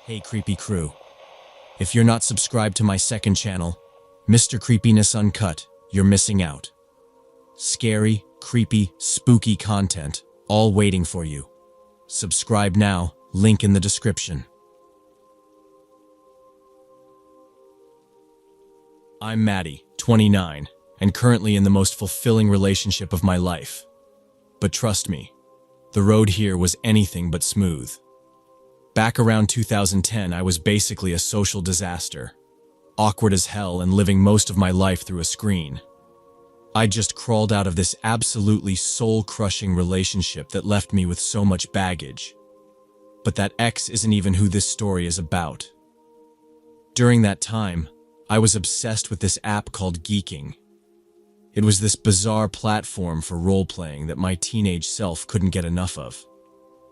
Hey creepy crew, if you're not subscribed to my second channel, Mr. Creepiness Uncut, you're missing out. Scary, creepy, spooky content, all waiting for you. Subscribe now, link in the description. I'm Maddie, 29, and currently in the most fulfilling relationship of my life. But trust me, the road here was anything but smooth. Back around 2010, I was basically a social disaster. Awkward as hell and living most of my life through a screen. I just crawled out of this absolutely soul-crushing relationship that left me with so much baggage. But that ex isn't even who this story is about. During that time, I was obsessed with this app called Geeking. It was this bizarre platform for role-playing that my teenage self couldn't get enough of.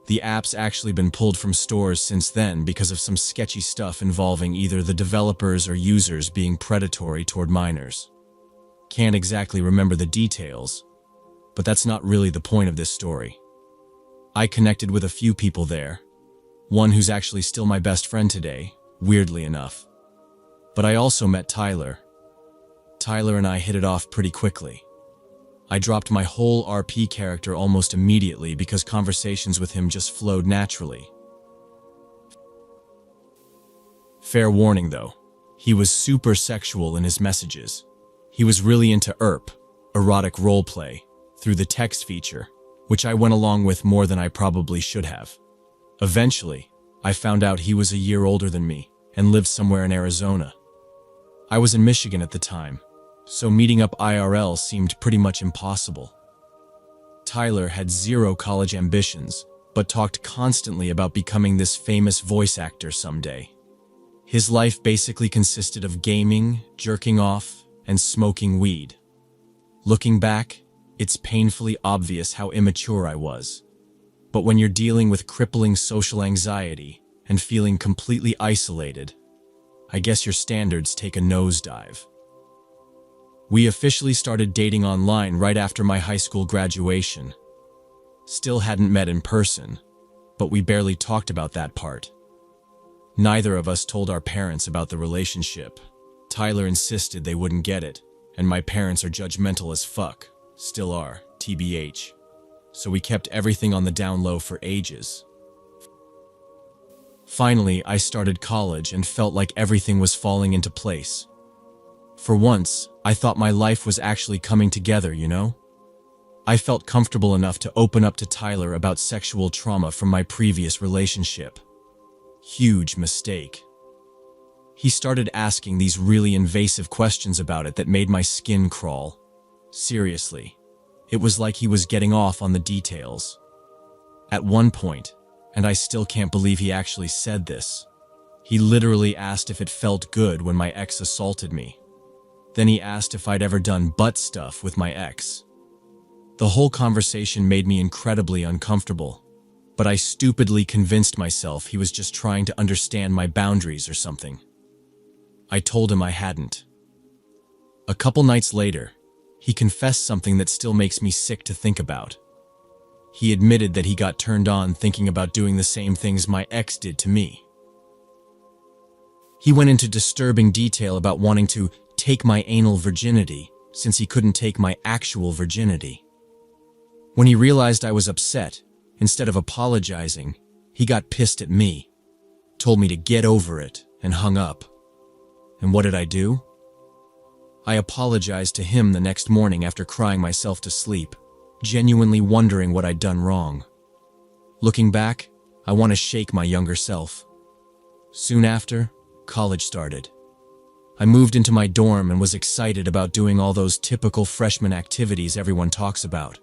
The app's actually been pulled from stores since then because of some sketchy stuff involving either the developers or users being predatory toward minors. Can't exactly remember the details, but that's not really the point of this story. I connected with a few people there, one who's actually still my best friend today, weirdly enough. But I also met Tyler. Tyler and I hit it off pretty quickly. I dropped my whole RP character almost immediately because conversations with him just flowed naturally. Fair warning though, he was super sexual in his messages. He was really into ERP, erotic roleplay, through the text feature, which I went along with more than I probably should have. Eventually, I found out he was a year older than me and lived somewhere in Arizona. I was in Michigan at the time, so meeting up IRL seemed pretty much impossible. Tyler had zero college ambitions, but talked constantly about becoming this famous voice actor someday. His life basically consisted of gaming, jerking off, and smoking weed. Looking back, it's painfully obvious how immature I was. But when you're dealing with crippling social anxiety and feeling completely isolated, I guess your standards take a nosedive. We officially started dating online right after my high school graduation. Still hadn't met in person, but we barely talked about that part. Neither of us told our parents about the relationship. Tyler insisted they wouldn't get it, and my parents are judgmental as fuck. Still are, TBH. So we kept everything on the down low for ages. Finally, I started college and felt like everything was falling into place. For once, I thought my life was actually coming together, you know? I felt comfortable enough to open up to Tyler about sexual trauma from my previous relationship. Huge mistake. He started asking these really invasive questions about it that made my skin crawl. Seriously, it was like he was getting off on the details. At one point, and I still can't believe he actually said this, he literally asked if it felt good when my ex assaulted me. Then he asked if I'd ever done butt stuff with my ex. The whole conversation made me incredibly uncomfortable, but I stupidly convinced myself he was just trying to understand my boundaries or something. I told him I hadn't. A couple nights later, he confessed something that still makes me sick to think about. He admitted that he got turned on thinking about doing the same things my ex did to me. He went into disturbing detail about wanting to take my anal virginity since he couldn't take my actual virginity. When he realized I was upset, instead of apologizing, he got pissed at me, told me to get over it, and hung up. And what did I do? I apologized to him the next morning after crying myself to sleep, genuinely wondering what I'd done wrong. Looking back, I want to shake my younger self. Soon after, college started. I moved into my dorm and was excited about doing all those typical freshman activities everyone talks about.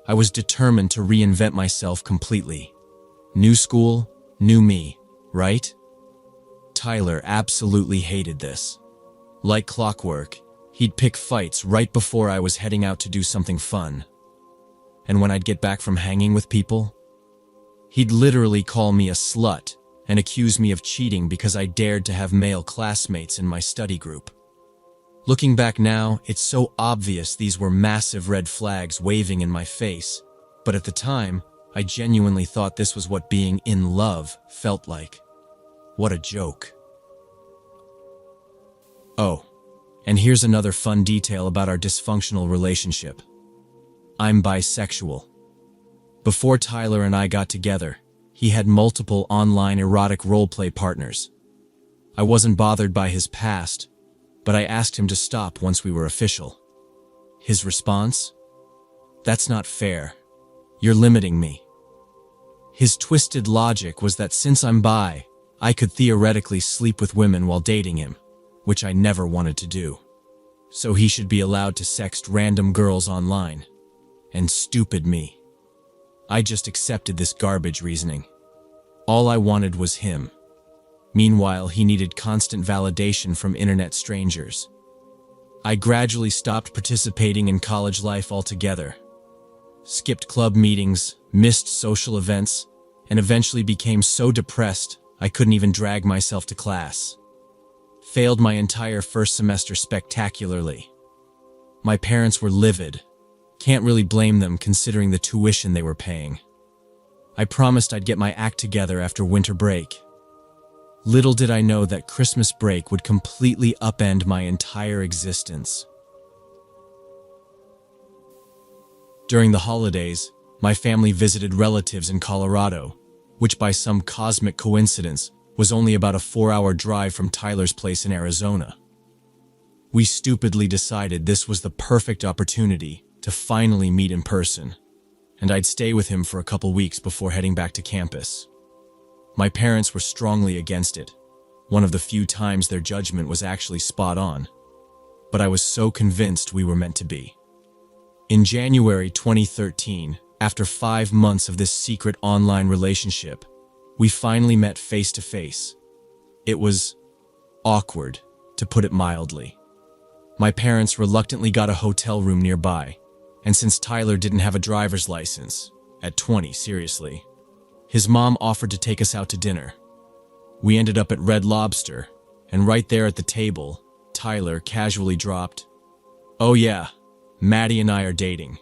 I was determined to reinvent myself completely. New school, new me, right? Tyler absolutely hated this. Like clockwork, he'd pick fights right before I was heading out to do something fun. And when I'd get back from hanging with people, he'd literally call me a slut and accuse me of cheating because I dared to have male classmates in my study group. Looking back now, it's so obvious these were massive red flags waving in my face, but at the time, I genuinely thought this was what being in love felt like. What a joke. Oh, and here's another fun detail about our dysfunctional relationship. I'm bisexual. Before Tyler and I got together, he had multiple online erotic roleplay partners. I wasn't bothered by his past, but I asked him to stop once we were official. His response? That's not fair. You're limiting me. His twisted logic was that since I'm bi, I could theoretically sleep with women while dating him, which I never wanted to do. So he should be allowed to sext random girls online. And stupid me. I just accepted this garbage reasoning. All I wanted was him. Meanwhile, he needed constant validation from internet strangers. I gradually stopped participating in college life altogether. Skipped club meetings, missed social events, and eventually became so depressed I couldn't even drag myself to class. Failed my entire first semester spectacularly. My parents were livid. Can't really blame them considering the tuition they were paying. I promised I'd get my act together after winter break. Little did I know that Christmas break would completely upend my entire existence. During the holidays, my family visited relatives in Colorado, which by some cosmic coincidence was only about a 4-hour drive from Tyler's place in Arizona. We stupidly decided this was the perfect opportunity to finally meet in person, and I'd stay with him for a couple weeks before heading back to campus. My parents were strongly against it, one of the few times their judgment was actually spot on, but I was so convinced we were meant to be. In January 2013, after 5 months of this secret online relationship, we finally met face to face. It was awkward, to put it mildly. My parents reluctantly got a hotel room nearby, and since Tyler didn't have a driver's license, at 20, seriously, his mom offered to take us out to dinner. We ended up at Red Lobster, and right there at the table, Tyler casually dropped, "Oh yeah, Maddie and I are dating."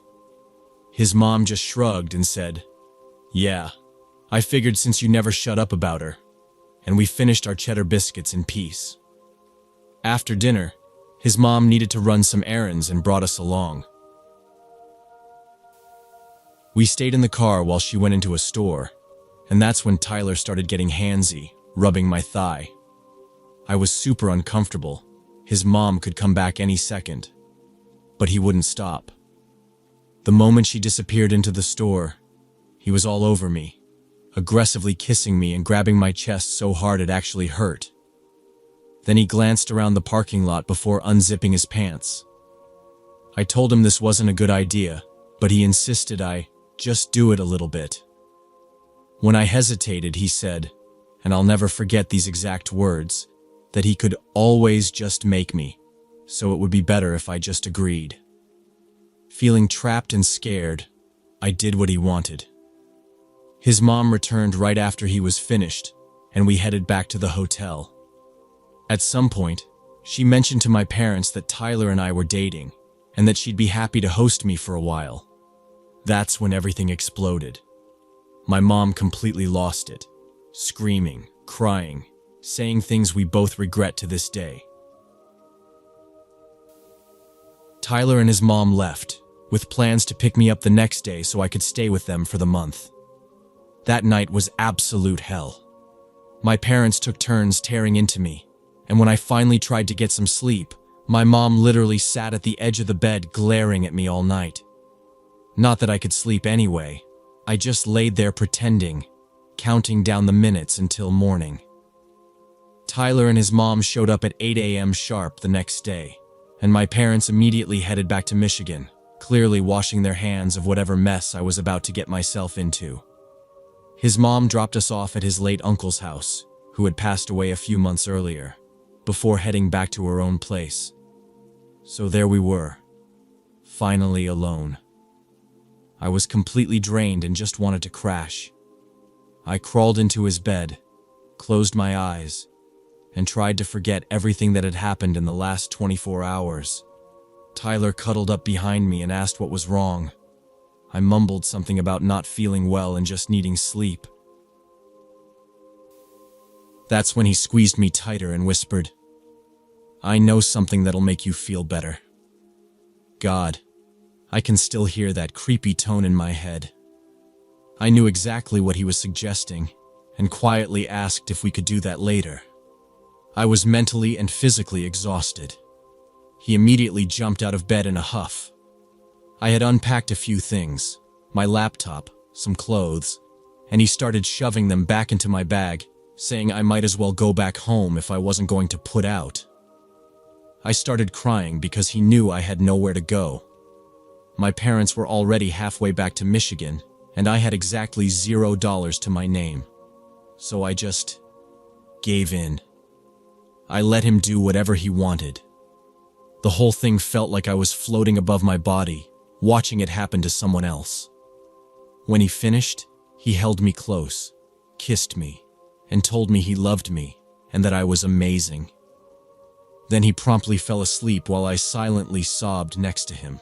His mom just shrugged and said, "Yeah, I figured since you never shut up about her," and we finished our cheddar biscuits in peace. After dinner, his mom needed to run some errands and brought us along. We stayed in the car while she went into a store, and that's when Tyler started getting handsy, rubbing my thigh. I was super uncomfortable. His mom could come back any second, but he wouldn't stop. The moment she disappeared into the store, he was all over me, aggressively kissing me and grabbing my chest so hard it actually hurt. Then he glanced around the parking lot before unzipping his pants. I told him this wasn't a good idea, but he insisted I just do it a little bit. When I hesitated, he said, and I'll never forget these exact words, that he could always just make me, so it would be better if I just agreed. Feeling trapped and scared, I did what he wanted. His mom returned right after he was finished, and we headed back to the hotel. At some point, she mentioned to my parents that Tyler and I were dating, and that she'd be happy to host me for a while. That's when everything exploded. My mom completely lost it, screaming, crying, saying things we both regret to this day. Tyler and his mom left, with plans to pick me up the next day so I could stay with them for the month. That night was absolute hell. My parents took turns tearing into me, and when I finally tried to get some sleep, my mom literally sat at the edge of the bed glaring at me all night. Not that I could sleep anyway, I just laid there pretending, counting down the minutes until morning. Tyler and his mom showed up at 8 a.m. sharp the next day, and my parents immediately headed back to Michigan, clearly washing their hands of whatever mess I was about to get myself into. His mom dropped us off at his late uncle's house, who had passed away a few months earlier, before heading back to her own place. So there we were, finally alone. I was completely drained and just wanted to crash. I crawled into his bed, closed my eyes, and tried to forget everything that had happened in the last 24 hours. Tyler cuddled up behind me and asked what was wrong. I mumbled something about not feeling well and just needing sleep. That's when he squeezed me tighter and whispered, "I know something that'll make you feel better." God, I can still hear that creepy tone in my head. I knew exactly what he was suggesting and quietly asked if we could do that later. I was mentally and physically exhausted. He immediately jumped out of bed in a huff. I had unpacked a few things, my laptop, some clothes, and he started shoving them back into my bag, saying I might as well go back home if I wasn't going to put out. I started crying because he knew I had nowhere to go. My parents were already halfway back to Michigan, and I had exactly $0 to my name. So I just gave in. I let him do whatever he wanted. The whole thing felt like I was floating above my body, watching it happen to someone else. When he finished, he held me close, kissed me, and told me he loved me and that I was amazing. Then he promptly fell asleep while I silently sobbed next to him.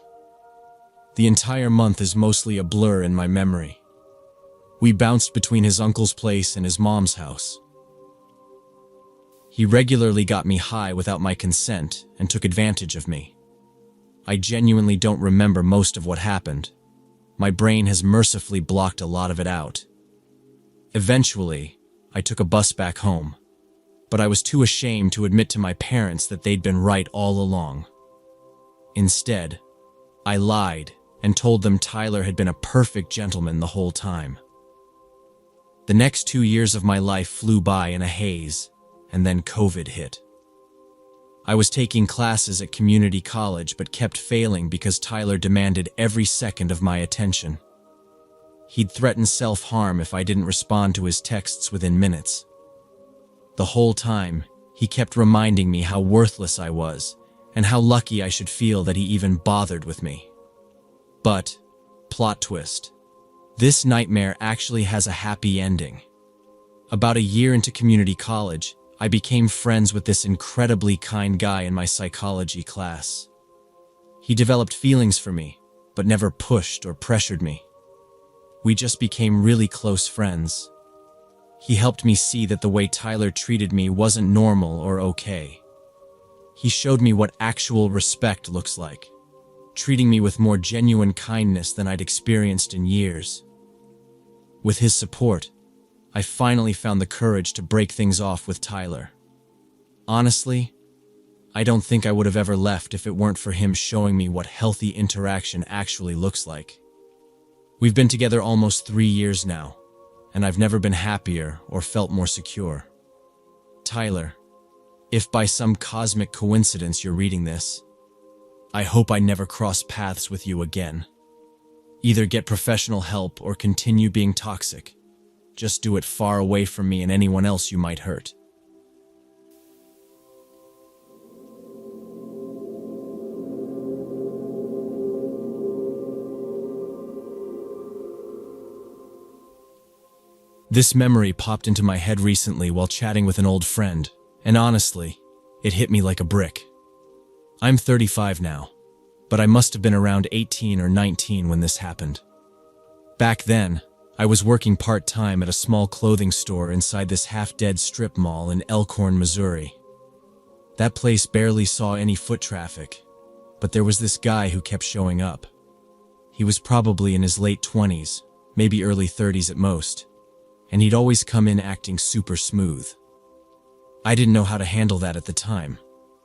The entire month is mostly a blur in my memory. We bounced between his uncle's place and his mom's house. He regularly got me high without my consent and took advantage of me. I genuinely don't remember most of what happened. My brain has mercifully blocked a lot of it out. Eventually, I took a bus back home, but I was too ashamed to admit to my parents that they'd been right all along. Instead, I lied and told them Tyler had been a perfect gentleman the whole time. The next 2 years of my life flew by in a haze, and then COVID hit. I was taking classes at community college but kept failing because Tyler demanded every second of my attention. He'd threaten self-harm if I didn't respond to his texts within minutes. The whole time, he kept reminding me how worthless I was and how lucky I should feel that he even bothered with me. But, plot twist, this nightmare actually has a happy ending. About a year into community college, I became friends with this incredibly kind guy in my psychology class. He developed feelings for me, but never pushed or pressured me. We just became really close friends. He helped me see that the way Tyler treated me wasn't normal or okay. He showed me what actual respect looks like, treating me with more genuine kindness than I'd experienced in years. With his support, I finally found the courage to break things off with Tyler. Honestly, I don't think I would have ever left if it weren't for him showing me what healthy interaction actually looks like. We've been together almost 3 years now, and I've never been happier or felt more secure. Tyler, if by some cosmic coincidence you're reading this, I hope I never cross paths with you again. Either get professional help or continue being toxic. Just do it far away from me and anyone else you might hurt. This memory popped into my head recently while chatting with an old friend, and honestly, it hit me like a brick. I'm 35 now, but I must have been around 18 or 19 when this happened. Back then, I was working part-time at a small clothing store inside this half-dead strip mall in Elkhorn, Missouri. That place barely saw any foot traffic, but there was this guy who kept showing up. He was probably in his late 20s, maybe early 30s at most, and he'd always come in acting super smooth. I didn't know how to handle that at the time.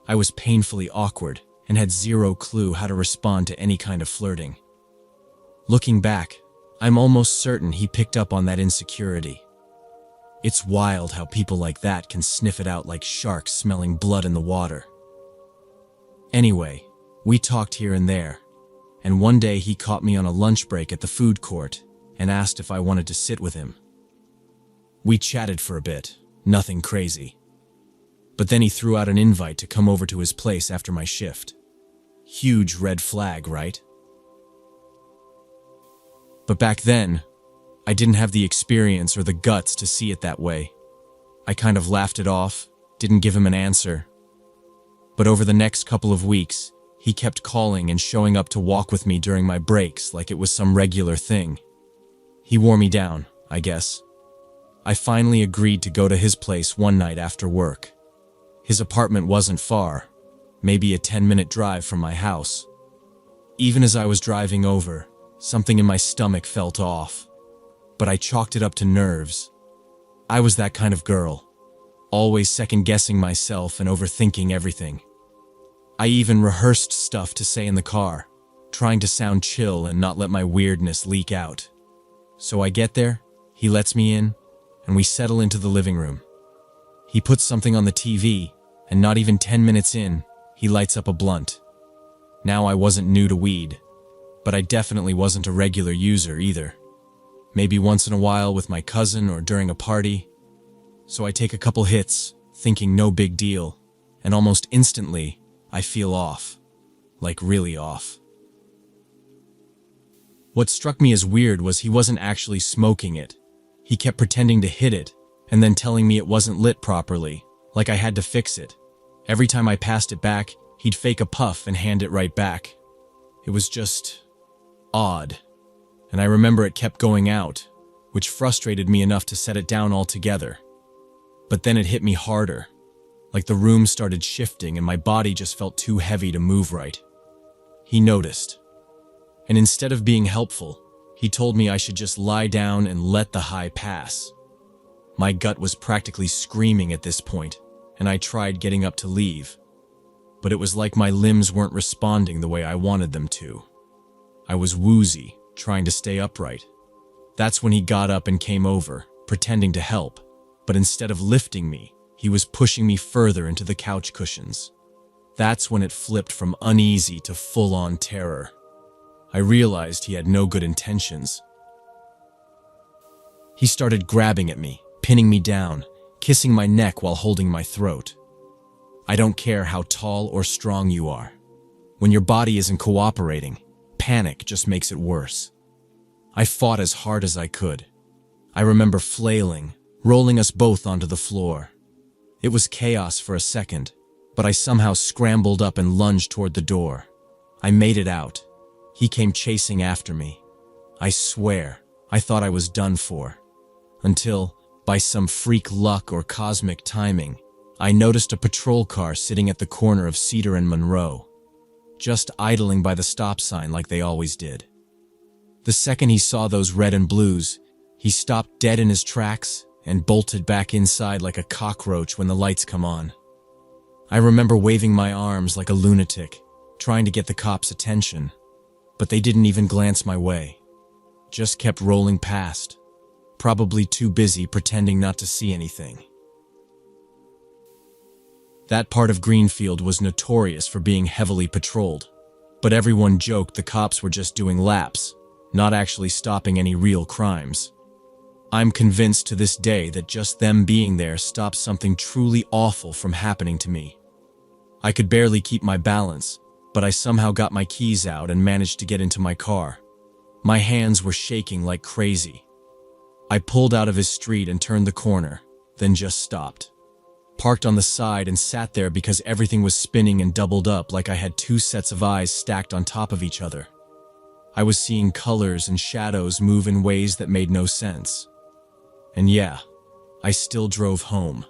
I was painfully awkward and had zero clue how to respond to any kind of flirting. Looking back, I'm almost certain he picked up on that insecurity. It's wild how people like that can sniff it out like sharks smelling blood in the water. Anyway, we talked here and there, and one day he caught me on a lunch break at the food court and asked if I wanted to sit with him. We chatted for a bit, nothing crazy. But then he threw out an invite to come over to his place after my shift. Huge red flag, right? But back then, I didn't have the experience or the guts to see it that way. I kind of laughed it off, didn't give him an answer. But over the next couple of weeks, he kept calling and showing up to walk with me during my breaks like it was some regular thing. He wore me down, I guess. I finally agreed to go to his place one night after work. His apartment wasn't far, maybe a 10-minute drive from my house. Even as I was driving over, something in my stomach felt off, but I chalked it up to nerves. I was that kind of girl, always second-guessing myself and overthinking everything. I even rehearsed stuff to say in the car, trying to sound chill and not let my weirdness leak out. So I get there, he lets me in, and we settle into the living room. He puts something on the TV, and not even 10 minutes in, he lights up a blunt. Now I wasn't new to weed, but I definitely wasn't a regular user either. Maybe once in a while with my cousin or during a party. So I take a couple hits, thinking no big deal, and almost instantly, I feel off. Like really off. What struck me as weird was he wasn't actually smoking it. He kept pretending to hit it, and then telling me it wasn't lit properly, like I had to fix it. Every time I passed it back, he'd fake a puff and hand it right back. It was just odd. And I remember it kept going out, which frustrated me enough to set it down altogether. But then it hit me harder, like the room started shifting and my body just felt too heavy to move right. He noticed. And instead of being helpful, he told me I should just lie down and let the high pass. My gut was practically screaming at this point, and I tried getting up to leave. But it was like my limbs weren't responding the way I wanted them to. I was woozy, trying to stay upright. That's when he got up and came over, pretending to help, but instead of lifting me, he was pushing me further into the couch cushions. That's when it flipped from uneasy to full-on terror. I realized he had no good intentions. He started grabbing at me, pinning me down, kissing my neck while holding my throat. I don't care how tall or strong you are. When your body isn't cooperating, panic just makes it worse. I fought as hard as I could. I remember flailing, rolling us both onto the floor. It was chaos for a second, but I somehow scrambled up and lunged toward the door. I made it out. He came chasing after me. I swear, I thought I was done for. Until, by some freak luck or cosmic timing, I noticed a patrol car sitting at the corner of Cedar and Monroe, just idling by the stop sign like they always did. The second he saw those red and blues, he stopped dead in his tracks and bolted back inside like a cockroach when the lights come on. I remember waving my arms like a lunatic, trying to get the cops' attention, but they didn't even glance my way. Just kept rolling past, probably too busy pretending not to see anything. That part of Greenfield was notorious for being heavily patrolled, but everyone joked the cops were just doing laps, not actually stopping any real crimes. I'm convinced to this day that just them being there stopped something truly awful from happening to me. I could barely keep my balance, but I somehow got my keys out and managed to get into my car. My hands were shaking like crazy. I pulled out of his street and turned the corner, then just stopped. Parked on the side and sat there because everything was spinning and doubled up like I had two sets of eyes stacked on top of each other. I was seeing colors and shadows move in ways that made no sense. And yeah, I still drove home.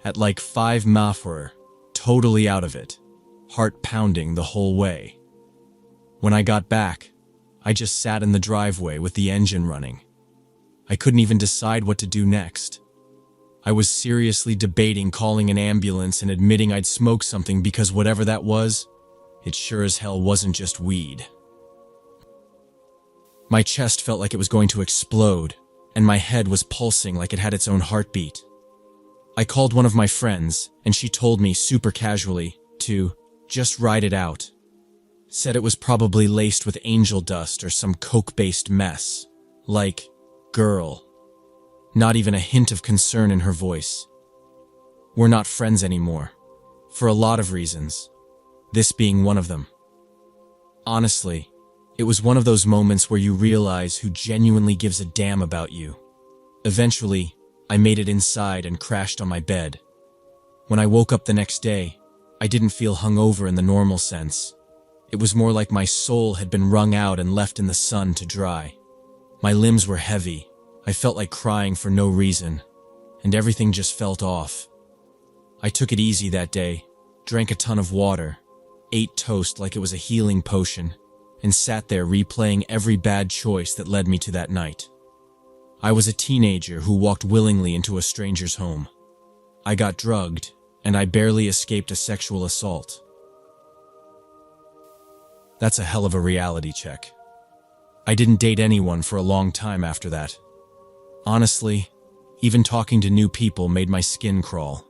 At like 5 mph, totally out of it, heart pounding the whole way. When I got back, I just sat in the driveway with the engine running. I couldn't even decide what to do next. I was seriously debating calling an ambulance and admitting I'd smoked something because whatever that was, it sure as hell wasn't just weed. My chest felt like it was going to explode, and my head was pulsing like it had its own heartbeat. I called one of my friends, and she told me super casually to just ride it out. Said it was probably laced with angel dust or some coke-based mess. Like, girl. Not even a hint of concern in her voice. We're not friends anymore, for a lot of reasons, this being one of them. Honestly, it was one of those moments where you realize who genuinely gives a damn about you. Eventually, I made it inside and crashed on my bed. When I woke up the next day, I didn't feel hungover in the normal sense. It was more like my soul had been wrung out and left in the sun to dry. My limbs were heavy, I felt like crying for no reason, and everything just felt off. I took it easy that day, drank a ton of water, ate toast like it was a healing potion, and sat there replaying every bad choice that led me to that night. I was a teenager who walked willingly into a stranger's home. I got drugged, and I barely escaped a sexual assault. That's a hell of a reality check. I didn't date anyone for a long time after that. Honestly, even talking to new people made my skin crawl.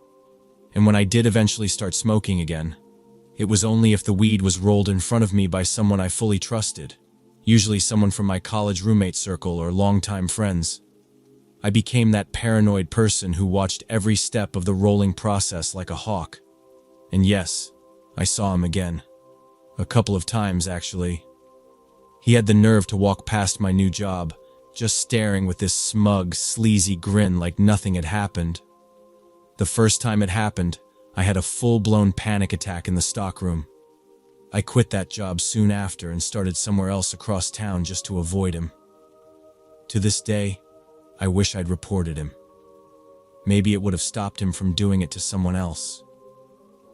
And when I did eventually start smoking again, it was only if the weed was rolled in front of me by someone I fully trusted, usually someone from my college roommate circle or longtime friends. I became that paranoid person who watched every step of the rolling process like a hawk. And yes, I saw him again. A couple of times, actually. He had the nerve to walk past my new job, just staring with this smug, sleazy grin like nothing had happened. The first time it happened, I had a full-blown panic attack in the stockroom. I quit that job soon after and started somewhere else across town just to avoid him. To this day, I wish I'd reported him. Maybe it would have stopped him from doing it to someone else.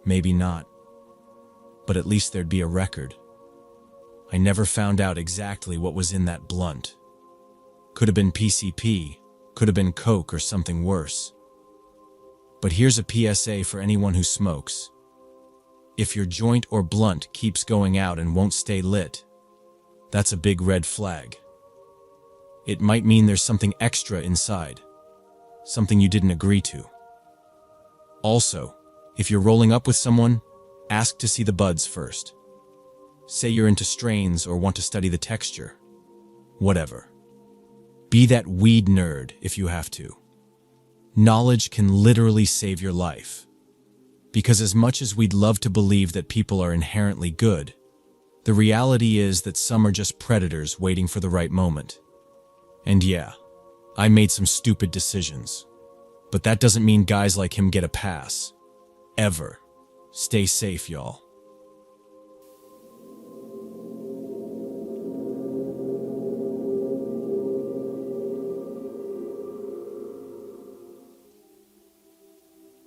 Maybe not. But at least there'd be a record. I never found out exactly what was in that blunt. Could have been PCP, could have been coke or something worse. But here's a PSA for anyone who smokes. If your joint or blunt keeps going out and won't stay lit, that's a big red flag. It might mean there's something extra inside, something you didn't agree to. Also, if you're rolling up with someone, ask to see the buds first. Say you're into strains or want to study the texture. Whatever. Be that weed nerd if you have to. Knowledge can literally save your life. Because as much as we'd love to believe that people are inherently good, the reality is that some are just predators waiting for the right moment. And yeah, I made some stupid decisions. But that doesn't mean guys like him get a pass. Ever. Stay safe, y'all.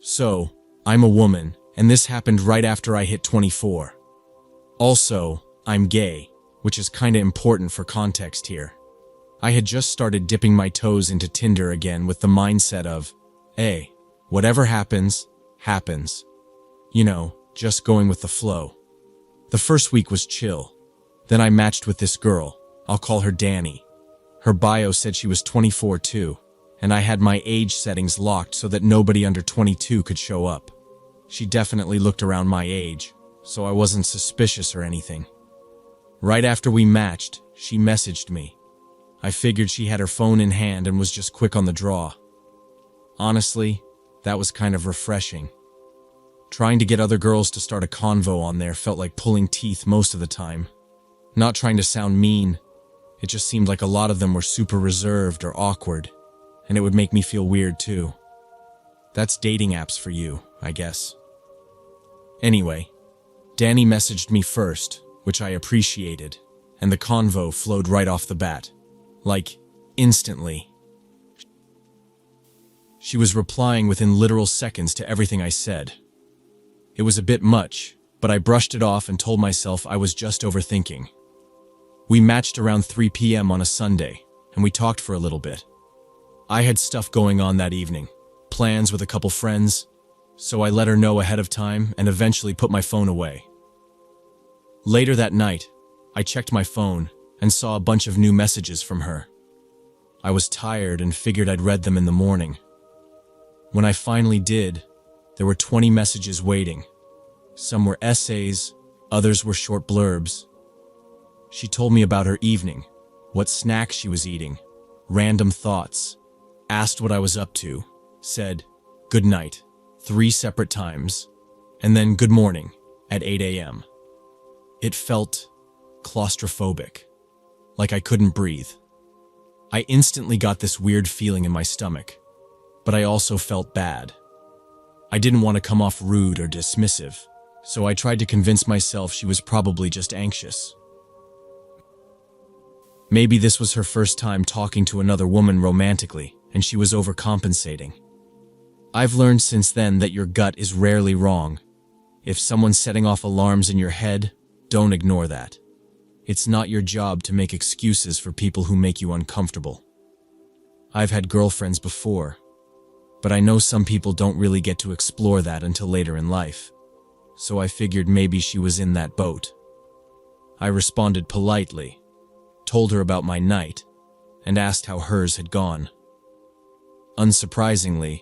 So, I'm a woman, and this happened right after I hit 24. Also, I'm gay, which is kinda important for context here. I had just started dipping my toes into Tinder again with the mindset of, hey, whatever happens, happens. You know, just going with the flow. The first week was chill. Then I matched with this girl. I'll call her Danny. Her bio said she was 24 too, and I had my age settings locked so that nobody under 22 could show up. She definitely looked around my age, so I wasn't suspicious or anything. Right after we matched, she messaged me. I figured she had her phone in hand and was just quick on the draw. Honestly, that was kind of refreshing. Trying to get other girls to start a convo on there felt like pulling teeth most of the time. Not trying to sound mean, it just seemed like a lot of them were super reserved or awkward, and it would make me feel weird too. That's dating apps for you, I guess. Anyway, Danny messaged me first, which I appreciated, and the convo flowed right off the bat. Like, instantly. She was replying within literal seconds to everything I said. It was a bit much, but I brushed it off and told myself I was just overthinking. We matched around 3 p.m. on a Sunday, and we talked for a little bit. I had stuff going on that evening, plans with a couple friends, so I let her know ahead of time and eventually put my phone away. Later that night, I checked my phone and saw a bunch of new messages from her. I was tired and figured I'd read them in the morning. When I finally did, there were 20 messages waiting. Some were essays, others were short blurbs. She told me about her evening, what snacks she was eating, random thoughts, asked what I was up to, said, "Good night," 3 separate times, and then "Good morning" at 8 a.m. It felt claustrophobic, like I couldn't breathe. I instantly got this weird feeling in my stomach, but I also felt bad. I didn't want to come off rude or dismissive, so I tried to convince myself she was probably just anxious. Maybe this was her first time talking to another woman romantically, and she was overcompensating. I've learned since then that your gut is rarely wrong. If someone's setting off alarms in your head, don't ignore that. It's not your job to make excuses for people who make you uncomfortable. I've had girlfriends before, but I know some people don't really get to explore that until later in life, so I figured maybe she was in that boat. I responded politely, told her about my night, and asked how hers had gone. Unsurprisingly,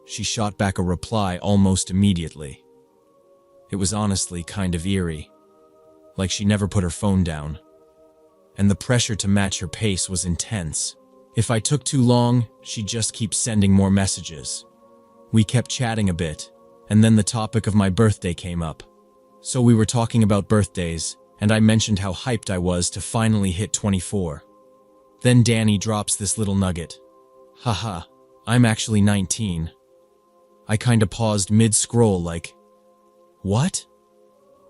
she shot back a reply almost immediately. It was honestly kind of eerie, like she never put her phone down. And the pressure to match her pace was intense. If I took too long, she'd just keep sending more messages. We kept chatting a bit, and then the topic of my birthday came up. So we were talking about birthdays, and I mentioned how hyped I was to finally hit 24. Then Danny drops this little nugget. Haha, I'm actually 19. I kinda paused mid-scroll like, what?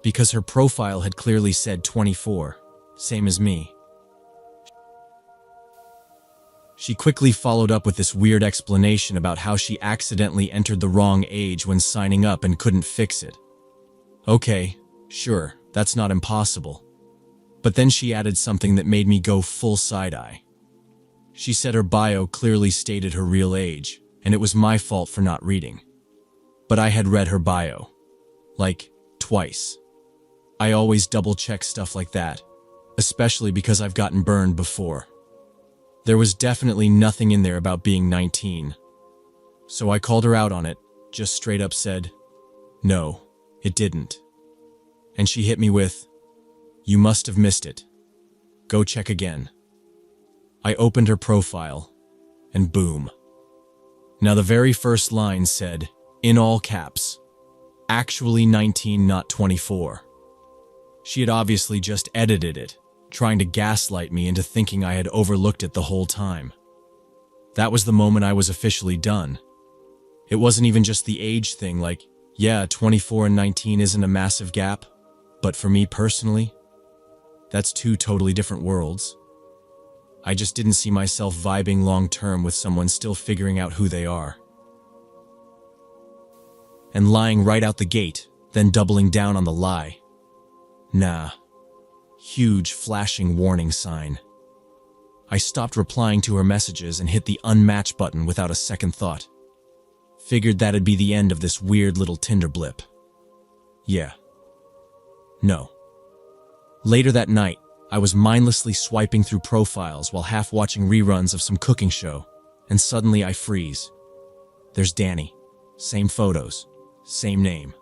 Because her profile had clearly said 24, same as me. She quickly followed up with this weird explanation about how she accidentally entered the wrong age when signing up and couldn't fix it. Okay, sure, that's not impossible. But then she added something that made me go full side-eye. She said her bio clearly stated her real age, and it was my fault for not reading. But I had read her bio. Like, twice. I always double-check stuff like that, especially because I've gotten burned before. There was definitely nothing in there about being 19. So I called her out on it, just straight up said, no, it didn't. And she hit me with, you must have missed it. Go check again. I opened her profile, and boom. Now the very first line said, in all caps, actually 19, not 24. She had obviously just edited it, trying to gaslight me into thinking I had overlooked it the whole time. That was the moment I was officially done. It wasn't even just the age thing, like, yeah, 24 and 19 isn't a massive gap, but for me personally, that's two totally different worlds. I just didn't see myself vibing long-term with someone still figuring out who they are. And lying right out the gate, then doubling down on the lie. Nah. Huge flashing warning sign. I stopped replying to her messages and hit the unmatch button without a second thought. Figured that'd be the end of this weird little Tinder blip. Yeah. No. Later that night, I was mindlessly swiping through profiles while half watching reruns of some cooking show, and suddenly I freeze. There's Danny. Same photos. Same name.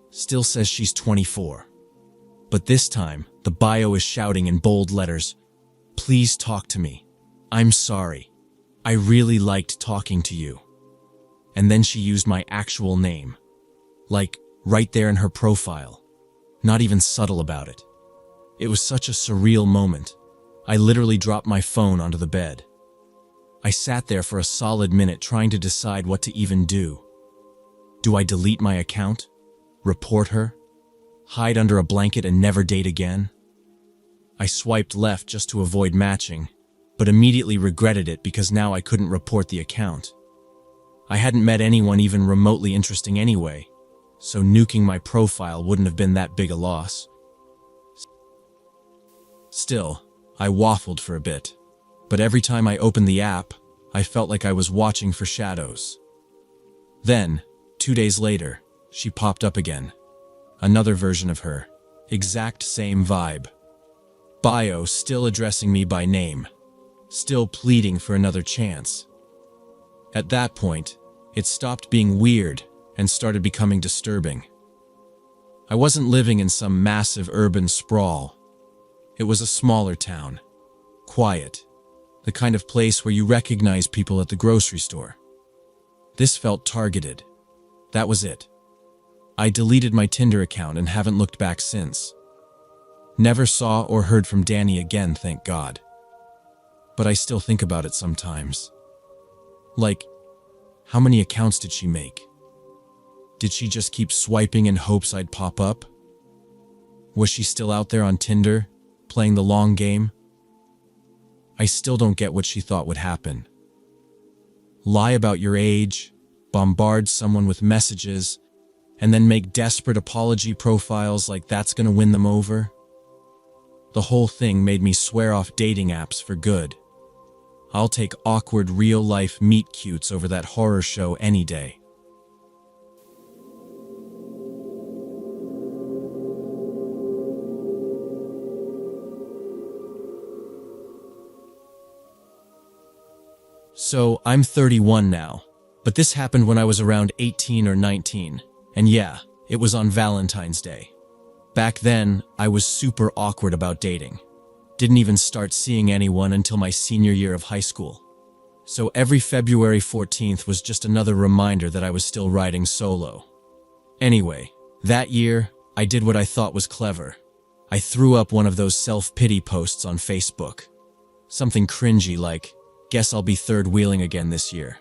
Still says she's 24. But this time, the bio is shouting in bold letters, please talk to me. I'm sorry. I really liked talking to you. And then she used my actual name. Like, right there in her profile. Not even subtle about it. It was such a surreal moment. I literally dropped my phone onto the bed. I sat there for a solid minute trying to decide what to even do. Do I delete my account? Report her? Hide under a blanket and never date again? I swiped left just to avoid matching, but immediately regretted it because now I couldn't report the account. I hadn't met anyone even remotely interesting anyway, so nuking my profile wouldn't have been that big a loss. Still, I waffled for a bit, but every time I opened the app, I felt like I was watching for shadows. Then, 2 days later, she popped up again. Another version of her. Exact same vibe. Bio still addressing me by name. Still pleading for another chance. At that point, it stopped being weird and started becoming disturbing. I wasn't living in some massive urban sprawl. It was a smaller town. Quiet. The kind of place where you recognize people at the grocery store. This felt targeted. That was it. I deleted my Tinder account and haven't looked back since. Never saw or heard from Danny again, thank God. But I still think about it sometimes. Like, how many accounts did she make? Did she just keep swiping in hopes I'd pop up? Was she still out there on Tinder, playing the long game? I still don't get what she thought would happen. Lie about your age, bombard someone with messages, and then make desperate apology profiles like that's gonna win them over? The whole thing made me swear off dating apps for good. I'll take awkward real-life meet-cutes over that horror show any day. So, I'm 31 now, but this happened when I was around 18 or 19, and yeah, it was on Valentine's Day. Back then, I was super awkward about dating. Didn't even start seeing anyone until my senior year of high school. So every February 14th was just another reminder that I was still riding solo. Anyway, that year, I did what I thought was clever. I threw up one of those self-pity posts on Facebook. Something cringy like, "Guess I'll be third-wheeling again this year."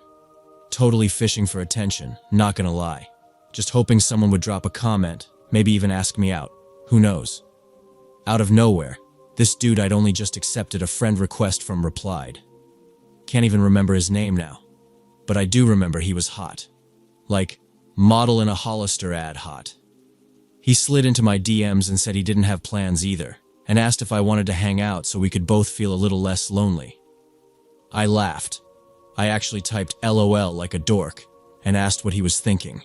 Totally fishing for attention, not gonna lie. Just hoping someone would drop a comment, maybe even ask me out. Who knows? Out of nowhere, this dude I'd only just accepted a friend request from replied. Can't even remember his name now, but I do remember he was hot. Like, model in a Hollister ad hot. He slid into my DMs and said he didn't have plans either, and asked if I wanted to hang out so we could both feel a little less lonely. I laughed. I actually typed LOL like a dork and asked what he was thinking.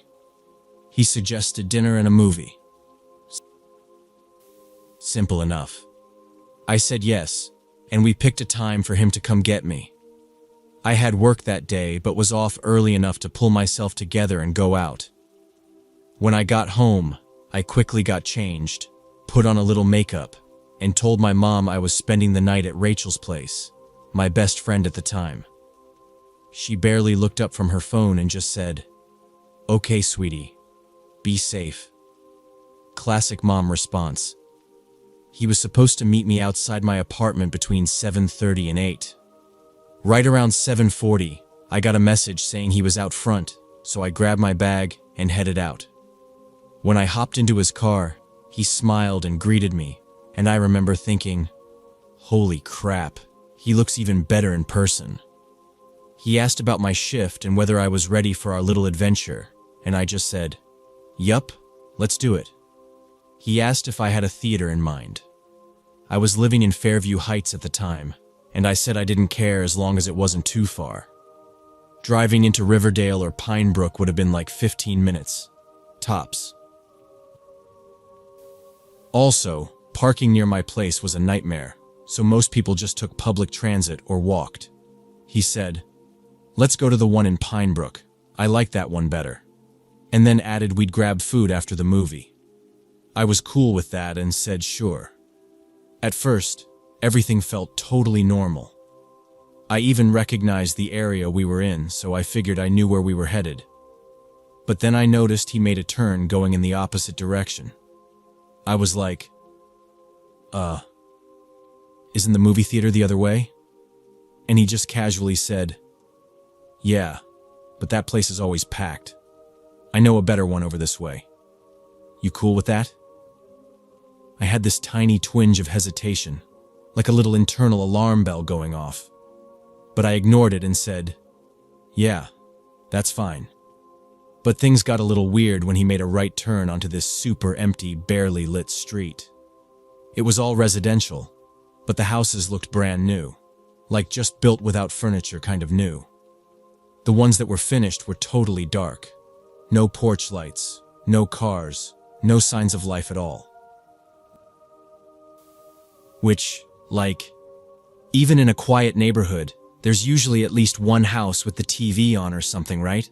He suggested dinner and a movie. Simple enough. I said yes, and we picked a time for him to come get me. I had work that day but was off early enough to pull myself together and go out. When I got home, I quickly got changed, put on a little makeup, and told my mom I was spending the night at Rachel's place, my best friend at the time. She barely looked up from her phone and just said, "Okay, sweetie, be safe." Classic mom response. He was supposed to meet me outside my apartment between 7:30 and 8. Right around 7:40, I got a message saying he was out front, so I grabbed my bag and headed out. When I hopped into his car, he smiled and greeted me, and I remember thinking, holy crap, he looks even better in person. He asked about my shift and whether I was ready for our little adventure, and I just said, "Yup, let's do it." He asked if I had a theater in mind. I was living in Fairview Heights at the time, and I said I didn't care as long as it wasn't too far. Driving into Riverdale or Pine Brook would have been like 15 minutes, tops. Also, parking near my place was a nightmare, so most people just took public transit or walked. He said, "Let's go to the one in Pine Brook. I like that one better." And then added we'd grab food after the movie. I was cool with that and said sure. At first, everything felt totally normal. I even recognized the area we were in, so I figured I knew where we were headed. But then I noticed he made a turn going in the opposite direction. I was like, isn't the movie theater the other way? And he just casually said, "Yeah, but that place is always packed. I know a better one over this way. You cool with that?" I had this tiny twinge of hesitation, like a little internal alarm bell going off. But I ignored it and said, "Yeah, that's fine." But things got a little weird when he made a right turn onto this super empty, barely lit street. It was all residential, but the houses looked brand new, like just built without furniture kind of new. The ones that were finished were totally dark. No porch lights, no cars, no signs of life at all. Which, like, even in a quiet neighborhood, there's usually at least one house with the TV on or something, right?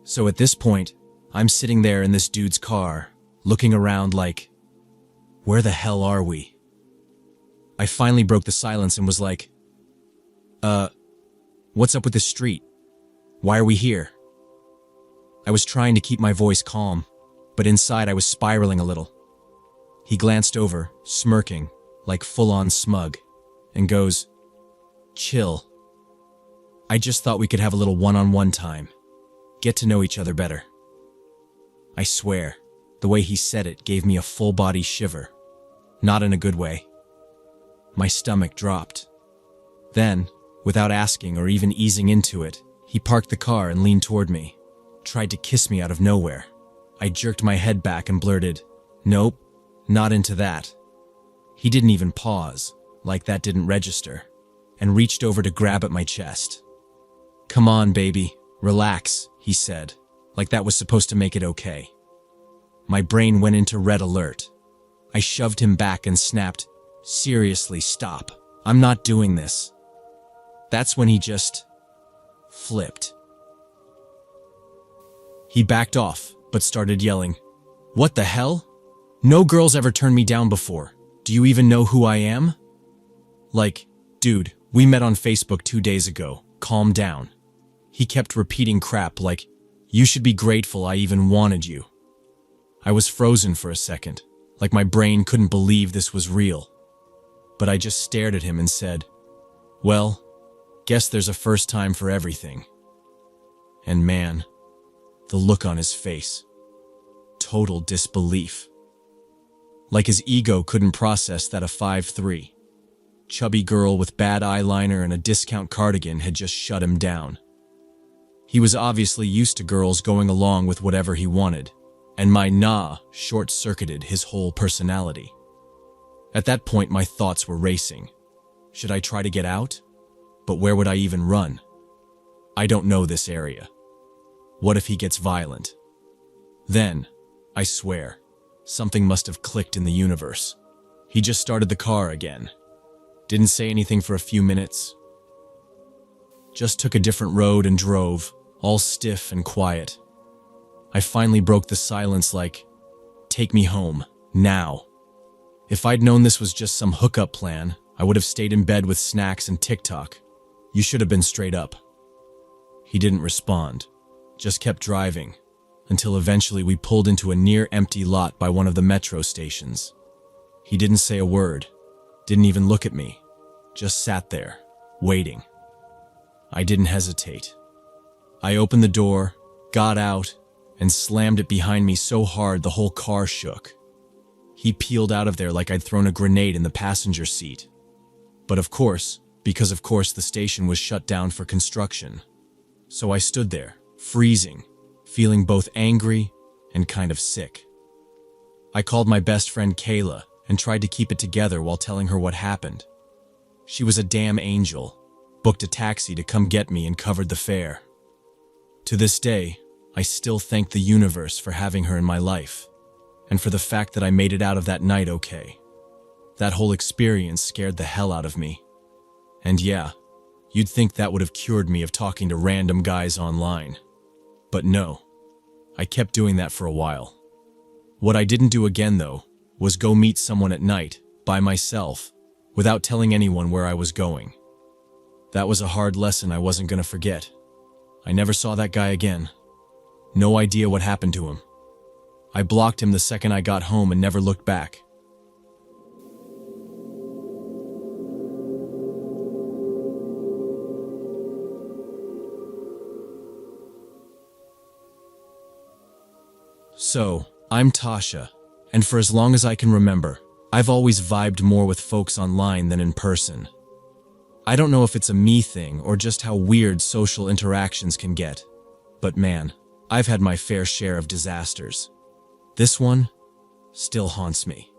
So at this point, I'm sitting there in this dude's car, looking around like, where the hell are we? I finally broke the silence and was like, what's up with this street? Why are we here? I was trying to keep my voice calm, but inside I was spiraling a little. He glanced over, smirking, like full-on smug, and goes, "Chill. I just thought we could have a little one-on-one time. Get to know each other better." I swear, the way he said it gave me a full-body shiver. Not in a good way. My stomach dropped. Then, without asking or even easing into it, he parked the car and leaned toward me, tried to kiss me out of nowhere. I jerked my head back and blurted, "Nope, not into that." He didn't even pause, like that didn't register, and reached over to grab at my chest. "Come on, baby, relax," he said, like that was supposed to make it okay. My brain went into red alert. I shoved him back and snapped, "Seriously, stop. I'm not doing this." That's when he just flipped. He backed off, but started yelling, "What the hell? No girl's ever turned me down before. Do you even know who I am?" Like, "Dude, we met on Facebook 2 days ago. Calm down." He kept repeating crap like, "You should be grateful I even wanted you." I was frozen for a second, like my brain couldn't believe this was real. But I just stared at him and said, "Well, guess there's a first time for everything." And man, the look on his face. Total disbelief. Like his ego couldn't process that a 5'3" chubby girl with bad eyeliner and a discount cardigan had just shut him down. He was obviously used to girls going along with whatever he wanted, and my nah short-circuited his whole personality. At that point, my thoughts were racing. Should I try to get out? But where would I even run? I don't know this area. What if he gets violent? Then, I swear, something must have clicked in the universe. He just started the car again. Didn't say anything for a few minutes. Just took a different road and drove, all stiff and quiet. I finally broke the silence like, "Take me home, now." If I'd known this was just some hookup plan, I would have stayed in bed with snacks and TikTok. "You should have been straight up." He didn't respond, just kept driving, until eventually we pulled into a near-empty lot by one of the metro stations. He didn't say a word, didn't even look at me, just sat there, waiting. I didn't hesitate. I opened the door, got out, and slammed it behind me so hard the whole car shook. He peeled out of there like I'd thrown a grenade in the passenger seat. But because of course the station was shut down for construction. So I stood there, freezing, feeling both angry and kind of sick. I called my best friend Kayla and tried to keep it together while telling her what happened. She was a damn angel, booked a taxi to come get me and covered the fare. To this day, I still thank the universe for having her in my life, and for the fact that I made it out of that night okay. That whole experience scared the hell out of me. And yeah, you'd think that would have cured me of talking to random guys online. But no, I kept doing that for a while. What I didn't do again, though, was go meet someone at night, by myself, without telling anyone where I was going. That was a hard lesson I wasn't gonna forget. I never saw that guy again. No idea what happened to him. I blocked him the second I got home and never looked back. So, I'm Tasha, and for as long as I can remember, I've always vibed more with folks online than in person. I don't know if it's a me thing or just how weird social interactions can get, but man, I've had my fair share of disasters. This one still haunts me.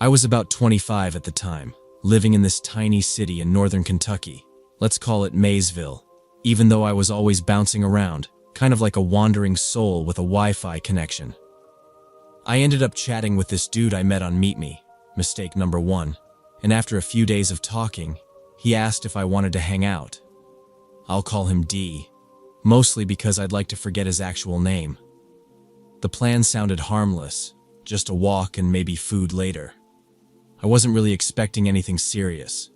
I was about 25 at the time, living in this tiny city in northern Kentucky. Let's call it Maysville, even though I was always bouncing around, kind of like a wandering soul with a Wi-Fi connection. I ended up chatting with this dude I met on Meet Me, mistake number 1, and after a few days of talking, he asked if I wanted to hang out. I'll call him D, mostly because I'd like to forget his actual name. The plan sounded harmless, just a walk and maybe food later. I wasn't really expecting anything serious.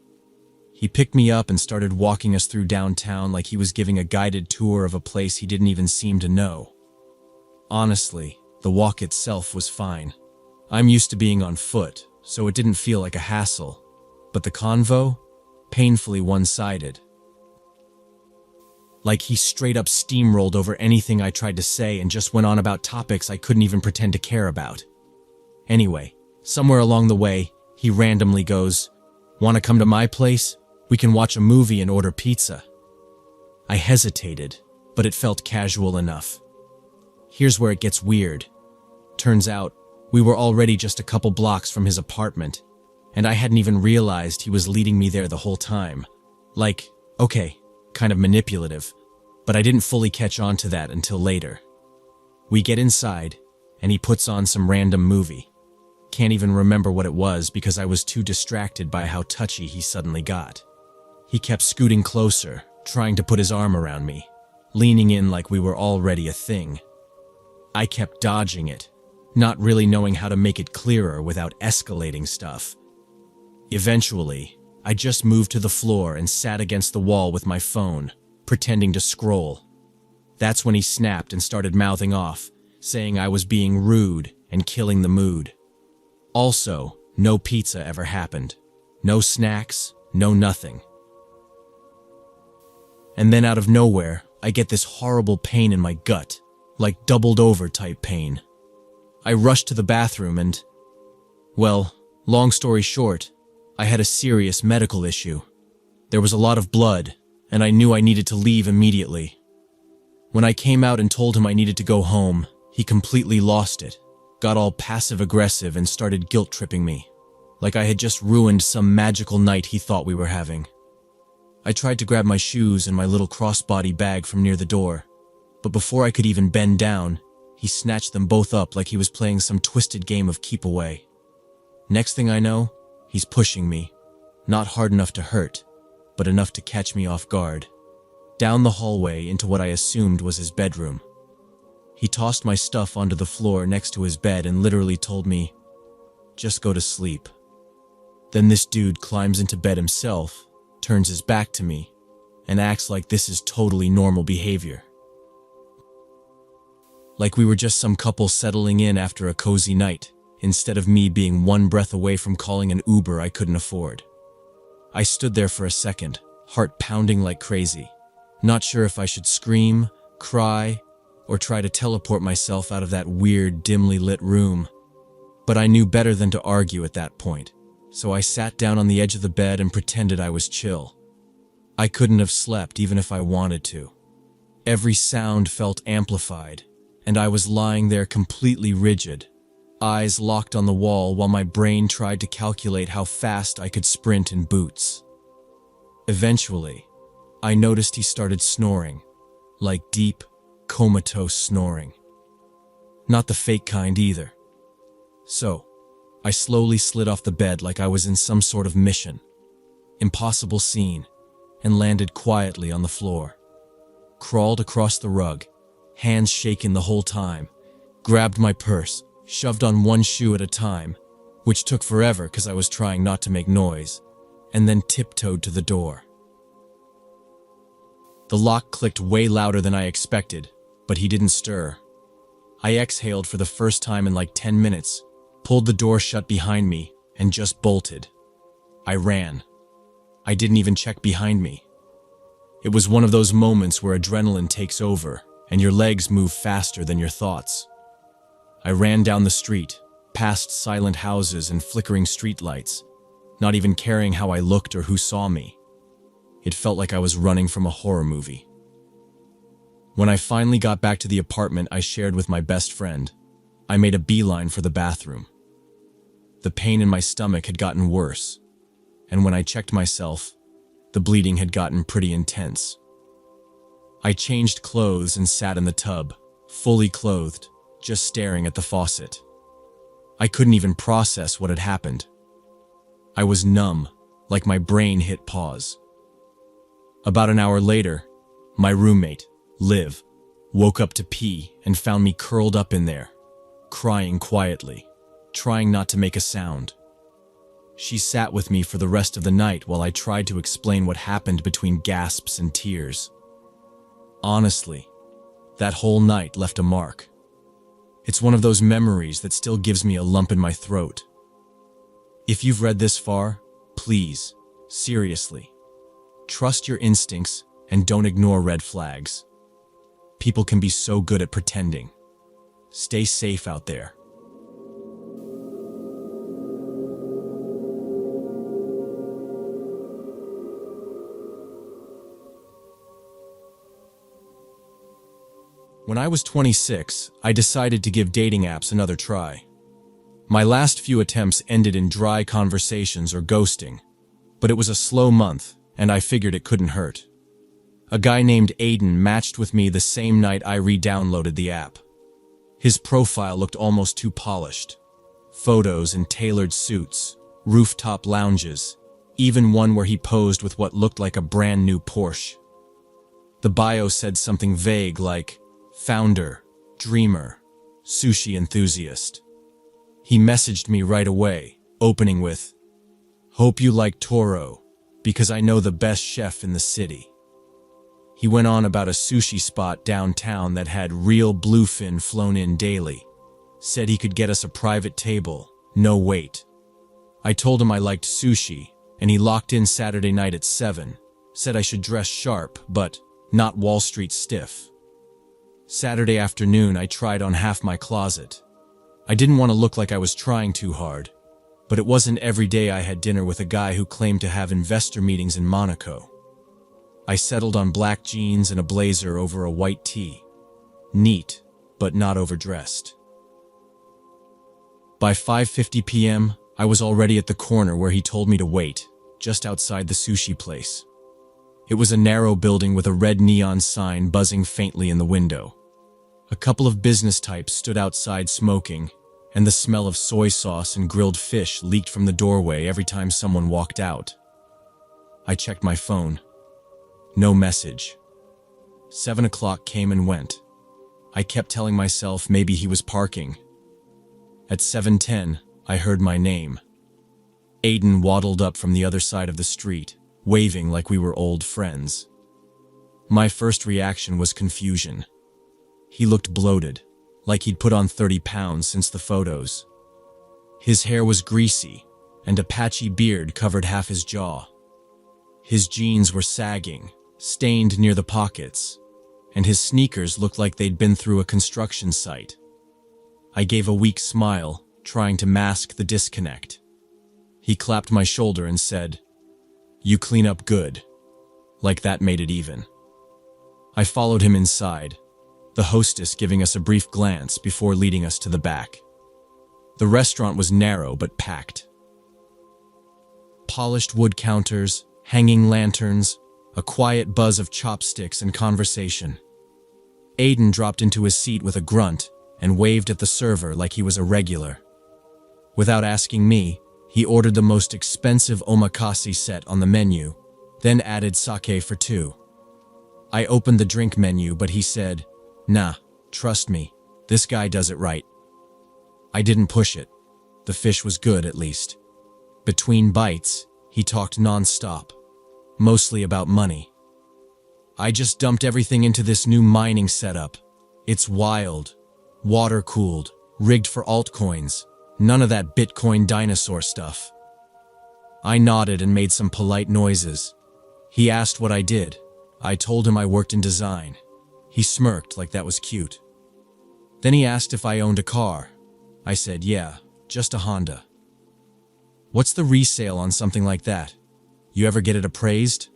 He picked me up and started walking us through downtown like he was giving a guided tour of a place he didn't even seem to know. Honestly, the walk itself was fine. I'm used to being on foot, so it didn't feel like a hassle. But the convo? Painfully one-sided. Like he straight up steamrolled over anything I tried to say and just went on about topics I couldn't even pretend to care about. Anyway, somewhere along the way, he randomly goes, "Want to come to my place? We can watch a movie and order pizza." I hesitated, but it felt casual enough. Here's where it gets weird. Turns out, we were already just a couple blocks from his apartment, and I hadn't even realized he was leading me there the whole time. Like, okay, kind of manipulative, but I didn't fully catch on to that until later. We get inside, and he puts on some random movie. Can't even remember what it was because I was too distracted by how touchy he suddenly got. He kept scooting closer, trying to put his arm around me, leaning in like we were already a thing. I kept dodging it, not really knowing how to make it clearer without escalating stuff. Eventually, I just moved to the floor and sat against the wall with my phone, pretending to scroll. That's when he snapped and started mouthing off, saying I was being rude and killing the mood. Also, no pizza ever happened. No snacks, no nothing. And then out of nowhere, I get this horrible pain in my gut, like doubled over type pain. I rushed to the bathroom and, well, long story short, I had a serious medical issue. There was a lot of blood, and I knew I needed to leave immediately. When I came out and told him I needed to go home, he completely lost it, got all passive-aggressive and started guilt-tripping me, like I had just ruined some magical night he thought we were having. I tried to grab my shoes and my little crossbody bag from near the door, but before I could even bend down, he snatched them both up like he was playing some twisted game of keep away. Next thing I know, he's pushing me, not hard enough to hurt, but enough to catch me off guard, down the hallway into what I assumed was his bedroom. He tossed my stuff onto the floor next to his bed and literally told me, "Just go to sleep." Then this dude climbs into bed himself, turns his back to me, and acts like this is totally normal behavior. Like we were just some couple settling in after a cozy night, instead of me being one breath away from calling an Uber I couldn't afford. I stood there for a second, heart pounding like crazy, not sure if I should scream, cry, or try to teleport myself out of that weird, dimly lit room. But I knew better than to argue at that point, so I sat down on the edge of the bed and pretended I was chill. I couldn't have slept even if I wanted to. Every sound felt amplified, and I was lying there completely rigid, eyes locked on the wall while my brain tried to calculate how fast I could sprint in boots. Eventually, I noticed he started snoring, like deep, comatose snoring. Not the fake kind either. So, I slowly slid off the bed like I was in some sort of mission, impossible scene, and landed quietly on the floor. Crawled across the rug, hands shaking the whole time, grabbed my purse, shoved on one shoe at a time, which took forever because I was trying not to make noise, and then tiptoed to the door. The lock clicked way louder than I expected, but he didn't stir. I exhaled for the first time in like 10 minutes, pulled the door shut behind me, and just bolted. I ran. I didn't even check behind me. It was one of those moments where adrenaline takes over, and your legs move faster than your thoughts. I ran down the street, past silent houses and flickering streetlights, not even caring how I looked or who saw me. It felt like I was running from a horror movie. When I finally got back to the apartment I shared with my best friend, I made a beeline for the bathroom. The pain in my stomach had gotten worse, and when I checked myself, the bleeding had gotten pretty intense. I changed clothes and sat in the tub, fully clothed, just staring at the faucet. I couldn't even process what had happened. I was numb, like my brain hit pause. About an hour later, my roommate, Liv, woke up to pee and found me curled up in there, crying quietly, trying not to make a sound. She sat with me for the rest of the night while I tried to explain what happened between gasps and tears. Honestly, that whole night left a mark. It's one of those memories that still gives me a lump in my throat. If you've read this far, please, seriously, trust your instincts and don't ignore red flags. People can be so good at pretending. Stay safe out there. When I was 26, I decided to give dating apps another try. My last few attempts ended in dry conversations or ghosting, but it was a slow month, and I figured it couldn't hurt. A guy named Aiden matched with me the same night I re-downloaded the app. His profile looked almost too polished. Photos in tailored suits, rooftop lounges, even one where he posed with what looked like a brand new Porsche. The bio said something vague like, founder, dreamer, sushi enthusiast. He messaged me right away, opening with, "Hope you like Toro, because I know the best chef in the city." He went on about a sushi spot downtown that had real bluefin flown in daily. Said he could get us a private table, no wait. I told him I liked sushi, and he locked in Saturday night at 7. Said I should dress sharp, but not Wall Street stiff. Saturday afternoon, I tried on half my closet. I didn't want to look like I was trying too hard, but it wasn't every day I had dinner with a guy who claimed to have investor meetings in Monaco. I settled on black jeans and a blazer over a white tee. Neat, but not overdressed. By 5:50 p.m., I was already at the corner where he told me to wait, just outside the sushi place. It was a narrow building with a red neon sign buzzing faintly in the window. A couple of business types stood outside smoking, and the smell of soy sauce and grilled fish leaked from the doorway every time someone walked out. I checked my phone. No message. 7 o'clock came and went. I kept telling myself maybe he was parking. At 7:10, I heard my name. Aiden waddled up from the other side of the street, waving like we were old friends. My first reaction was confusion. He looked bloated, like he'd put on 30 pounds since the photos. His hair was greasy, and a patchy beard covered half his jaw. His jeans were sagging, stained near the pockets, and his sneakers looked like they'd been through a construction site. I gave a weak smile, trying to mask the disconnect. He clapped my shoulder and said, "You clean up good." Like that made it even. I followed him inside, the hostess giving us a brief glance before leading us to the back. The restaurant was narrow but packed. Polished wood counters, hanging lanterns, a quiet buzz of chopsticks and conversation. Aiden dropped into his seat with a grunt and waved at the server like he was a regular. Without asking me, he ordered the most expensive omakase set on the menu, then added sake for 2. I opened the drink menu, but he said, "Nah, trust me, this guy does it right." I didn't push it. The fish was good, at least. Between bites, he talked non-stop, mostly about money. "I just dumped everything into this new mining setup. It's wild. Water-cooled, rigged for altcoins. None of that Bitcoin dinosaur stuff." I nodded and made some polite noises. He asked what I did. I told him I worked in design. He smirked like that was cute. Then he asked if I owned a car. I said, "Yeah, just a Honda." "What's the resale on something like that? You ever get it appraised?"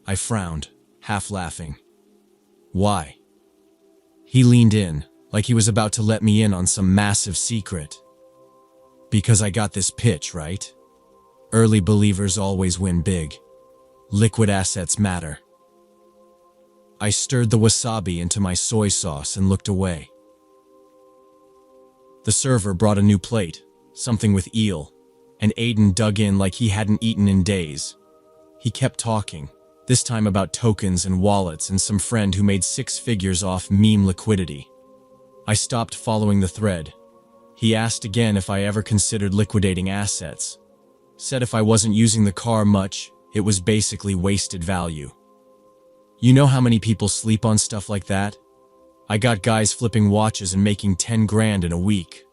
I frowned, half laughing. "Why?" He leaned in, like he was about to let me in on some massive secret. "Because I got this pitch, right? Early believers always win big. Liquid assets matter." I stirred the wasabi into my soy sauce and looked away. The server brought a new plate, something with eel, and Aiden dug in like he hadn't eaten in days. He kept talking, this time about tokens and wallets and some friend who made 6 figures off meme liquidity. I stopped following the thread. He asked again if I ever considered liquidating assets. Said if I wasn't using the car much, it was basically wasted value. You know how many people sleep on stuff like that? I got guys flipping watches and making 10 grand in a week.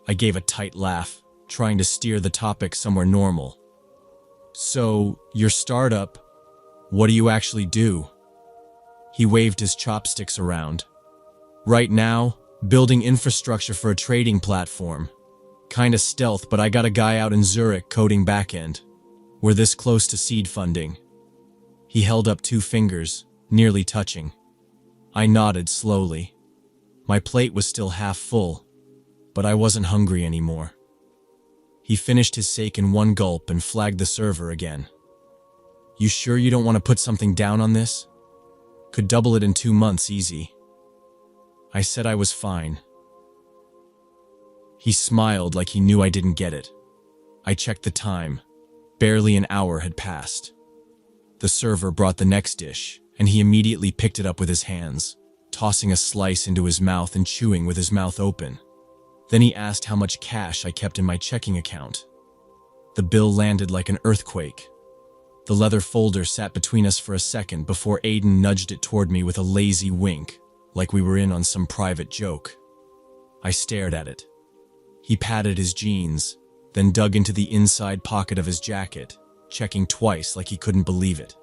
I gave a tight laugh, trying to steer the topic somewhere normal. "So, your startup, what do you actually do?" He waved his chopsticks around. "Right now, building infrastructure for a trading platform. Kinda stealth, but I got a guy out in Zurich coding backend. We're this close to seed funding." He held up 2 fingers, nearly touching. I nodded slowly. My plate was still half full, but I wasn't hungry anymore. He finished his steak in one gulp and flagged the server again. "You sure you don't want to put something down on this? Could double it in 2 months easy." I said I was fine. He smiled like he knew I didn't get it. I checked the time. Barely an hour had passed. The server brought the next dish, and he immediately picked it up with his hands, tossing a slice into his mouth and chewing with his mouth open. Then he asked how much cash I kept in my checking account. The bill landed like an earthquake. The leather folder sat between us for a second before Aiden nudged it toward me with a lazy wink, like we were in on some private joke. I stared at it. He patted his jeans, then dug into the inside pocket of his jacket, checking twice like he couldn't believe it.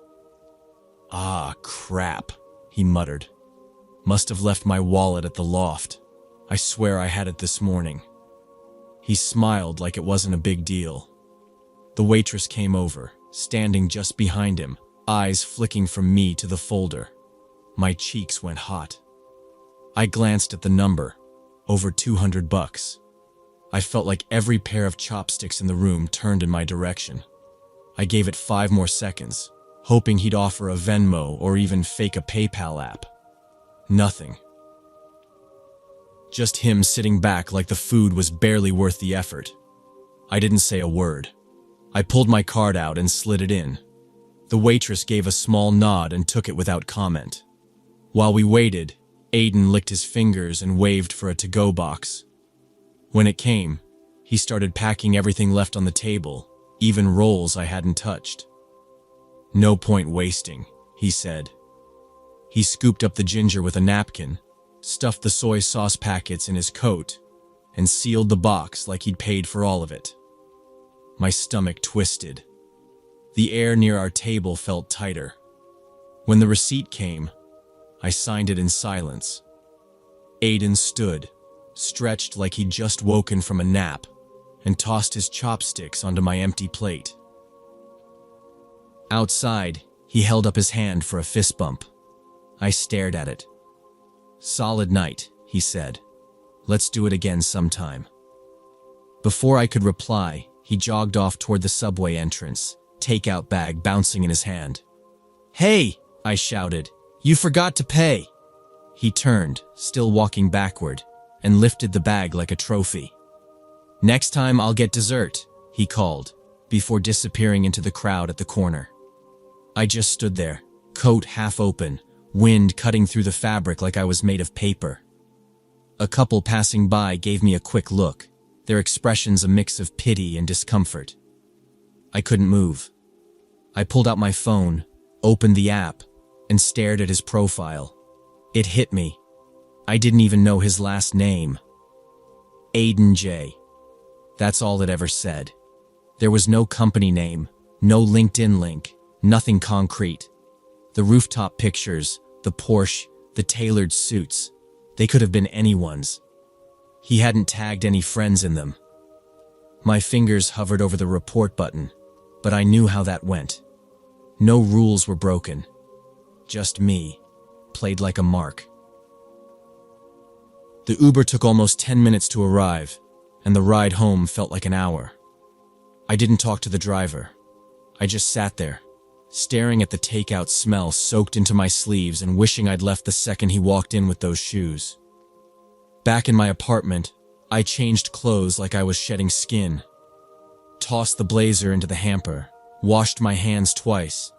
"Ah, crap," he muttered. "Must have left my wallet at the loft. I swear I had it this morning." He smiled like it wasn't a big deal. The waitress came over, standing just behind him, eyes flicking from me to the folder. My cheeks went hot. I glanced at the number, over $200. I felt like every pair of chopsticks in the room turned in my direction. I gave it 5 more seconds, hoping he'd offer a Venmo or even fake a PayPal app. Nothing. Just him sitting back like the food was barely worth the effort. I didn't say a word. I pulled my card out and slid it in. The waitress gave a small nod and took it without comment. While we waited, Aiden licked his fingers and waved for a to-go box. When it came, he started packing everything left on the table, even rolls I hadn't touched. "No point wasting," he said. He scooped up the ginger with a napkin, stuffed the soy sauce packets in his coat, and sealed the box like he'd paid for all of it. My stomach twisted. The air near our table felt tighter. When the receipt came, I signed it in silence. Aiden stood, stretched like he'd just woken from a nap, and tossed his chopsticks onto my empty plate. Outside, he held up his hand for a fist bump. I stared at it. "Solid night," he said. "Let's do it again sometime." Before I could reply, he jogged off toward the subway entrance, takeout bag bouncing in his hand. "Hey!" I shouted. "You forgot to pay!" He turned, still walking backward, and lifted the bag like a trophy. "Next time I'll get dessert," he called, before disappearing into the crowd at the corner. I just stood there, coat half open, wind cutting through the fabric like I was made of paper. A couple passing by gave me a quick look, their expressions a mix of pity and discomfort. I couldn't move. I pulled out my phone, opened the app, and stared at his profile. It hit me. I didn't even know his last name. Aiden J. That's all it ever said. There was no company name, no LinkedIn link, nothing concrete. The rooftop pictures, the Porsche, the tailored suits, they could have been anyone's. He hadn't tagged any friends in them. My fingers hovered over the report button, but I knew how that went. No rules were broken. Just me, played like a mark. The Uber took almost 10 minutes to arrive, and the ride home felt like an hour. I didn't talk to the driver. I just sat there, staring at the takeout smell soaked into my sleeves and wishing I'd left the second he walked in with those shoes. Back in my apartment, I changed clothes like I was shedding skin, tossed the blazer into the hamper, washed my hands twice.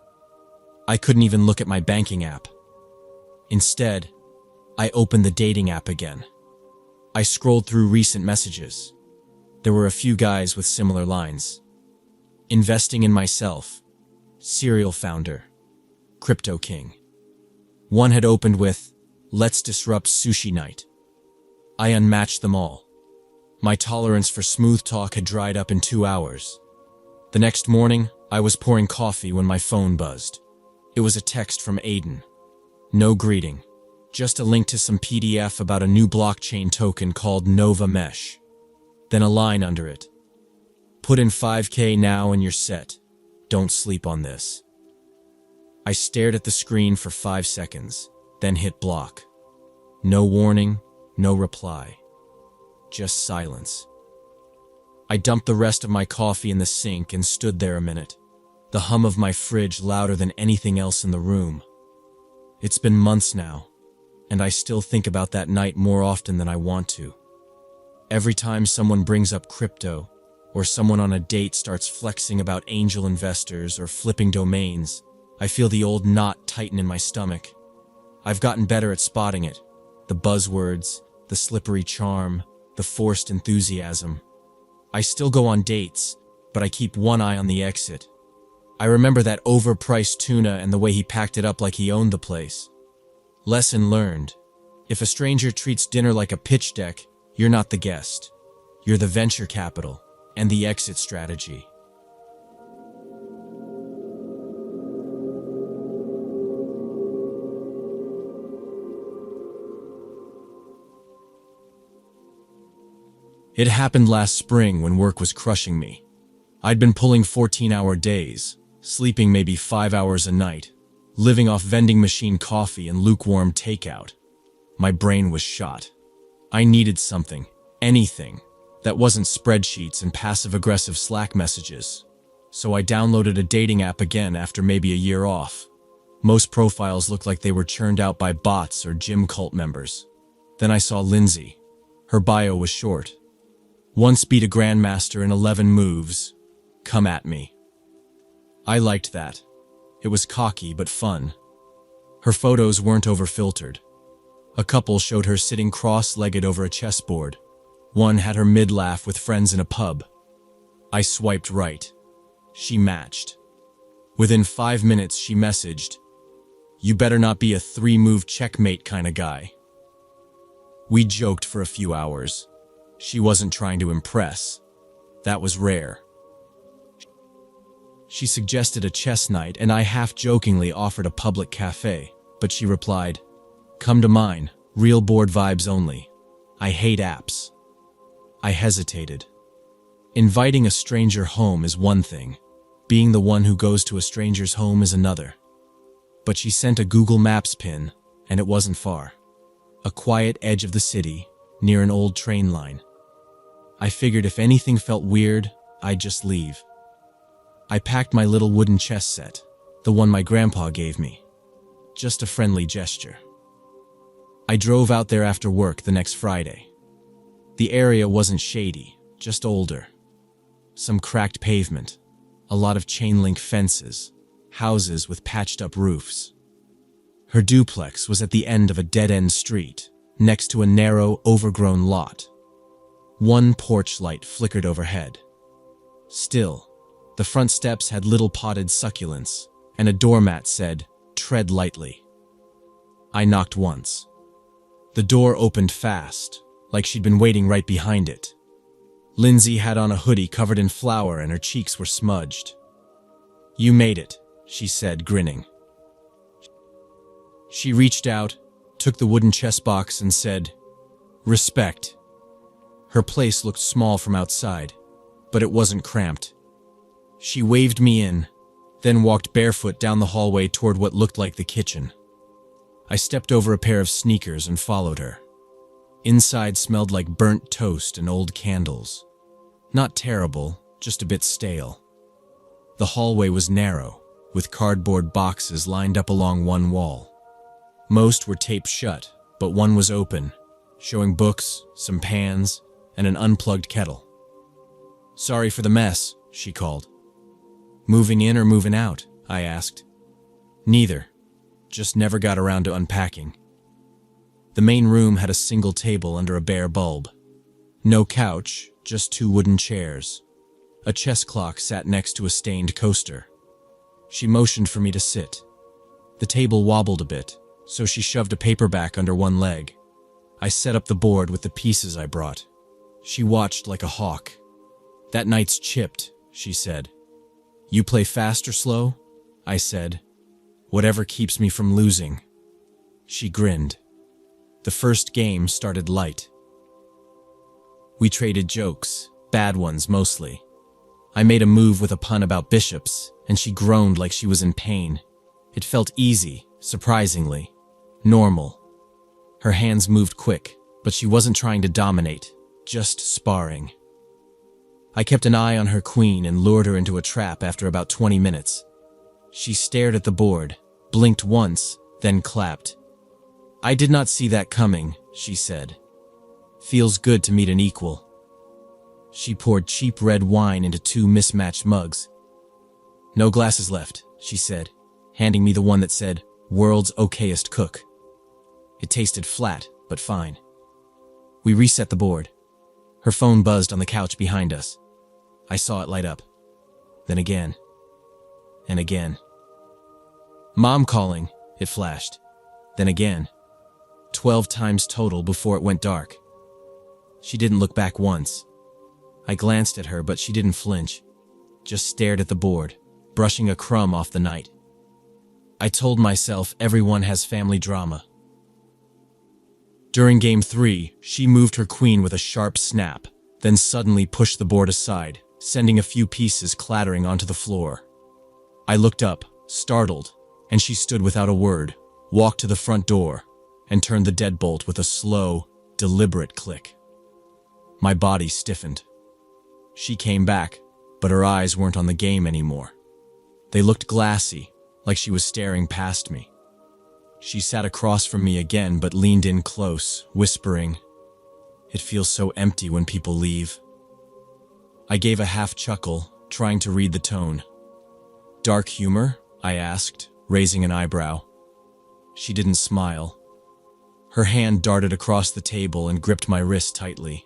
I couldn't even look at my banking app. Instead, I opened the dating app again. I scrolled through recent messages. There were a few guys with similar lines. Investing in myself. Serial founder. Crypto king. One had opened with, "Let's disrupt sushi night." I unmatched them all. My tolerance for smooth talk had dried up in 2 hours. The next morning, I was pouring coffee when my phone buzzed. It was a text from Aiden. No greeting. Just a link to some PDF about a new blockchain token called Nova Mesh. Then a line under it. "Put in 5K now and you're set. Don't sleep on this." I stared at the screen for 5 seconds, then hit block. No warning, no reply. Just silence. I dumped the rest of my coffee in the sink and stood there a minute, the hum of my fridge louder than anything else in the room. It's been months now, and I still think about that night more often than I want to. Every time someone brings up crypto, or someone on a date starts flexing about angel investors or flipping domains, I feel the old knot tighten in my stomach. I've gotten better at spotting it, the buzzwords, the slippery charm, the forced enthusiasm. I still go on dates, but I keep one eye on the exit. I remember that overpriced tuna and the way he packed it up like he owned the place. Lesson learned. If a stranger treats dinner like a pitch deck, you're not the guest. You're the venture capital and the exit strategy. It happened last spring when work was crushing me. I'd been pulling 14-hour days, sleeping maybe 5 hours a night, living off vending machine coffee and lukewarm takeout. My brain was shot. I needed something, anything, that wasn't spreadsheets and passive-aggressive Slack messages. So I downloaded a dating app again after maybe a year off. Most profiles looked like they were churned out by bots or gym cult members. Then I saw Lindsay. Her bio was short. Once beat a grandmaster in 11 moves. Come at me. I liked that. It was cocky but fun. Her photos weren't over-filtered. A couple showed her sitting cross-legged over a chessboard. One had her mid-laugh with friends in a pub. I swiped right. She matched. Within 5 minutes, she messaged, "You better not be a 3-move checkmate kind of guy." We joked for a few hours. She wasn't trying to impress. That was rare. She suggested a chess night, and I half-jokingly offered a public cafe, but she replied, "Come to mine, real board vibes only. I hate apps." I hesitated. Inviting a stranger home is one thing. Being the one who goes to a stranger's home is another. But she sent a Google Maps pin, and it wasn't far. A quiet edge of the city, near an old train line. I figured if anything felt weird, I'd just leave. I packed my little wooden chess set, the one my grandpa gave me. Just a friendly gesture. I drove out there after work the next Friday. The area wasn't shady, just older. Some cracked pavement, a lot of chain-link fences, houses with patched-up roofs. Her duplex was at the end of a dead-end street, next to a narrow, overgrown lot. One porch light flickered overhead. Still, the front steps had little potted succulents, and a doormat said, "Tread lightly." I knocked once. The door opened fast, like she'd been waiting right behind it. Lindsay had on a hoodie covered in flour and her cheeks were smudged. "You made it," she said, grinning. She reached out, took the wooden chess box and said, "Respect." Her place looked small from outside, but it wasn't cramped. She waved me in, then walked barefoot down the hallway toward what looked like the kitchen. I stepped over a pair of sneakers and followed her. Inside smelled like burnt toast and old candles. Not terrible, just a bit stale. The hallway was narrow, with cardboard boxes lined up along one wall. Most were taped shut, but one was open, showing books, some pans, and an unplugged kettle. "Sorry for the mess," she called. "Moving in or moving out?" I asked. "Neither. Just never got around to unpacking." The main room had a single table under a bare bulb. No couch, just 2 wooden chairs. A chess clock sat next to a stained coaster. She motioned for me to sit. The table wobbled a bit, so she shoved a paperback under one leg. I set up the board with the pieces I brought. She watched like a hawk. "That knight's chipped," she said. "You play fast or slow?" I said. "Whatever keeps me from losing." She grinned. The first game started light. We traded jokes, bad ones mostly. I made a move with a pun about bishops, and she groaned like she was in pain. It felt easy, surprisingly. Normal. Her hands moved quick, but she wasn't trying to dominate, just sparring. I kept an eye on her queen and lured her into a trap after about 20 minutes. She stared at the board, blinked once, then clapped. "I did not see that coming," she said. "Feels good to meet an equal." She poured cheap red wine into 2 mismatched mugs. "No glasses left," she said, handing me the one that said, "World's okayest cook." It tasted flat, but fine. We reset the board. Her phone buzzed on the couch behind us. I saw it light up. Then again. And again. "Mom calling," it flashed. Then again. 12 times total before it went dark. She didn't look back once. I glanced at her, but she didn't flinch. Just stared at the board, brushing a crumb off the night. I told myself everyone has family drama. During Game 3, she moved her queen with a sharp snap, then suddenly pushed the board aside, sending a few pieces clattering onto the floor. I looked up, startled, and she stood without a word, walked to the front door, and turned the deadbolt with a slow, deliberate click. My body stiffened. She came back, but her eyes weren't on the game anymore. They looked glassy, like she was staring past me. She sat across from me again, but leaned in close, whispering, "It feels so empty when people leave." I gave a half chuckle, trying to read the tone. "Dark humor?" I asked, raising an eyebrow. She didn't smile. Her hand darted across the table and gripped my wrist tightly.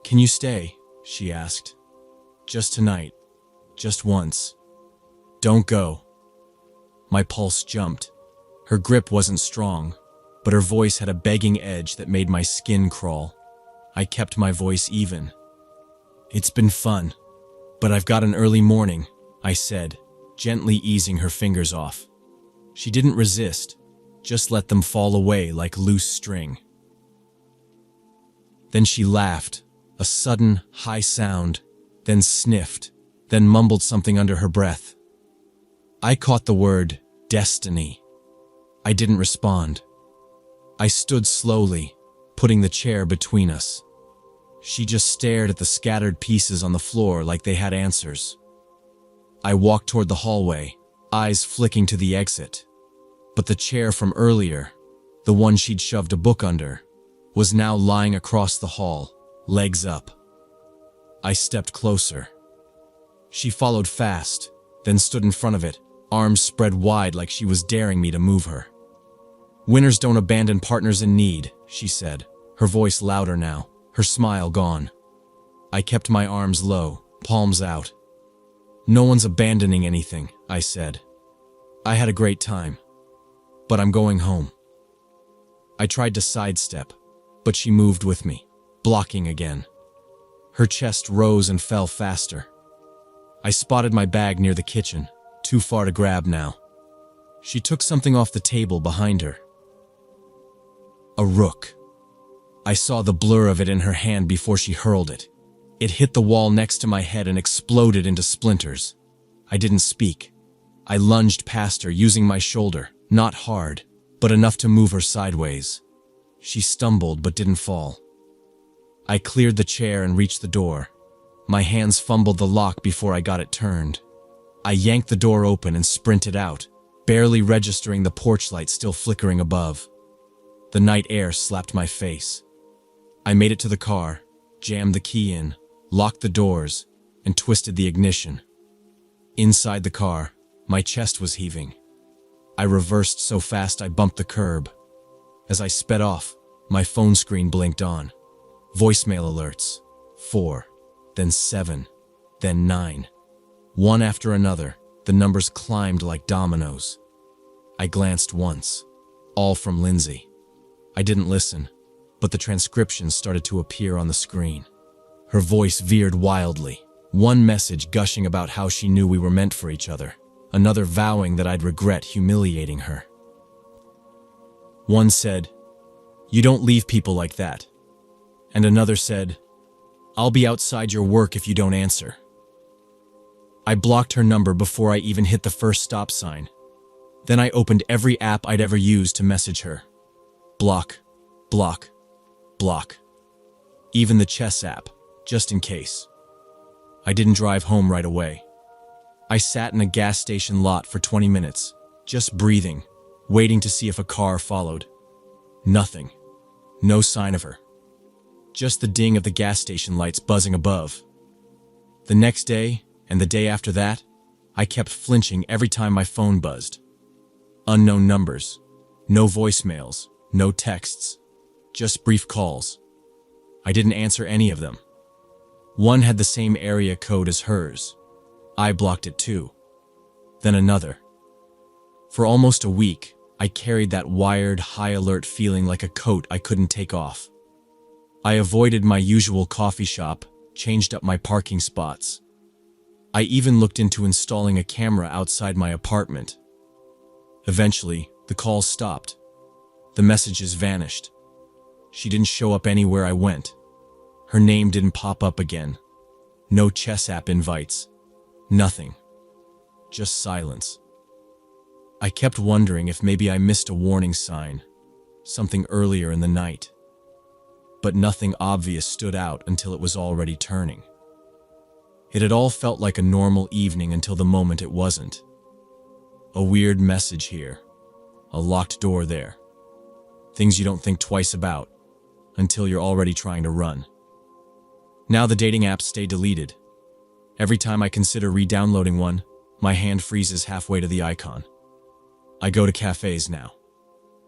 "Can you stay?" she asked. "Just tonight. Just once. Don't go." My pulse jumped. Her grip wasn't strong, but her voice had a begging edge that made my skin crawl. I kept my voice even. "It's been fun, but I've got an early morning," I said, gently easing her fingers off. She didn't resist, just let them fall away like loose string. Then she laughed, a sudden, high sound, then sniffed, then mumbled something under her breath. I caught the word, destiny. I didn't respond. I stood slowly, putting the chair between us. She just stared at the scattered pieces on the floor like they had answers. I walked toward the hallway, eyes flicking to the exit. But the chair from earlier, the one she'd shoved a book under, was now lying across the hall, legs up. I stepped closer. She followed fast, then stood in front of it, arms spread wide like she was daring me to move her. "Winners don't abandon partners in need," she said, her voice louder now, her smile gone. I kept my arms low, palms out. "No one's abandoning anything," I said. "I had a great time, but I'm going home." I tried to sidestep, but she moved with me, blocking again. Her chest rose and fell faster. I spotted my bag near the kitchen, too far to grab now. She took something off the table behind her. A rook. I saw the blur of it in her hand before she hurled it. It hit the wall next to my head and exploded into splinters. I didn't speak. I lunged past her, using my shoulder, not hard, but enough to move her sideways. She stumbled but didn't fall. I cleared the chair and reached the door. My hands fumbled the lock before I got it turned. I yanked the door open and sprinted out, barely registering the porch light still flickering above. The night air slapped my face. I made it to the car, jammed the key in, locked the doors, and twisted the ignition. Inside the car, my chest was heaving. I reversed so fast I bumped the curb. As I sped off, my phone screen blinked on. Voicemail alerts. 4, then 7, then 9. One after another, the numbers climbed like dominoes. I glanced once. All from Lindsay. I didn't listen, but the transcriptions started to appear on the screen. Her voice veered wildly, one message gushing about how she knew we were meant for each other, another vowing that I'd regret humiliating her. One said, "You don't leave people like that." And another said, "I'll be outside your work if you don't answer." I blocked her number before I even hit the first stop sign. Then I opened every app I'd ever used to message her. Block, block, block. Even the chess app, just in case. I didn't drive home right away. I sat in a gas station lot for 20 minutes, just breathing, waiting to see if a car followed. Nothing. No sign of her. Just the ding of the gas station lights buzzing above. The next day, and the day after that, I kept flinching every time my phone buzzed. Unknown numbers. No voicemails. No texts. Just brief calls. I didn't answer any of them. One had the same area code as hers. I blocked it too. Then another. For almost a week, I carried that wired, high-alert feeling like a coat I couldn't take off. I avoided my usual coffee shop, changed up my parking spots. I even looked into installing a camera outside my apartment. Eventually, the calls stopped. The messages vanished. She didn't show up anywhere I went. Her name didn't pop up again. No chess app invites. Nothing. Just silence. I kept wondering if maybe I missed a warning sign, something earlier in the night. But nothing obvious stood out until it was already turning. It had all felt like a normal evening until the moment it wasn't. A weird message here. A locked door there. Things you don't think twice about until you're already trying to run. Now the dating apps stay deleted. Every time I consider re-downloading one, my hand freezes halfway to the icon. I go to cafes now.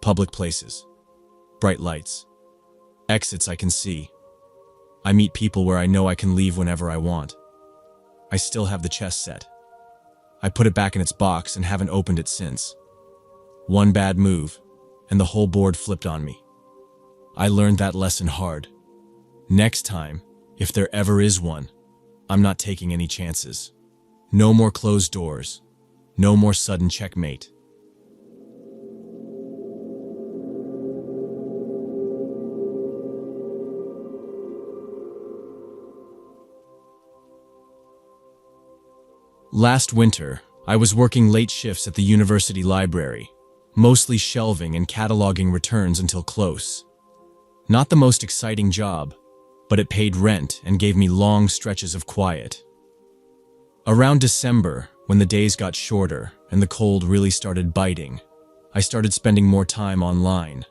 Public places. Bright lights. Exits I can see. I meet people where I know I can leave whenever I want. I still have the chess set. I put it back in its box and haven't opened it since. One bad move, and the whole board flipped on me. I learned that lesson hard. Next time, if there ever is one, I'm not taking any chances. No more closed doors. No more sudden checkmate. Last winter, I was working late shifts at the university library, mostly shelving and cataloging returns until close. Not the most exciting job, but it paid rent and gave me long stretches of quiet. Around December, when the days got shorter and the cold really started biting, I started spending more time online.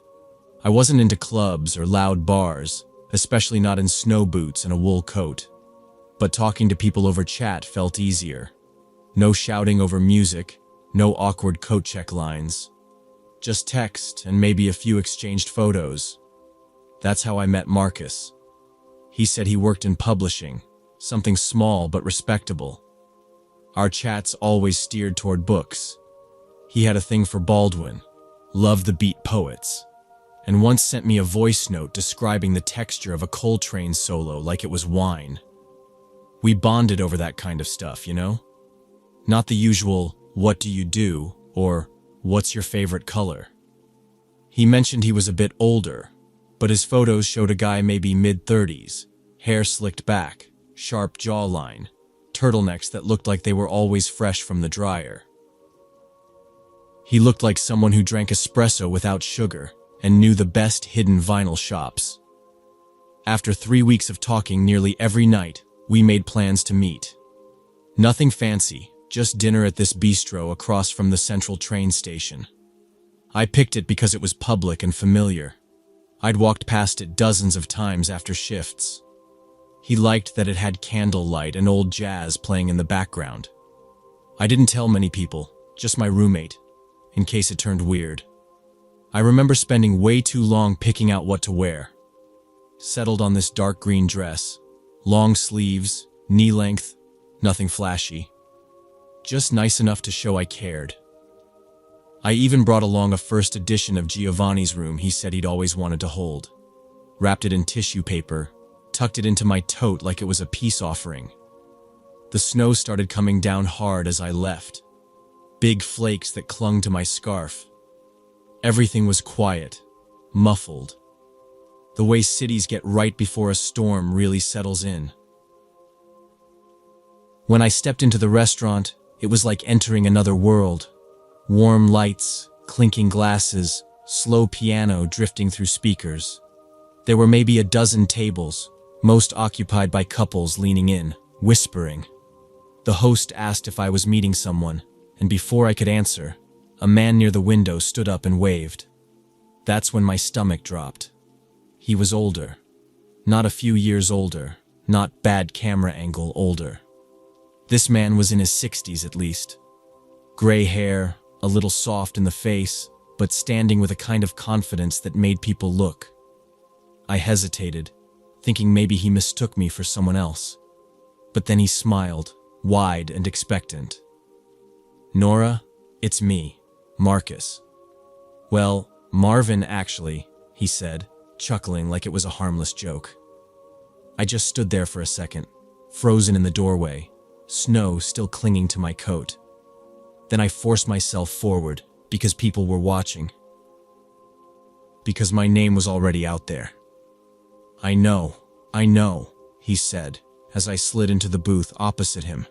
I wasn't into clubs or loud bars, especially not in snow boots and a wool coat. But talking to people over chat felt easier. No shouting over music, no awkward coat check lines. Just text and maybe a few exchanged photos. That's how I met Marcus. He said he worked in publishing, something small but respectable. Our chats always steered toward books. He had a thing for Baldwin, loved the beat poets, and once sent me a voice note describing the texture of a Coltrane solo like it was wine. We bonded over that kind of stuff, you know? Not the usual, "What do you do?" or "What's your favorite color?" He mentioned he was a bit older, but his photos showed a guy maybe mid-30s, hair slicked back, sharp jawline, turtlenecks that looked like they were always fresh from the dryer. He looked like someone who drank espresso without sugar and knew the best hidden vinyl shops. After 3 weeks of talking nearly every night, we made plans to meet. Nothing fancy, just dinner at this bistro across from the central train station. I picked it because it was public and familiar. I'd walked past it dozens of times after shifts. He liked that it had candlelight and old jazz playing in the background. I didn't tell many people, just my roommate, in case it turned weird. I remember spending way too long picking out what to wear. Settled on this dark green dress, long sleeves, knee length, nothing flashy. Just nice enough to show I cared. I even brought along a first edition of Giovanni's Room he said he'd always wanted to hold. Wrapped it in tissue paper, tucked it into my tote like it was a peace offering. The snow started coming down hard as I left. Big flakes that clung to my scarf. Everything was quiet, muffled. The way cities get right before a storm really settles in. When I stepped into the restaurant, it was like entering another world. Warm lights, clinking glasses, slow piano drifting through speakers. There were maybe a dozen tables, most occupied by couples leaning in, whispering. The host asked if I was meeting someone, and before I could answer, a man near the window stood up and waved. That's when my stomach dropped. He was older. Not a few years older, not bad camera angle older. This man was in his 60s at least. Gray hair, a little soft in the face, but standing with a kind of confidence that made people look. I hesitated, thinking maybe he mistook me for someone else. But then he smiled, wide and expectant. "Nora, it's me, Marcus." "Well, Marvin actually," he said, chuckling like it was a harmless joke. I just stood there for a second, frozen in the doorway, snow still clinging to my coat. Then I forced myself forward, because people were watching. Because my name was already out there. I know, he said, as I slid into the booth opposite him.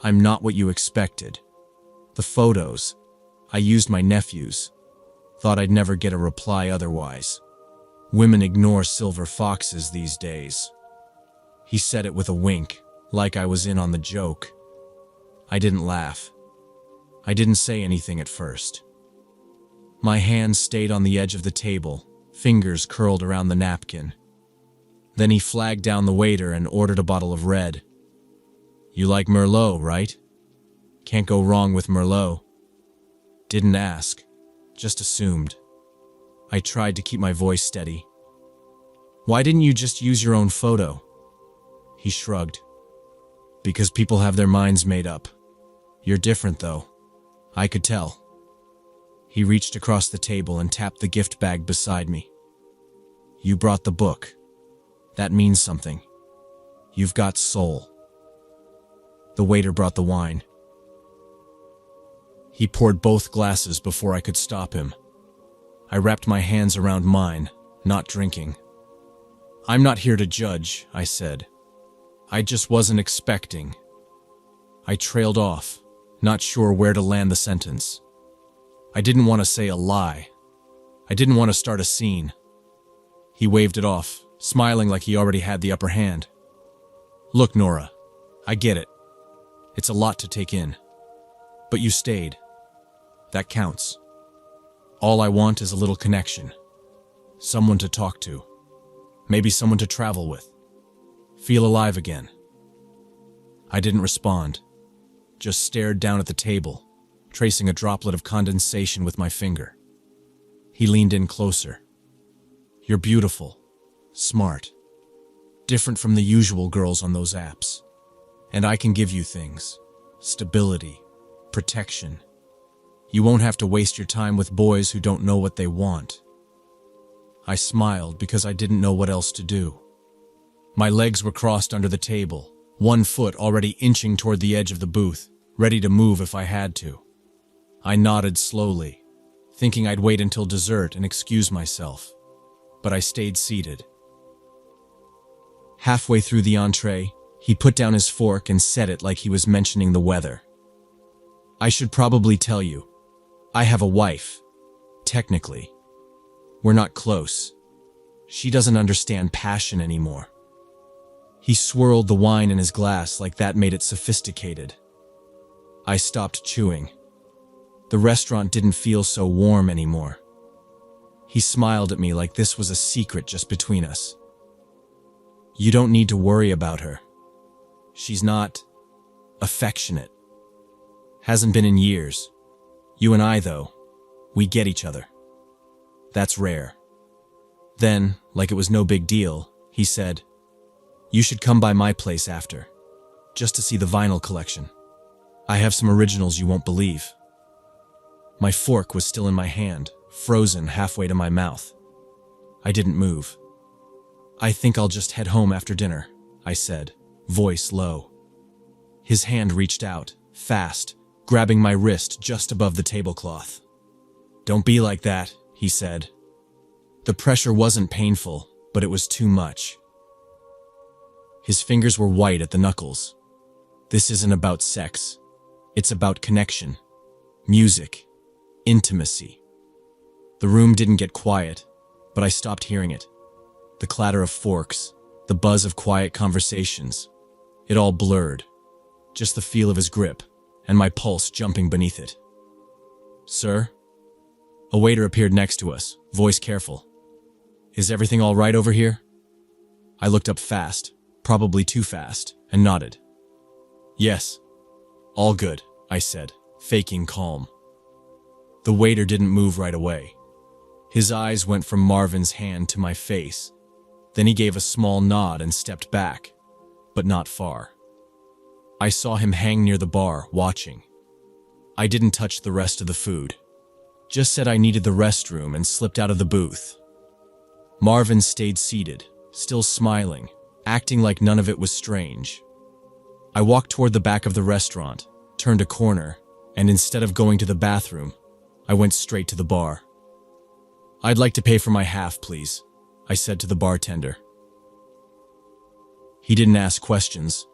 "I'm not what you expected. The photos, I used my nephew's. Thought I'd never get a reply otherwise. Women ignore silver foxes these days." He said it with a wink, like I was in on the joke. I didn't laugh. I didn't say anything at first. My hands stayed on the edge of the table, fingers curled around the napkin. Then he flagged down the waiter and ordered a bottle of red. "You like Merlot, right? Can't go wrong with Merlot." Didn't ask, just assumed. I tried to keep my voice steady. "Why didn't you just use your own photo?" He shrugged. "Because people have their minds made up. You're different, though. I could tell." He reached across the table and tapped the gift bag beside me. "You brought the book. That means something. You've got soul." The waiter brought the wine. He poured both glasses before I could stop him. I wrapped my hands around mine, not drinking. "I'm not here to judge," I said. "I just wasn't expecting." I trailed off, not sure where to land the sentence. I didn't want to say a lie. I didn't want to start a scene. He waved it off, smiling like he already had the upper hand. "Look, Nora, I get it. It's a lot to take in. But you stayed. That counts. All I want is a little connection. Someone to talk to. Maybe someone to travel with. Feel alive again." I didn't respond, just stared down at the table, tracing a droplet of condensation with my finger. He leaned in closer. "You're beautiful, smart, different from the usual girls on those apps. And I can give you things, stability, protection. You won't have to waste your time with boys who don't know what they want." I smiled because I didn't know what else to do. My legs were crossed under the table, one foot already inching toward the edge of the booth, ready to move if I had to. I nodded slowly, thinking I'd wait until dessert and excuse myself, but I stayed seated. Halfway through the entree, he put down his fork and said it like he was mentioning the weather. "I should probably tell you, I have a wife, technically. We're not close. She doesn't understand passion anymore." He swirled the wine in his glass like that made it sophisticated. I stopped chewing. The restaurant didn't feel so warm anymore. He smiled at me like this was a secret just between us. "You don't need to worry about her. She's not affectionate. Hasn't been in years. You and I, though, we get each other. That's rare." Then, like it was no big deal, he said, "You should come by my place after, just to see the vinyl collection. I have some originals you won't believe." My fork was still in my hand, frozen halfway to my mouth. I didn't move. "I think I'll just head home after dinner," I said, voice low. His hand reached out, fast, grabbing my wrist just above the tablecloth. "Don't be like that," he said. The pressure wasn't painful, but it was too much. His fingers were white at the knuckles. "This isn't about sex. It's about connection. Music, Intimacy. The room didn't get quiet, but I stopped hearing it. The clatter of forks, the buzz of quiet conversations. It all blurred. Just the feel of his grip, and my pulse jumping beneath it. "Sir?" A waiter appeared next to us, voice careful. "Is everything all right over here?" I looked up fast, probably too fast, and nodded. "Yes. All good," I said, faking calm. The waiter didn't move right away. His eyes went from Marvin's hand to my face. Then he gave a small nod and stepped back, but not far. I saw him hang near the bar, watching. I didn't touch the rest of the food. Just said I needed the restroom and slipped out of the booth. Marvin stayed seated, still smiling, acting like none of it was strange. I walked toward the back of the restaurant, turned a corner, and instead of going to the bathroom, I went straight to the bar. "I'd like to pay for my half, please," I said to the bartender. He didn't ask questions.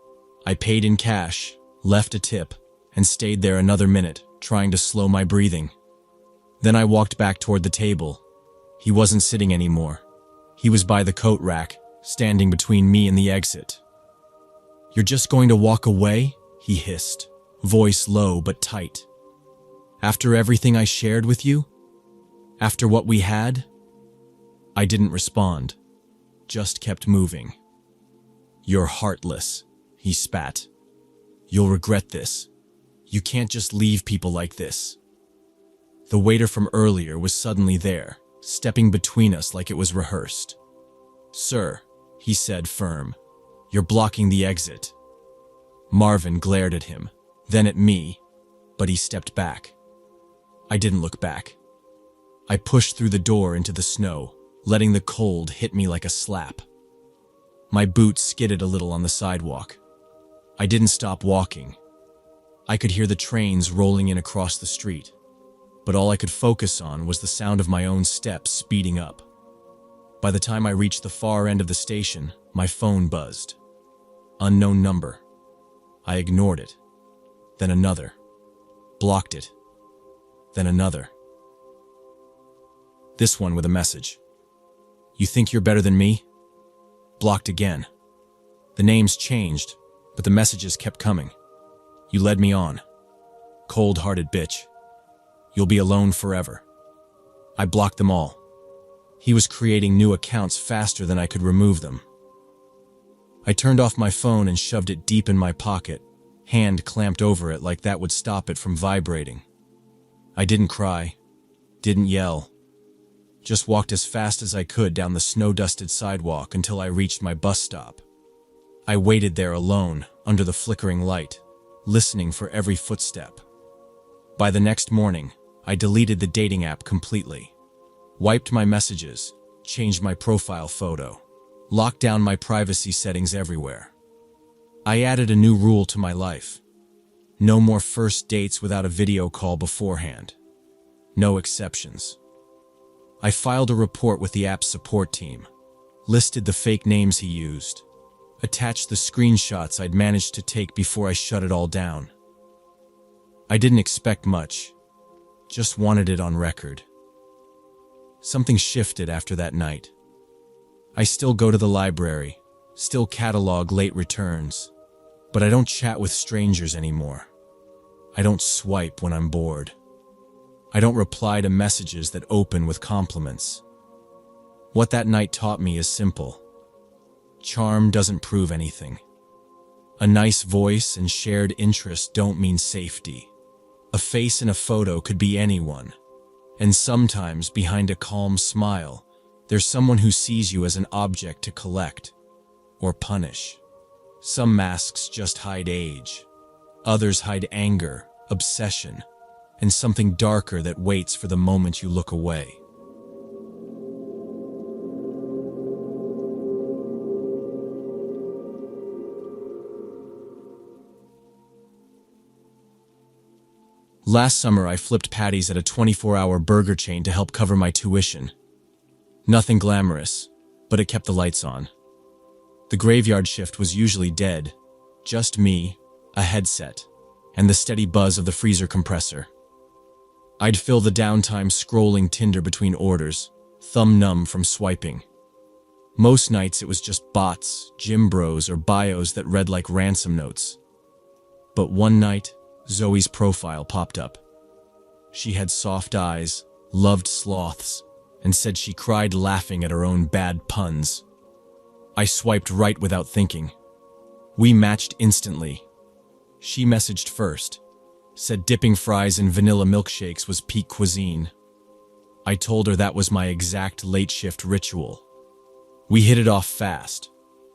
I paid in cash, left a tip, and stayed there another minute, trying to slow my breathing. Then I walked back toward the table. He wasn't sitting anymore. He was by the coat rack, standing between me and the exit. "You're just going to walk away?" he hissed, voice low but tight. "After everything I shared with you? After what we had?" I didn't respond, just kept moving. "You're heartless," he spat. "You'll regret this. You can't just leave people like this." The waiter from earlier was suddenly there, stepping between us like it was rehearsed. "Sir," he said, firm, "you're blocking the exit." Marvin glared at him, then at me, but he stepped back. I didn't look back. I pushed through the door into the snow, letting the cold hit me like a slap. My boots skidded a little on the sidewalk. I didn't stop walking. I could hear the trains rolling in across the street, but all I could focus on was the sound of my own steps speeding up. By the time I reached the far end of the station, my phone buzzed. Unknown number. I ignored it. Then another. Blocked it. Then another. This one with a message. "You think you're better than me?" Blocked again. The names changed, but the messages kept coming. "You led me on. Cold-hearted bitch. You'll be alone forever." I blocked them all. He was creating new accounts faster than I could remove them. I turned off my phone and shoved it deep in my pocket, hand clamped over it like that would stop it from vibrating. I didn't cry, didn't yell. Just walked as fast as I could down the snow-dusted sidewalk until I reached my bus stop. I waited there alone, under the flickering light, listening for every footstep. By the next morning, I deleted the dating app completely. Wiped my messages, changed my profile photo, locked down my privacy settings everywhere. I added a new rule to my life. No more first dates without a video call beforehand. No exceptions. I filed a report with the app's support team, listed the fake names he used, attached the screenshots I'd managed to take before I shut it all down. I didn't expect much, just wanted it on record. Something shifted after that night. I still go to the library, still catalog late returns, but I don't chat with strangers anymore. I don't swipe when I'm bored. I don't reply to messages that open with compliments. What that night taught me is simple. Charm doesn't prove anything. A nice voice and shared interest don't mean safety. A face in a photo could be anyone. And sometimes, behind a calm smile, there's someone who sees you as an object to collect or punish. Some masks just hide age. Others hide anger, obsession, and something darker that waits for the moment you look away. Last summer, I flipped patties at a 24-hour burger chain to help cover my tuition. Nothing glamorous, but it kept the lights on. The graveyard shift was usually dead, just me, a headset, and the steady buzz of the freezer compressor. I'd fill the downtime scrolling Tinder between orders, thumb numb from swiping. Most nights it was just bots, gym bros, or bios that read like ransom notes. But one night, Zoe's profile popped up. She had soft eyes, loved sloths, and said she cried laughing at her own bad puns. I swiped right without thinking. We matched instantly. She messaged first, said dipping fries in vanilla milkshakes was peak cuisine. I told her that was my exact late shift ritual. We hit it off fast.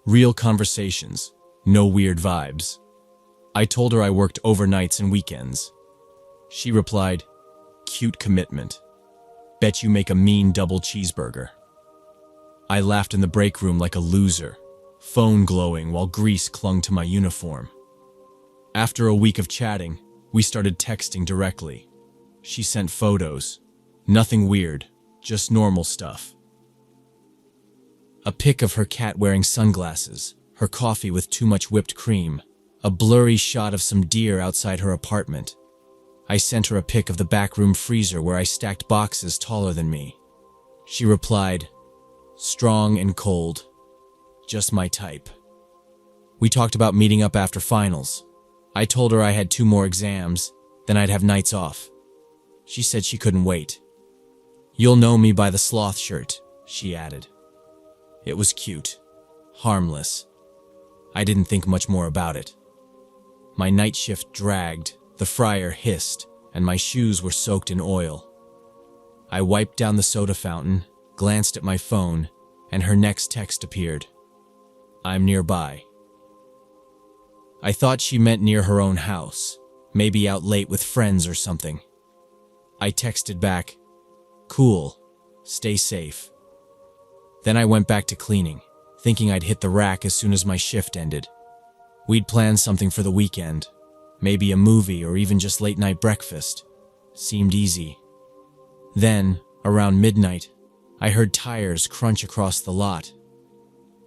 Real conversations, no weird vibes. I told her I worked overnights and weekends. She replied, "Cute commitment. Bet you make a mean double cheeseburger." I laughed in the break room like a loser, phone glowing while grease clung to my uniform. After a week of chatting, we started texting directly. She sent photos. Nothing weird, just normal stuff. A pic of her cat wearing sunglasses, her coffee with too much whipped cream, a blurry shot of some deer outside her apartment. I sent her a pic of the backroom freezer where I stacked boxes taller than me. She replied, "Strong and cold. Just my type." We talked about meeting up after finals. I told her I had 2 more exams, then I'd have nights off. She said she couldn't wait. "You'll know me by the sloth shirt," she added. It was cute, harmless. I didn't think much more about it. My night shift dragged, the fryer hissed, and my shoes were soaked in oil. I wiped down the soda fountain, glanced at my phone, and her next text appeared. "I'm nearby." I thought she meant near her own house, maybe out late with friends or something. I texted back, "Cool, stay safe." Then I went back to cleaning, thinking I'd hit the rack as soon as my shift ended. We'd planned something for the weekend, maybe a movie or even just late-night breakfast. Seemed easy. Then, around midnight, I heard tires crunch across the lot.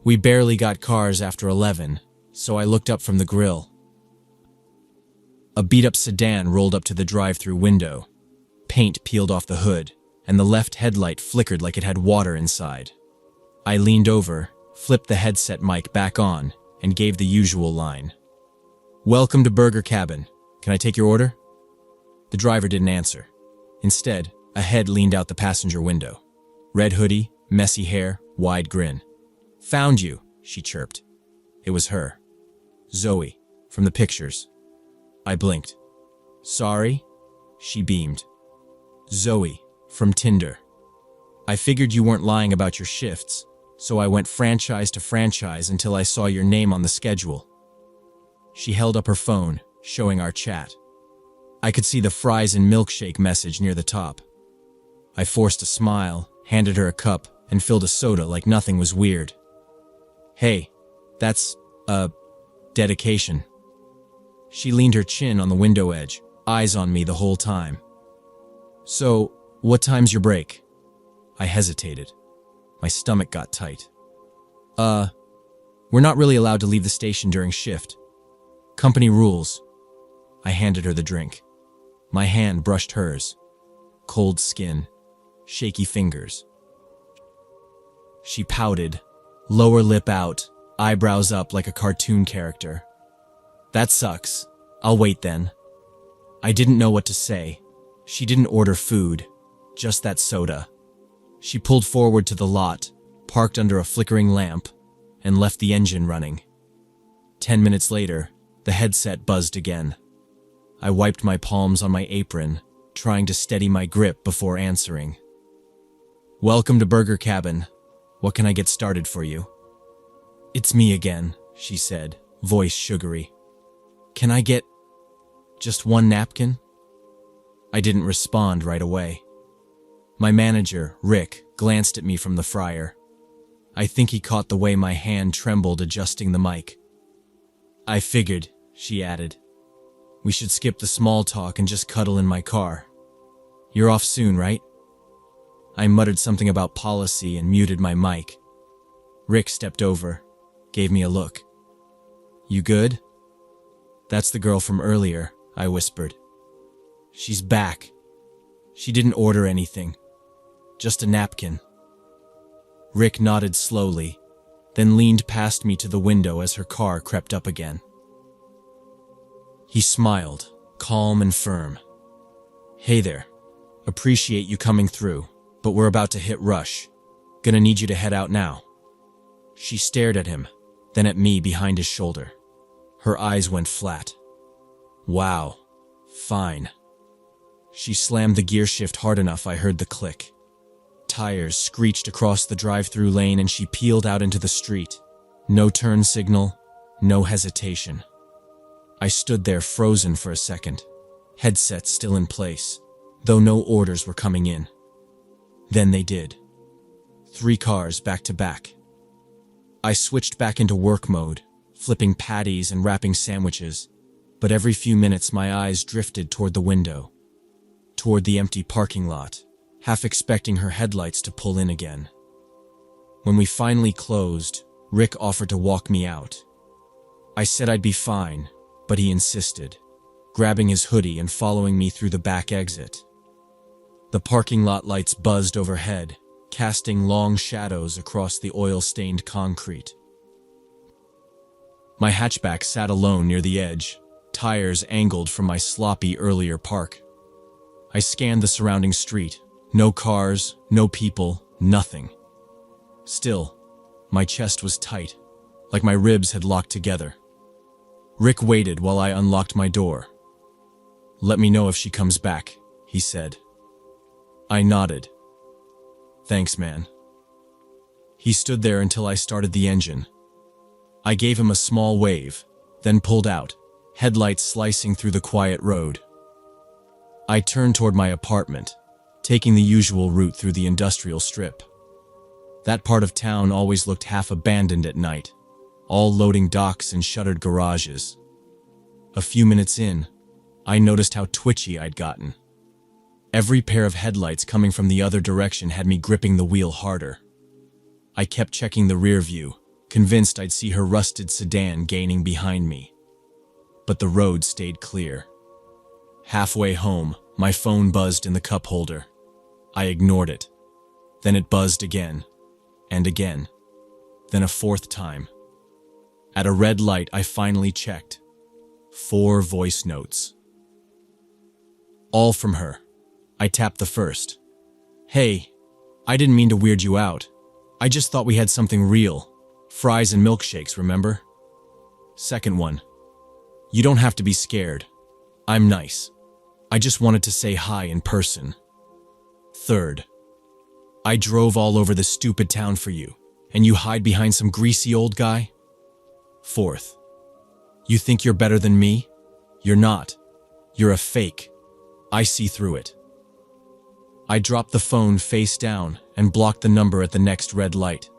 We barely got cars after 11, so I looked up from the grill. A beat-up sedan rolled up to the drive-through window. Paint peeled off the hood, and the left headlight flickered like it had water inside. I leaned over, flipped the headset mic back on, and gave the usual line. "Welcome to Burger Cabin. Can I take your order?" The driver didn't answer. Instead, a head leaned out the passenger window. Red hoodie, messy hair, wide grin. "Found you," she chirped. It was her. Zoe, from the pictures. I blinked. "Sorry?" She beamed. "Zoe, from Tinder. I figured you weren't lying about your shifts, so I went franchise to franchise until I saw your name on the schedule." She held up her phone, showing our chat. I could see the fries and milkshake message near the top. I forced a smile, handed her a cup, and filled a soda like nothing was weird. "Hey, that's, dedication." She leaned her chin on the window edge, eyes on me the whole time. "So, what time's your break?" I hesitated. My stomach got tight. We're not really allowed to leave the station during shift. Company rules." I handed her the drink. My hand brushed hers. Cold skin, shaky fingers. She pouted, lower lip out, eyebrows up like a cartoon character. "That sucks. I'll wait then." I didn't know what to say. She didn't order food, just that soda. She pulled forward to the lot, parked under a flickering lamp, and left the engine running. 10 minutes later, the headset buzzed again. I wiped my palms on my apron, trying to steady my grip before answering. "Welcome to Burger Cabin. What can I get started for you?" "It's me again," she said, voice sugary. "Can I get just one napkin?" I didn't respond right away. My manager, Rick, glanced at me from the fryer. I think he caught the way my hand trembled adjusting the mic. "I figured," she added. "We should skip the small talk and just cuddle in my car. You're off soon, right?" I muttered something about policy and muted my mic. Rick stepped over, gave me a look. "You good?" "That's the girl from earlier," I whispered. "She's back." She didn't order anything, just a napkin. Rick nodded slowly, then leaned past me to the window as her car crept up again. He smiled, calm and firm. "Hey there. Appreciate you coming through, but we're about to hit rush. Gonna need you to head out now." She stared at him, then at me behind his shoulder. Her eyes went flat. "Wow. Fine." She slammed the gear shift hard enough I heard the click. Tires screeched across the drive-through lane and she peeled out into the street. No turn signal, no hesitation. I stood there frozen for a second, headset still in place, though no orders were coming in. Then they did. 3 cars back to back. I switched back into work mode, flipping patties and wrapping sandwiches, but every few minutes my eyes drifted toward the window, toward the empty parking lot, half expecting her headlights to pull in again. When we finally closed, Rick offered to walk me out. I said I'd be fine, but he insisted, grabbing his hoodie and following me through the back exit. The parking lot lights buzzed overhead, casting long shadows across the oil-stained concrete. My hatchback sat alone near the edge, tires angled from my sloppy earlier park. I scanned the surrounding street. No cars, no people, nothing. Still, my chest was tight, like my ribs had locked together. Rick waited while I unlocked my door. "Let me know if she comes back," he said. I nodded. "Thanks, man." He stood there until I started the engine. I gave him a small wave, then pulled out, headlights slicing through the quiet road. I turned toward my apartment, taking the usual route through the industrial strip. That part of town always looked half abandoned at night, all loading docks and shuttered garages. A few minutes in, I noticed how twitchy I'd gotten. Every pair of headlights coming from the other direction had me gripping the wheel harder. I kept checking the rear view, convinced I'd see her rusted sedan gaining behind me. But the road stayed clear. Halfway home, my phone buzzed in the cup holder. I ignored it. Then it buzzed again, and again, then a 4th time. At a red light, I finally checked. 4 voice notes. All from her. I tapped the first. "Hey, I didn't mean to weird you out. I just thought we had something real. Fries and milkshakes, remember?" Second one. "You don't have to be scared. I'm nice. I just wanted to say hi in person." Third. "I drove all over this stupid town for you, and you hide behind some greasy old guy?" Fourth. "You think you're better than me? You're not. You're a fake. I see through it." I dropped the phone face down and blocked the number at the next red light.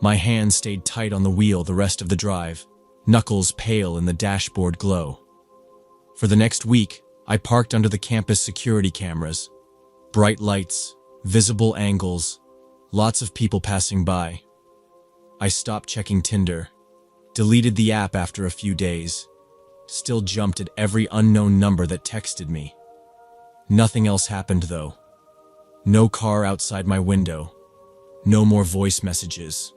My hand stayed tight on the wheel the rest of the drive, knuckles pale in the dashboard glow. For the next week, I parked under the campus security cameras. Bright lights, visible angles, lots of people passing by. I stopped checking Tinder, deleted the app after a few days, still jumped at every unknown number that texted me. Nothing else happened though. No car outside my window. No more voice messages.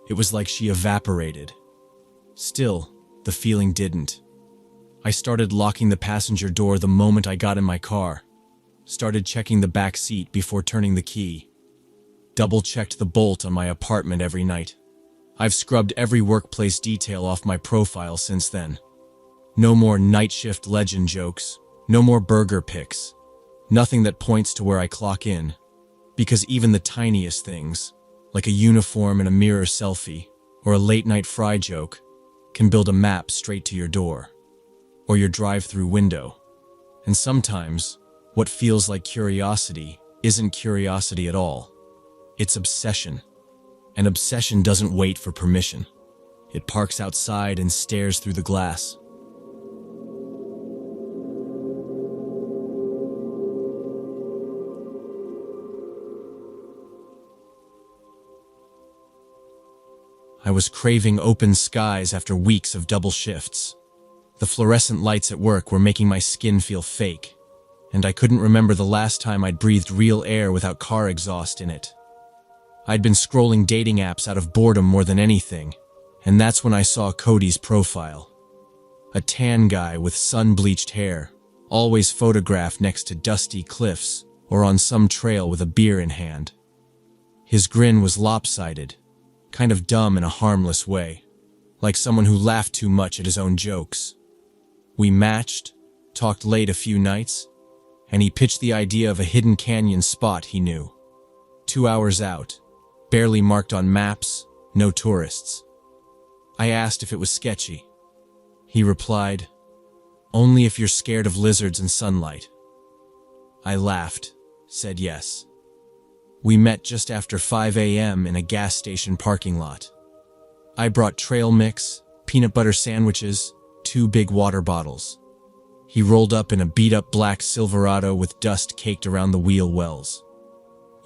It was like she evaporated. Still, the feeling didn't. I started locking the passenger door the moment I got in my car. Started checking the back seat before turning the key. Double-checked the bolt on my apartment every night. I've scrubbed every workplace detail off my profile since then. No more night shift legend jokes. No more burger pics. Nothing that points to where I clock in. Because even the tiniest things, like a uniform and a mirror selfie, or a late-night fry joke, can build a map straight to your door, or your drive-through window. And sometimes, what feels like curiosity isn't curiosity at all. It's obsession. And obsession doesn't wait for permission. It parks outside and stares through the glass. I was craving open skies after weeks of double shifts. The fluorescent lights at work were making my skin feel fake. and I couldn't remember the last time I'd breathed real air without car exhaust in it. I'd been scrolling dating apps out of boredom more than anything, and that's when I saw Cody's profile. A tan guy with sun-bleached hair, always photographed next to dusty cliffs or on some trail with a beer in hand. His grin was lopsided, kind of dumb in a harmless way, like someone who laughed too much at his own jokes. We matched, talked late a few nights, and he pitched the idea of a hidden canyon spot he knew. 2 hours out, barely marked on maps, no tourists. I asked if it was sketchy. He replied, "Only if you're scared of lizards and sunlight." I laughed, said yes. We met just after 5 a.m. in a gas station parking lot. I brought trail mix, peanut butter sandwiches, 2 big water bottles. He rolled up in a beat-up black Silverado with dust caked around the wheel wells.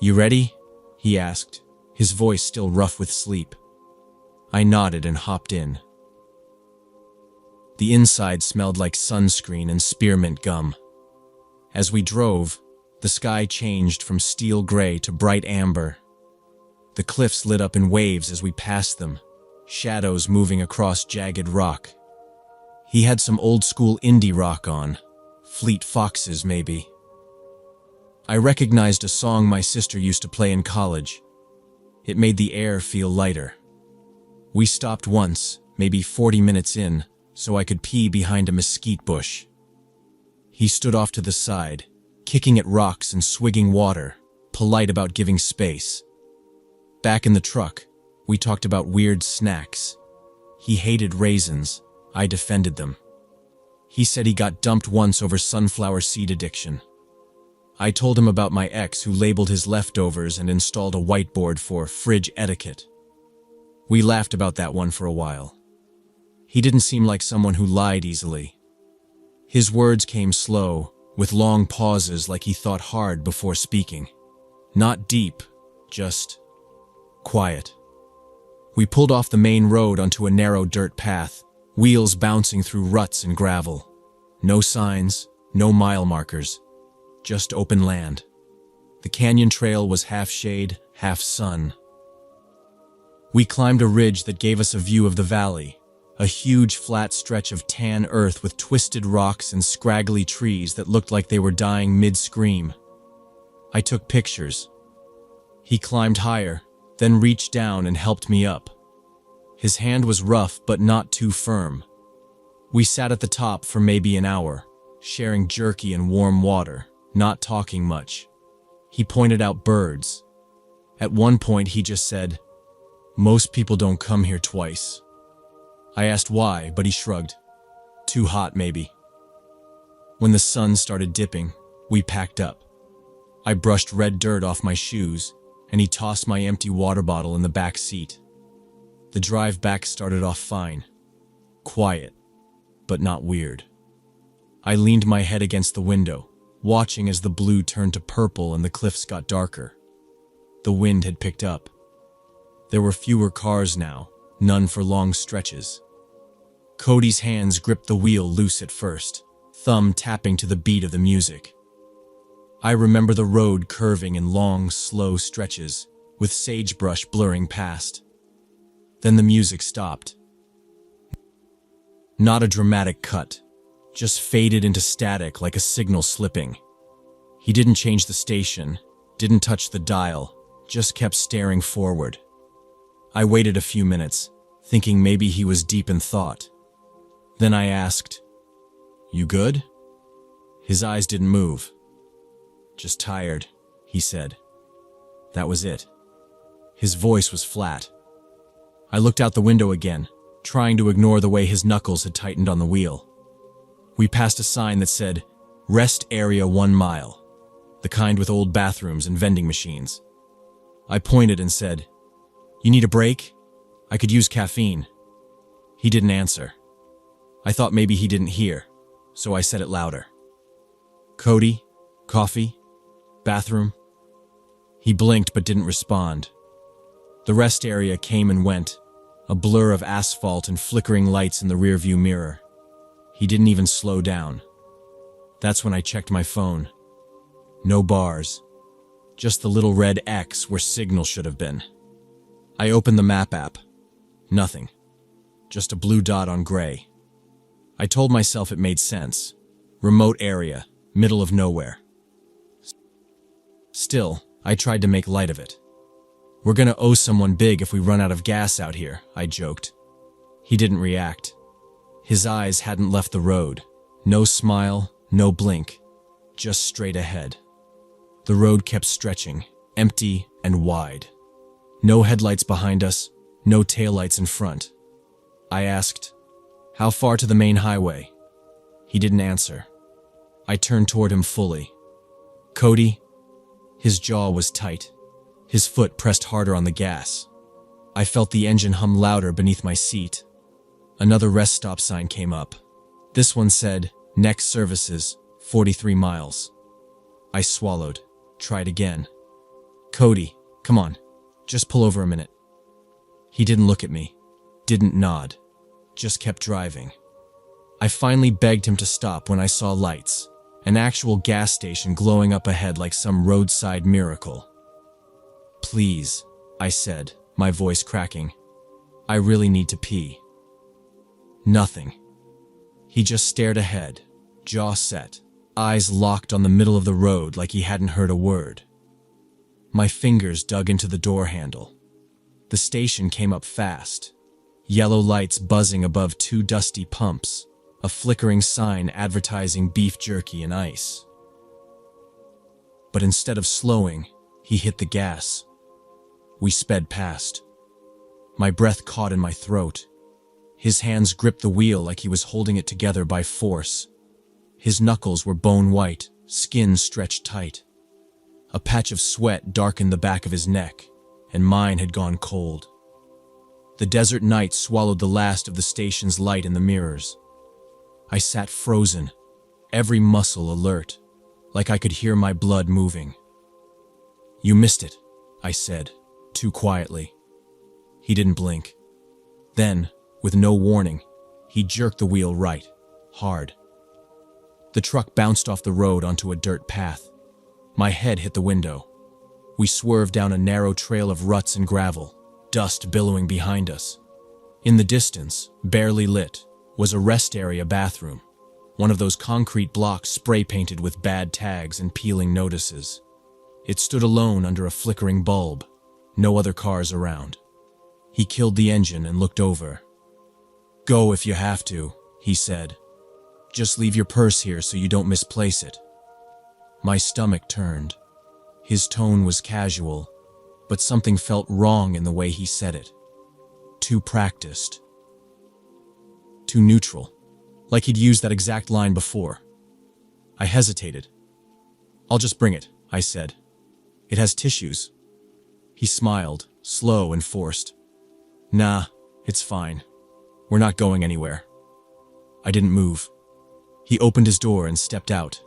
"You ready?" he asked, his voice still rough with sleep. I nodded and hopped in. The inside smelled like sunscreen and spearmint gum. As we drove, the sky changed from steel gray to bright amber. The cliffs lit up in waves as we passed them, shadows moving across jagged rock. He had some old-school indie rock on, Fleet Foxes maybe. I recognized a song my sister used to play in college. It made the air feel lighter. We stopped once, maybe 40 minutes in, so I could pee behind a mesquite bush. He stood off to the side, kicking at rocks and swigging water, polite about giving space. Back in the truck, we talked about weird snacks. He hated raisins. I defended them. He said he got dumped once over sunflower seed addiction. I told him about my ex who labeled his leftovers and installed a whiteboard for fridge etiquette. We laughed about that one for a while. He didn't seem like someone who lied easily. His words came slow, with long pauses like he thought hard before speaking. Not deep, just quiet. We pulled off the main road onto a narrow dirt path, wheels bouncing through ruts and gravel. No signs, no mile markers, just open land. The canyon trail was half shade, half sun. We climbed a ridge that gave us a view of the valley, a huge flat stretch of tan earth with twisted rocks and scraggly trees that looked like they were dying mid-scream. I took pictures. He climbed higher, then reached down and helped me up. His hand was rough but not too firm. We sat at the top for maybe an hour, sharing jerky and warm water, not talking much. He pointed out birds. At one point he just said, "Most people don't come here twice." I asked why, but he shrugged. Too hot, maybe. When the sun started dipping, we packed up. I brushed red dirt off my shoes, and he tossed my empty water bottle in the back seat. The drive back started off fine. Quiet, but not weird. I leaned my head against the window, watching as the blue turned to purple and the cliffs got darker. The wind had picked up. There were fewer cars now, none for long stretches. Cody's hands gripped the wheel loose at first, thumb tapping to the beat of the music. I remember the road curving in long, slow stretches, with sagebrush blurring past. Then the music stopped. Not a dramatic cut, just faded into static like a signal slipping. He didn't change the station, didn't touch the dial, just kept staring forward. I waited a few minutes, thinking maybe he was deep in thought. Then I asked, "You good?" His eyes didn't move. "Just tired," he said. That was it. His voice was flat. I looked out the window again, trying to ignore the way his knuckles had tightened on the wheel. We passed a sign that said, "Rest Area 1 mile," the kind with old bathrooms and vending machines. I pointed and said, "You need a break? I could use caffeine." He didn't answer. I thought maybe he didn't hear, so I said it louder. "Cody? Coffee? Bathroom?" He blinked but didn't respond. The rest area came and went, a blur of asphalt and flickering lights in the rearview mirror. He didn't even slow down. That's when I checked my phone. No bars. Just the little red X where signal should have been. I opened the map app. Nothing. Just a blue dot on gray. I told myself it made sense. Remote area, middle of nowhere. Still, I tried to make light of it. We're gonna owe someone big if we run out of gas out here, I joked. He didn't react. His eyes hadn't left the road. No smile, no blink. Just straight ahead. The road kept stretching, empty and wide. No headlights behind us, no taillights in front. I asked, "How far to the main highway?" He didn't answer. I turned toward him fully. "Cody?" His jaw was tight. His foot pressed harder on the gas. I felt the engine hum louder beneath my seat. Another rest stop sign came up. This one said, "Next services, 43 miles. I swallowed. Tried again. "Cody, come on. Just pull over a minute." He didn't look at me. Didn't nod. Just kept driving. I finally begged him to stop when I saw lights. An actual gas station glowing up ahead like some roadside miracle. "Please," I said, my voice cracking. "I really need to pee." Nothing. He just stared ahead, jaw set, eyes locked on the middle of the road like he hadn't heard a word. My fingers dug into the door handle. The station came up fast. Yellow lights buzzing above two dusty pumps, a flickering sign advertising beef jerky and ice. But instead of slowing, he hit the gas. We sped past. My breath caught in my throat. His hands gripped the wheel like he was holding it together by force. His knuckles were bone white, skin stretched tight. A patch of sweat darkened the back of his neck, and mine had gone cold. The desert night swallowed the last of the station's light in the mirrors. I sat frozen, every muscle alert, like I could hear my blood moving. "You missed it," I said, too quietly. He didn't blink. Then, with no warning, he jerked the wheel right, hard. The truck bounced off the road onto a dirt path. My head hit the window. We swerved down a narrow trail of ruts and gravel, dust billowing behind us. In the distance, barely lit, was a rest area bathroom, one of those concrete blocks spray-painted with bad tags and peeling notices. It stood alone under a flickering bulb, no other cars around. He killed the engine and looked over. "Go if you have to," he said. "Just leave your purse here so you don't misplace it." My stomach turned. His tone was casual, but something felt wrong in the way he said it. Too practiced. Too neutral, like he'd used that exact line before. I hesitated. "I'll just bring it," I said. "It has tissues." He smiled, slow and forced. "Nah, it's fine. We're not going anywhere." I didn't move. He opened his door and stepped out.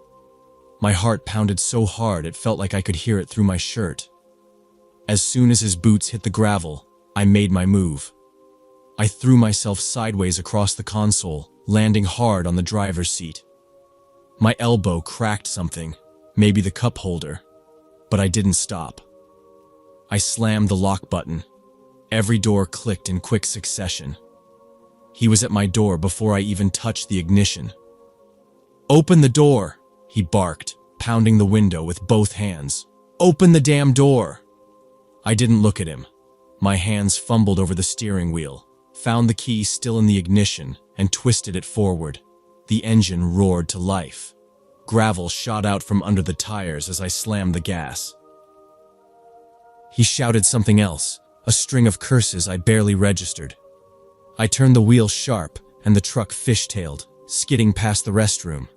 My heart pounded so hard it felt like I could hear it through my shirt. As soon as his boots hit the gravel, I made my move. I threw myself sideways across the console, landing hard on the driver's seat. My elbow cracked something, maybe the cup holder, but I didn't stop. I slammed the lock button. Every door clicked in quick succession. He was at my door before I even touched the ignition. "Open the door!" he barked, pounding the window with both hands. "Open the damn door!" I didn't look at him. My hands fumbled over the steering wheel, found the key still in the ignition, and twisted it forward. The engine roared to life. Gravel shot out from under the tires as I slammed the gas. He shouted something else, a string of curses I barely registered. I turned the wheel sharp, and the truck fishtailed, skidding past the restroom.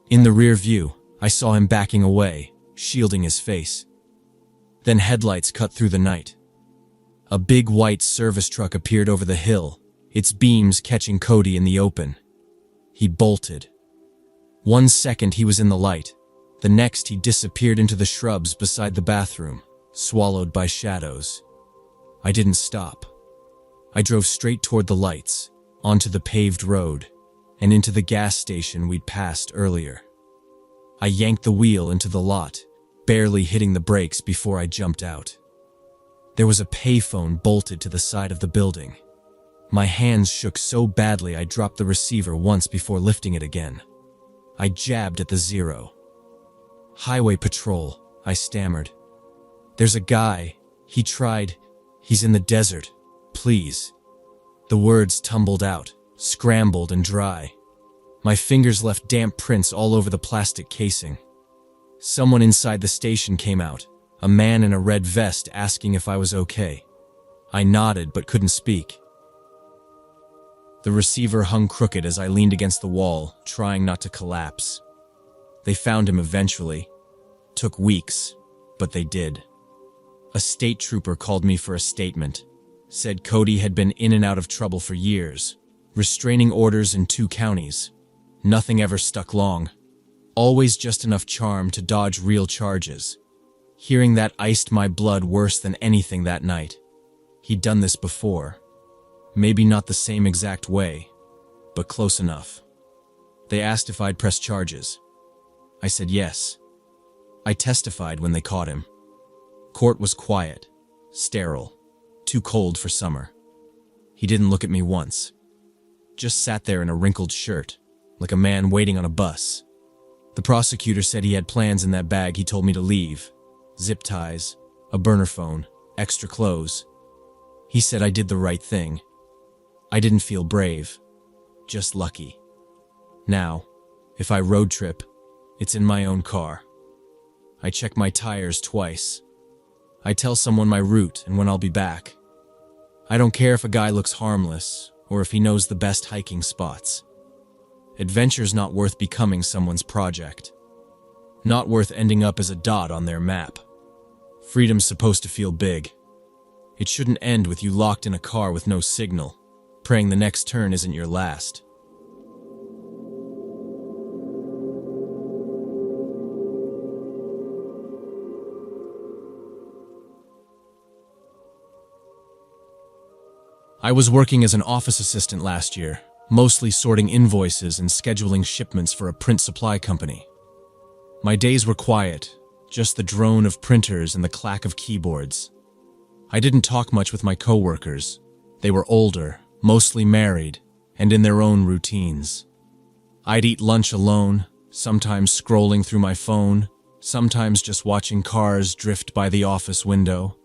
In the rear view, I saw him backing away, shielding his face. Then headlights cut through the night. A big white service truck appeared over the hill, its beams catching Cody in the open. He bolted. 1 second he was in the light. The next he disappeared into the shrubs beside the bathroom, swallowed by shadows. I didn't stop. I drove straight toward the lights, onto the paved road, and into the gas station we'd passed earlier. I yanked the wheel into the lot, barely hitting the brakes before I jumped out. There was a payphone bolted to the side of the building. My hands shook so badly I dropped the receiver once before lifting it again. I jabbed at the zero. "Highway patrol," I stammered. "There's a guy. He's in the desert. Please." The words tumbled out, scrambled and dry. My fingers left damp prints all over the plastic casing. Someone inside the station came out, a man in a red vest asking if I was okay. I nodded but couldn't speak. The receiver hung crooked as I leaned against the wall, trying not to collapse. They found him eventually. Took weeks, but they did. A state trooper called me for a statement. Said Cody had been in and out of trouble for years. Restraining orders in 2 counties. Nothing ever stuck long. Always just enough charm to dodge real charges. Hearing that iced my blood worse than anything that night. He'd done this before. Maybe not the same exact way, but close enough. They asked if I'd press charges. I said yes. I testified when they caught him. Court was quiet, sterile, too cold for summer. He didn't look at me once. Just sat there in a wrinkled shirt, like a man waiting on a bus. The prosecutor said he had plans in that bag he told me to leave. Zip ties, a burner phone, extra clothes. He said I did the right thing. I didn't feel brave, just lucky. Now, if I road trip, it's in my own car. I check my tires twice. I tell someone my route and when I'll be back. I don't care if a guy looks harmless or if he knows the best hiking spots. Adventure's not worth becoming someone's project. Not worth ending up as a dot on their map. Freedom's supposed to feel big. It shouldn't end with you locked in a car with no signal, praying the next turn isn't your last. I was working as an office assistant last year, mostly sorting invoices and scheduling shipments for a print supply company. My days were quiet, just the drone of printers and the clack of keyboards. I didn't talk much with my coworkers. They were older, mostly married, and in their own routines. I'd eat lunch alone, sometimes scrolling through my phone, sometimes just watching cars drift by the office window.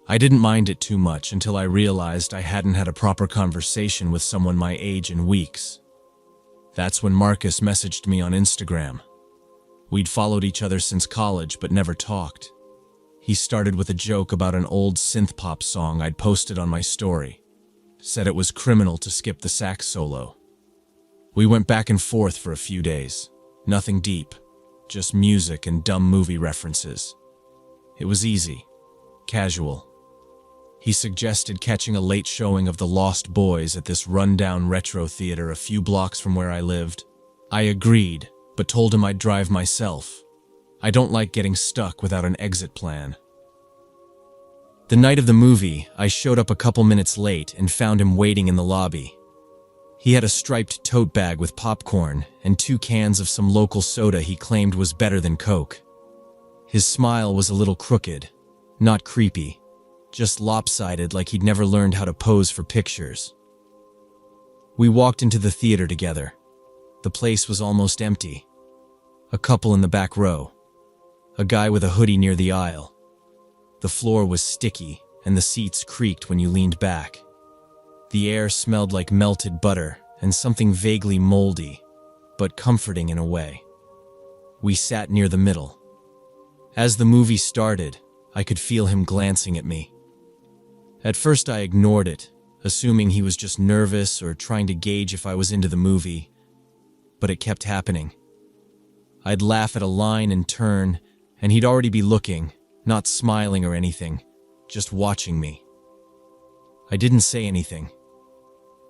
I didn't mind it too much until I realized I hadn't had a proper conversation with someone my age in weeks. That's when Marcus messaged me on Instagram. We'd followed each other since college but never talked. He started with a joke about an old synth-pop song I'd posted on my story. Said it was criminal to skip the sax solo. We went back and forth for a few days. Nothing deep, just music and dumb movie references. It was easy, casual. He suggested catching a late showing of The Lost Boys at this rundown retro theater a few blocks from where I lived. I agreed, but told him I'd drive myself. I don't like getting stuck without an exit plan. The night of the movie, I showed up a couple minutes late and found him waiting in the lobby. He had a striped tote bag with popcorn and 2 cans of some local soda he claimed was better than Coke. His smile was a little crooked, not creepy, just lopsided like he'd never learned how to pose for pictures. We walked into the theater together. The place was almost empty. A couple in the back row. A guy with a hoodie near the aisle. The floor was sticky, and the seats creaked when you leaned back. The air smelled like melted butter and something vaguely moldy, but comforting in a way. We sat near the middle. As the movie started, I could feel him glancing at me. At first I ignored it, assuming he was just nervous or trying to gauge if I was into the movie, but it kept happening. I'd laugh at a line and turn, and he'd already be looking, not smiling or anything, just watching me. I didn't say anything.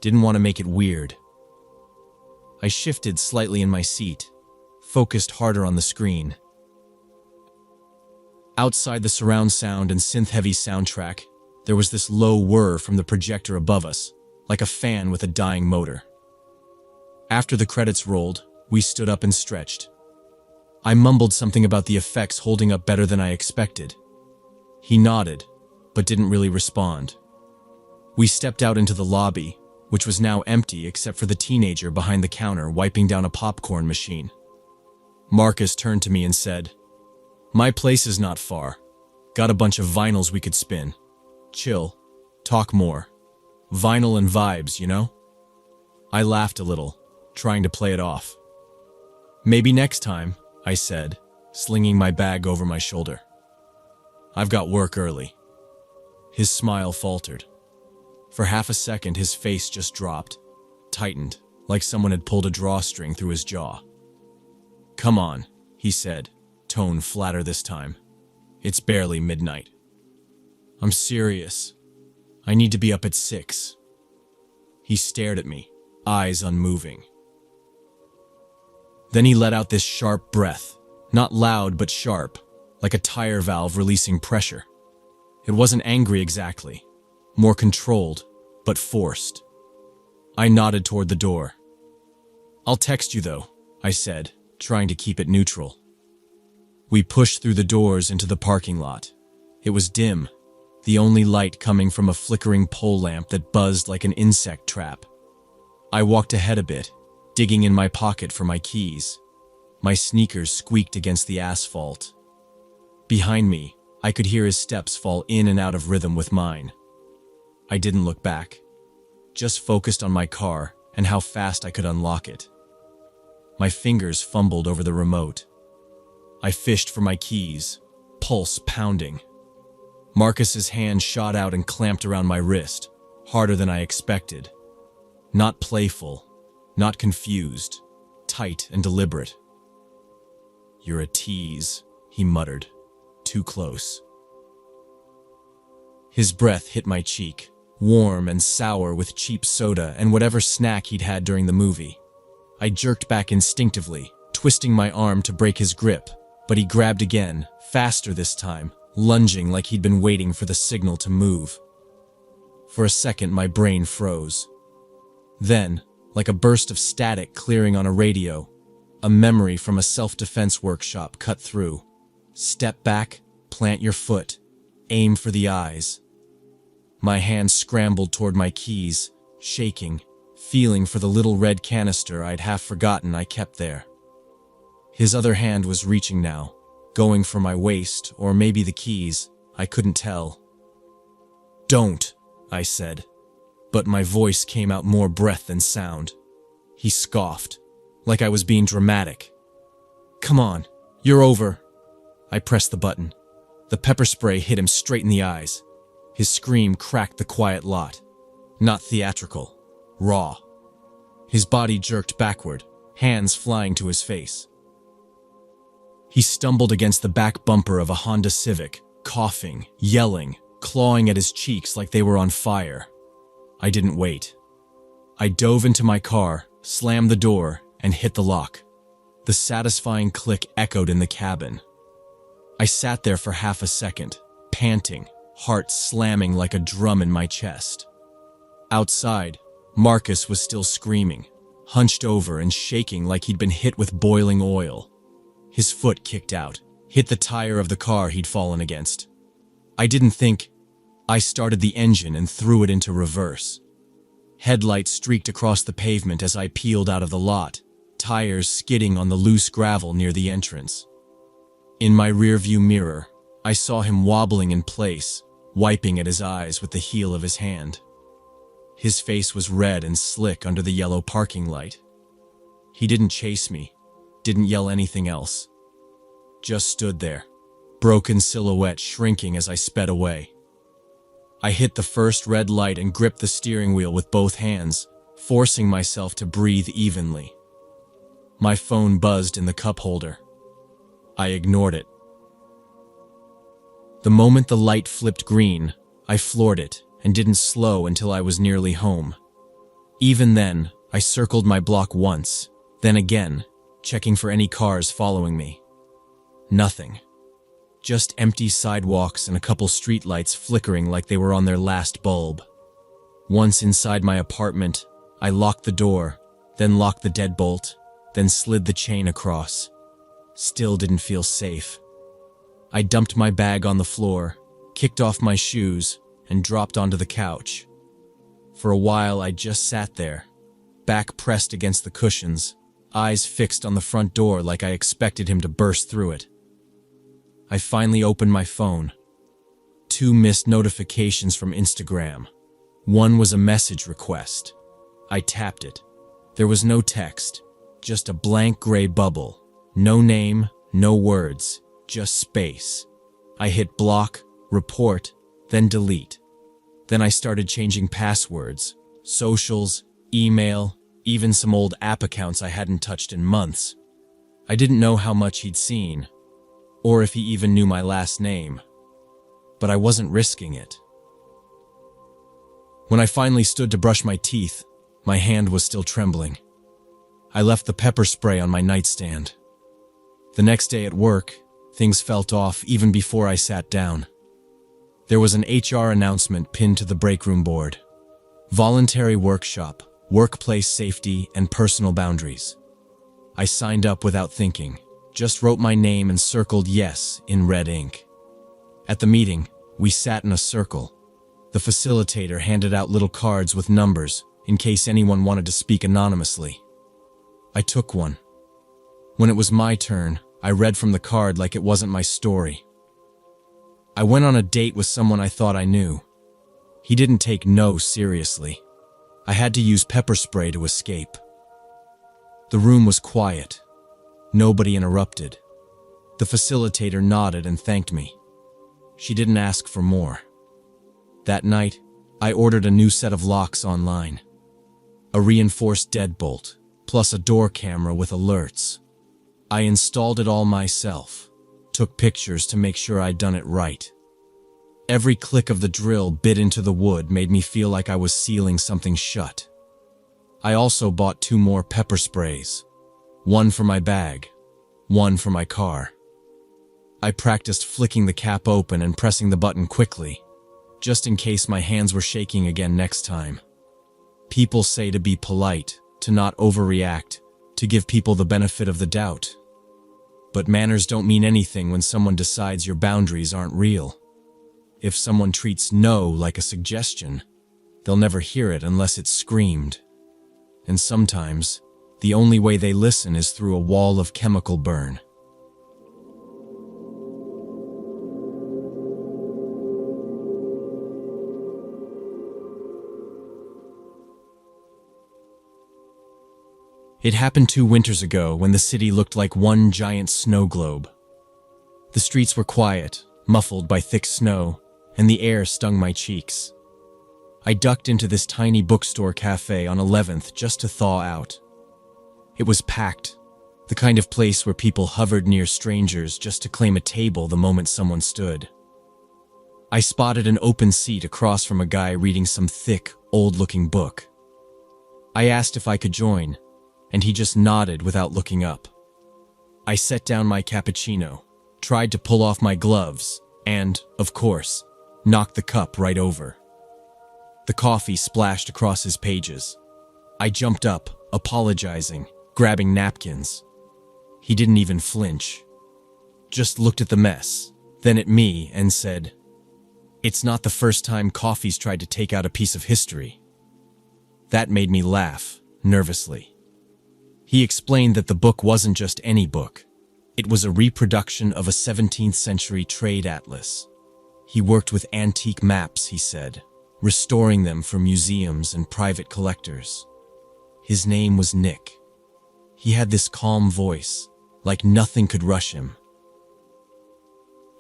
Didn't want to make it weird. I shifted slightly in my seat, focused harder on the screen. Outside the surround sound and synth-heavy soundtrack, there was this low whir from the projector above us, like a fan with a dying motor. After the credits rolled, we stood up and stretched. I mumbled something about the effects holding up better than I expected. He nodded, but didn't really respond. We stepped out into the lobby, which was now empty except for the teenager behind the counter wiping down a popcorn machine. Marcus turned to me and said, "My place is not far. Got a bunch of vinyls we could spin. Chill. Talk more. Vinyl and vibes, you know?" I laughed a little, trying to play it off. "Maybe next time," I said, slinging my bag over my shoulder. "I've got work early." His smile faltered. For half a second, his face just dropped, tightened, like someone had pulled a drawstring through his jaw. "Come on," he said, tone flatter this time. "It's barely midnight." "I'm serious. I need to be up at 6. He stared at me, eyes unmoving. Then he let out this sharp breath, not loud but sharp, like a tire valve releasing pressure. It wasn't angry exactly, more controlled, but forced. I nodded toward the door. "I'll text you though," I said, trying to keep it neutral. We pushed through the doors into the parking lot. It was dim, the only light coming from a flickering pole lamp that buzzed like an insect trap. I walked ahead a bit, digging in my pocket for my keys. My sneakers squeaked against the asphalt. Behind me, I could hear his steps fall in and out of rhythm with mine. I didn't look back, just focused on my car and how fast I could unlock it. My fingers fumbled over the remote. I fished for my keys, pulse pounding. Marcus's hand shot out and clamped around my wrist, harder than I expected. Not playful, not confused, tight and deliberate. "You're a tease," he muttered, too close. His breath hit my cheek, warm and sour with cheap soda and whatever snack he'd had during the movie. I jerked back instinctively, twisting my arm to break his grip, but he grabbed again, faster this time, lunging like he'd been waiting for the signal to move. For a second, my brain froze. Then, like a burst of static clearing on a radio, a memory from a self-defense workshop cut through. Step back, plant your foot, aim for the eyes. My hand scrambled toward my keys, shaking, feeling for the little red canister I'd half forgotten I kept there. His other hand was reaching now, going for my waist, or maybe the keys, I couldn't tell. "Don't," I said, but my voice came out more breath than sound. He scoffed, like I was being dramatic. "Come on, you're over." I pressed the button. The pepper spray hit him straight in the eyes. His scream cracked the quiet lot. Not theatrical, raw. His body jerked backward, hands flying to his face. He stumbled against the back bumper of a Honda Civic, coughing, yelling, clawing at his cheeks like they were on fire. I didn't wait. I dove into my car, slammed the door, and hit the lock. The satisfying click echoed in the cabin. I sat there for half a second, panting, heart slamming like a drum in my chest. Outside, Marcus was still screaming, hunched over and shaking like he'd been hit with boiling oil. His foot kicked out, hit the tire of the car he'd fallen against. I didn't think. I started the engine and threw it into reverse. Headlights streaked across the pavement as I peeled out of the lot, tires skidding on the loose gravel near the entrance. In my rearview mirror, I saw him wobbling in place, wiping at his eyes with the heel of his hand. His face was red and slick under the yellow parking light. He didn't chase me, didn't yell anything else. Just stood there, broken silhouette shrinking as I sped away. I hit the first red light and gripped the steering wheel with both hands, forcing myself to breathe evenly. My phone buzzed in the cup holder. I ignored it. The moment the light flipped green, I floored it and didn't slow until I was nearly home. Even then, I circled my block once, then again, checking for any cars following me. Nothing. Just empty sidewalks and a couple streetlights flickering like they were on their last bulb. Once inside my apartment, I locked the door, then locked the deadbolt, then slid the chain across. Still didn't feel safe. I dumped my bag on the floor, kicked off my shoes, and dropped onto the couch. For a while, I just sat there, back pressed against the cushions, eyes fixed on the front door like I expected him to burst through it. I finally opened my phone. 2 missed notifications from Instagram. One was a message request. I tapped it. There was no text, just a blank gray bubble. No name, no words, just space. I hit block, report, then delete. Then I started changing passwords, socials, email, even some old app accounts I hadn't touched in months. I didn't know how much he'd seen, or if he even knew my last name. But I wasn't risking it. When I finally stood to brush my teeth, my hand was still trembling. I left the pepper spray on my nightstand. The next day at work, things felt off even before I sat down. There was an HR announcement pinned to the break room board. Voluntary workshop, workplace safety, and personal boundaries. I signed up without thinking, just wrote my name and circled yes in red ink. At the meeting, we sat in a circle. The facilitator handed out little cards with numbers in case anyone wanted to speak anonymously. I took one. When it was my turn, I read from the card like it wasn't my story. I went on a date with someone I thought I knew. He didn't take no seriously. I had to use pepper spray to escape. The room was quiet. Nobody interrupted. The facilitator nodded and thanked me. She didn't ask for more. That night, I ordered a new set of locks online. A reinforced deadbolt, plus a door camera with alerts. I installed it all myself, took pictures to make sure I'd done it right. Every click of the drill bit into the wood made me feel like I was sealing something shut. I also bought 2 more pepper sprays, one for my bag, one for my car. I practiced flicking the cap open and pressing the button quickly, just in case my hands were shaking again next time. People say to be polite, to not overreact, to give people the benefit of the doubt. But manners don't mean anything when someone decides your boundaries aren't real. If someone treats no like a suggestion, they'll never hear it unless it's screamed. And sometimes, the only way they listen is through a wall of chemical burn. It happened 2 winters ago when the city looked like one giant snow globe. The streets were quiet, muffled by thick snow, and the air stung my cheeks. I ducked into this tiny bookstore cafe on 11th just to thaw out. It was packed, the kind of place where people hovered near strangers just to claim a table the moment someone stood. I spotted an open seat across from a guy reading some thick, old-looking book. I asked if I could join, and he just nodded without looking up. I set down my cappuccino, tried to pull off my gloves, and, of course, knocked the cup right over. The coffee splashed across his pages. I jumped up, apologizing, grabbing napkins. He didn't even flinch. Just looked at the mess, then at me and said, "It's not the first time coffee's tried to take out a piece of history." That made me laugh, nervously. He explained that the book wasn't just any book. It was a reproduction of a 17th century trade atlas. He worked with antique maps, he said, restoring them for museums and private collectors. His name was Nick. He had this calm voice, like nothing could rush him.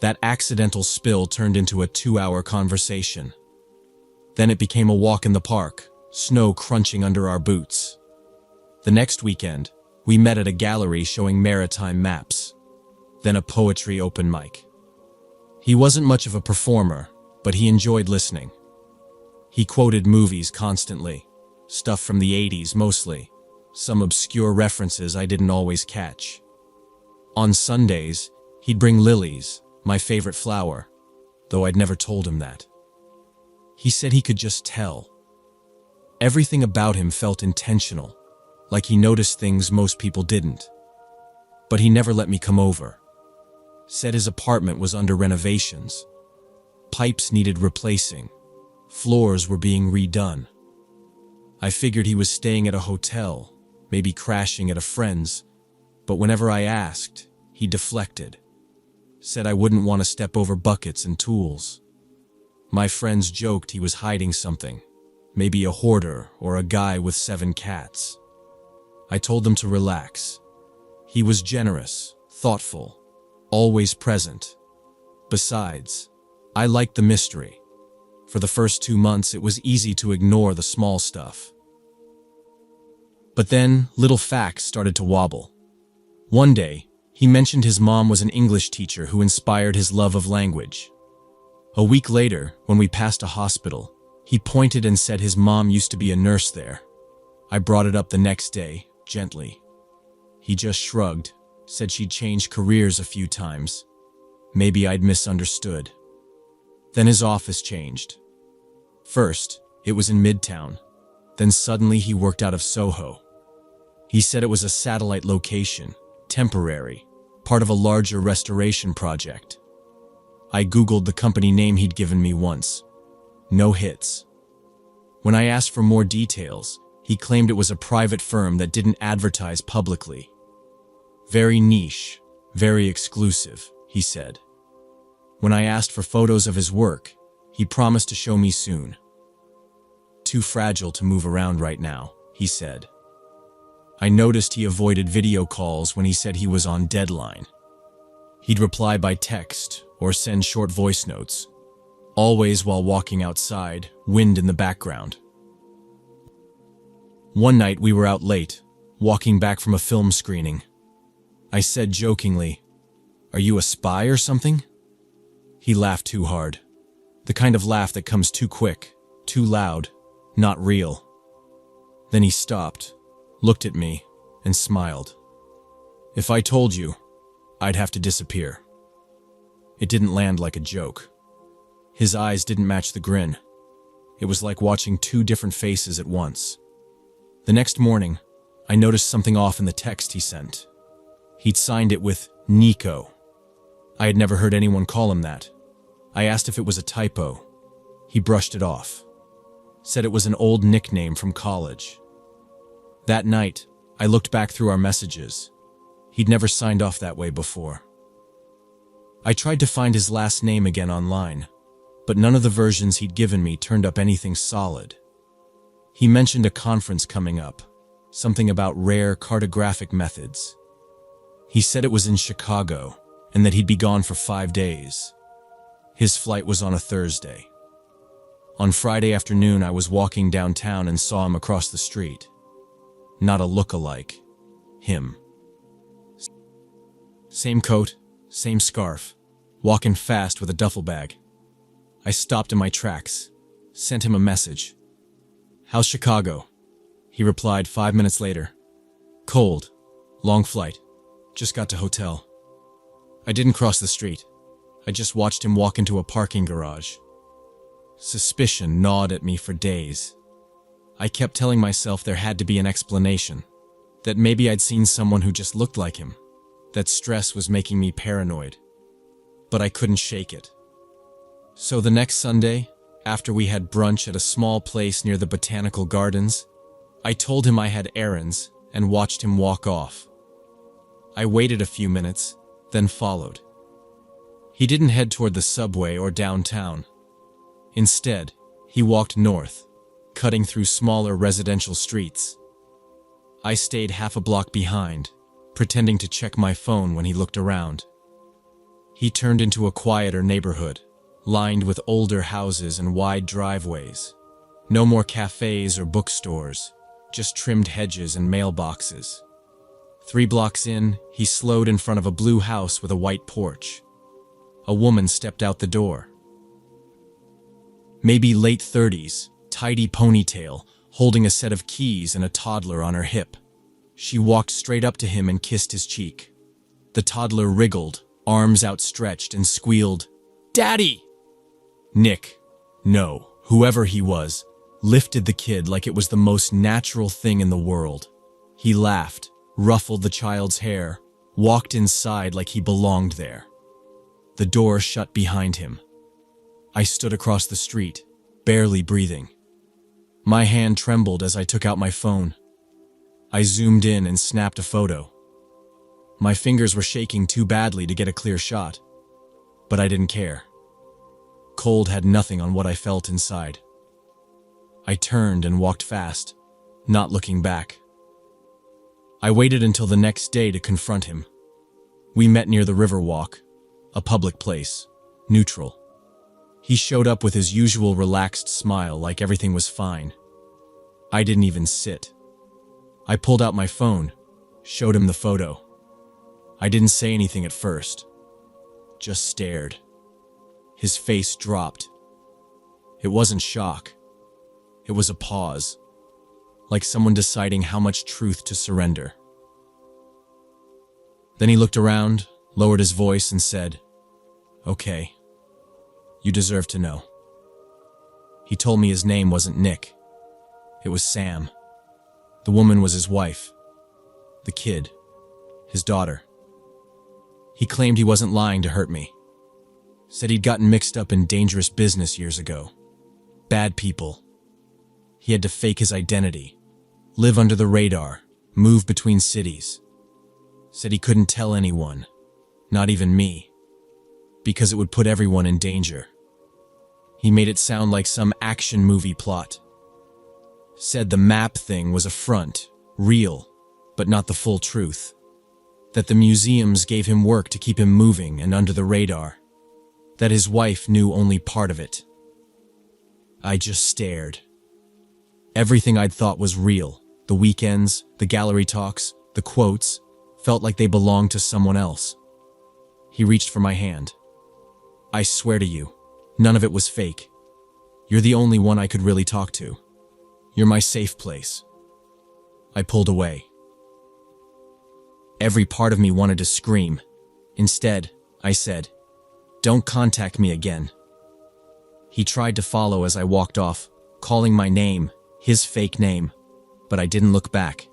That accidental spill turned into a 2-hour conversation. Then it became a walk in the park, snow crunching under our boots. The next weekend, we met at a gallery showing maritime maps, then a poetry open mic. He wasn't much of a performer, but he enjoyed listening. He quoted movies constantly, stuff from the 80s mostly, some obscure references I didn't always catch. On Sundays, he'd bring lilies, my favorite flower, though I'd never told him that. He said he could just tell. Everything about him felt intentional, like he noticed things most people didn't. but he never let me come over. Said his apartment was under renovations. Pipes needed replacing. Floors were being redone. I figured he was staying at a hotel, maybe crashing at a friend's, but whenever I asked, he deflected. Said I wouldn't want to step over buckets and tools. My friends joked he was hiding something, maybe a hoarder or a guy with 7 cats. I told them to relax. He was generous, thoughtful, always present. Besides, I liked the mystery. For the first 2 months, it was easy to ignore the small stuff. But then, little facts started to wobble. One day, he mentioned his mom was an English teacher who inspired his love of language. A week later, when we passed a hospital, he pointed and said his mom used to be a nurse there. I brought it up the next day, gently. He just shrugged, said she'd changed careers a few times. Maybe I'd misunderstood. Then his office changed. First, it was in Midtown. Then suddenly he worked out of Soho. He said it was a satellite location, temporary, part of a larger restoration project. I Googled the company name he'd given me once. No hits. When I asked for more details, he claimed it was a private firm that didn't advertise publicly. Very niche, very exclusive, he said. When I asked for photos of his work, he promised to show me soon. Too fragile to move around right now, he said. I noticed he avoided video calls when he said he was on deadline. He'd reply by text or send short voice notes, always while walking outside, wind in the background. One night we were out late, walking back from a film screening. I said jokingly, "Are you a spy or something?" He laughed too hard. The kind of laugh that comes too quick, too loud, not real. Then he stopped, looked at me, and smiled. If I told you, I'd have to disappear. It didn't land like a joke. His eyes didn't match the grin. It was like watching 2 different faces at once. The next morning, I noticed something off in the text he sent. He'd signed it with Nico. I had never heard anyone call him that. I asked if it was a typo. He brushed it off. Said it was an old nickname from college. That night, I looked back through our messages. He'd never signed off that way before. I tried to find his last name again online, but none of the versions he'd given me turned up anything solid. He mentioned a conference coming up, something about rare cartographic methods. He said it was in Chicago, and that he'd be gone for 5 days. His flight was on a Thursday. On Friday afternoon, I was walking downtown and saw him across the street. Not a look-alike. Him. Same coat, same scarf, walking fast with a duffel bag. I stopped in my tracks, sent him a message. "How's Chicago?" He replied 5 minutes later. "Cold. Long flight. Just got to hotel." I didn't cross the street. I just watched him walk into a parking garage. Suspicion gnawed at me for days. I kept telling myself there had to be an explanation, that maybe I'd seen someone who just looked like him, that stress was making me paranoid. But I couldn't shake it. So the next Sunday, after we had brunch at a small place near the botanical gardens, I told him I had errands and watched him walk off. I waited a few minutes, then followed. He didn't head toward the subway or downtown. Instead, he walked north, cutting through smaller residential streets. I stayed half a block behind, pretending to check my phone when he looked around. He turned into a quieter neighborhood, lined with older houses and wide driveways. No more cafes or bookstores, just trimmed hedges and mailboxes. 3 blocks in, he slowed in front of a blue house with a white porch. A woman stepped out the door. Maybe late 30s, tidy ponytail, holding a set of keys and a toddler on her hip. She walked straight up to him and kissed his cheek. The toddler wriggled, arms outstretched, and squealed, "Daddy!" Nick, no, whoever he was, lifted the kid like it was the most natural thing in the world. He laughed, ruffled the child's hair, walked inside like he belonged there. The door shut behind him. I stood across the street, barely breathing. My hand trembled as I took out my phone. I zoomed in and snapped a photo. My fingers were shaking too badly to get a clear shot, but I didn't care. Cold had nothing on what I felt inside. I turned and walked fast, not looking back. I waited until the next day to confront him. We met near the Riverwalk, a public place, neutral. He showed up with his usual relaxed smile like everything was fine. I didn't even sit. I pulled out my phone, showed him the photo. I didn't say anything at first, just stared. His face dropped. It wasn't shock. It was a pause, like someone deciding how much truth to surrender. Then he looked around, lowered his voice, and said, "Okay, you deserve to know." He told me his name wasn't Nick. It was Sam. The woman was his wife. The kid, his daughter. He claimed he wasn't lying to hurt me. Said he'd gotten mixed up in dangerous business years ago. Bad people. He had to fake his identity, live under the radar, move between cities. Said he couldn't tell anyone, not even me, because it would put everyone in danger. He made it sound like some action movie plot. Said the map thing was a front, real, but not the full truth. That the museums gave him work to keep him moving and under the radar. That his wife knew only part of it. I just stared. Everything I'd thought was real. The weekends, the gallery talks, the quotes, felt like they belonged to someone else. He reached for my hand. "I swear to you, none of it was fake. You're the only one I could really talk to. You're my safe place." I pulled away. Every part of me wanted to scream. Instead, I said, "Don't contact me again." He tried to follow as I walked off, calling my name, his fake name, but I didn't look back.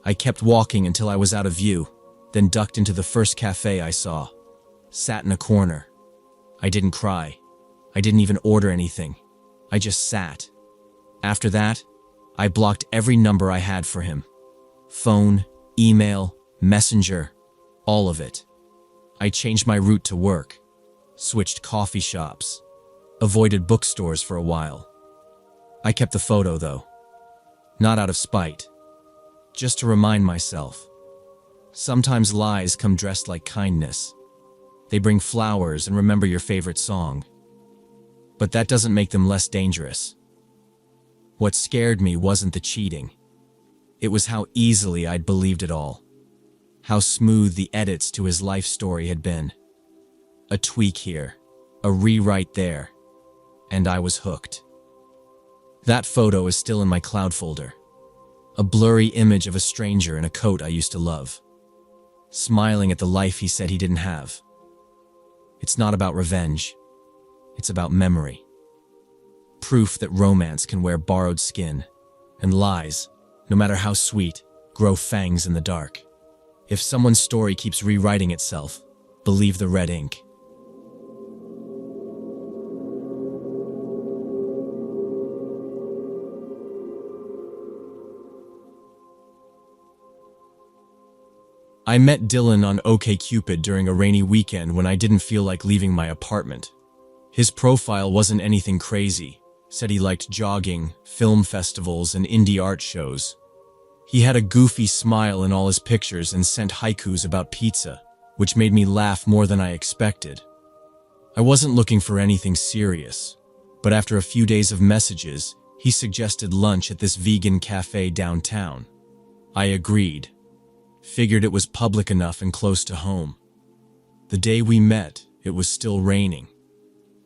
I kept walking until I was out of view, then ducked into the first cafe I saw. Sat in a corner. I didn't cry. I didn't even order anything. I just sat. After that, I blocked every number I had for him. Phone, email, messenger, all of it. I changed my route to work, switched coffee shops, avoided bookstores for a while. I kept the photo though, not out of spite, just to remind myself. Sometimes lies come dressed like kindness. They bring flowers and remember your favorite song. But that doesn't make them less dangerous. What scared me wasn't the cheating. It was how easily I'd believed it all. How smooth the edits to his life story had been. A tweak here, a rewrite there, and I was hooked. That photo is still in my cloud folder. A blurry image of a stranger in a coat I used to love, smiling at the life he said he didn't have. It's not about revenge. It's about memory. Proof that romance can wear borrowed skin, and lies, no matter how sweet, grow fangs in the dark. If someone's story keeps rewriting itself, believe the red ink. I met Dylan on OkCupid during a rainy weekend when I didn't feel like leaving my apartment. His profile wasn't anything crazy. Said he liked jogging, film festivals, and indie art shows. He had a goofy smile in all his pictures and sent haikus about pizza, which made me laugh more than I expected. I wasn't looking for anything serious, but after a few days of messages, he suggested lunch at this vegan cafe downtown. I agreed. Figured it was public enough and close to home. The day we met, it was still raining.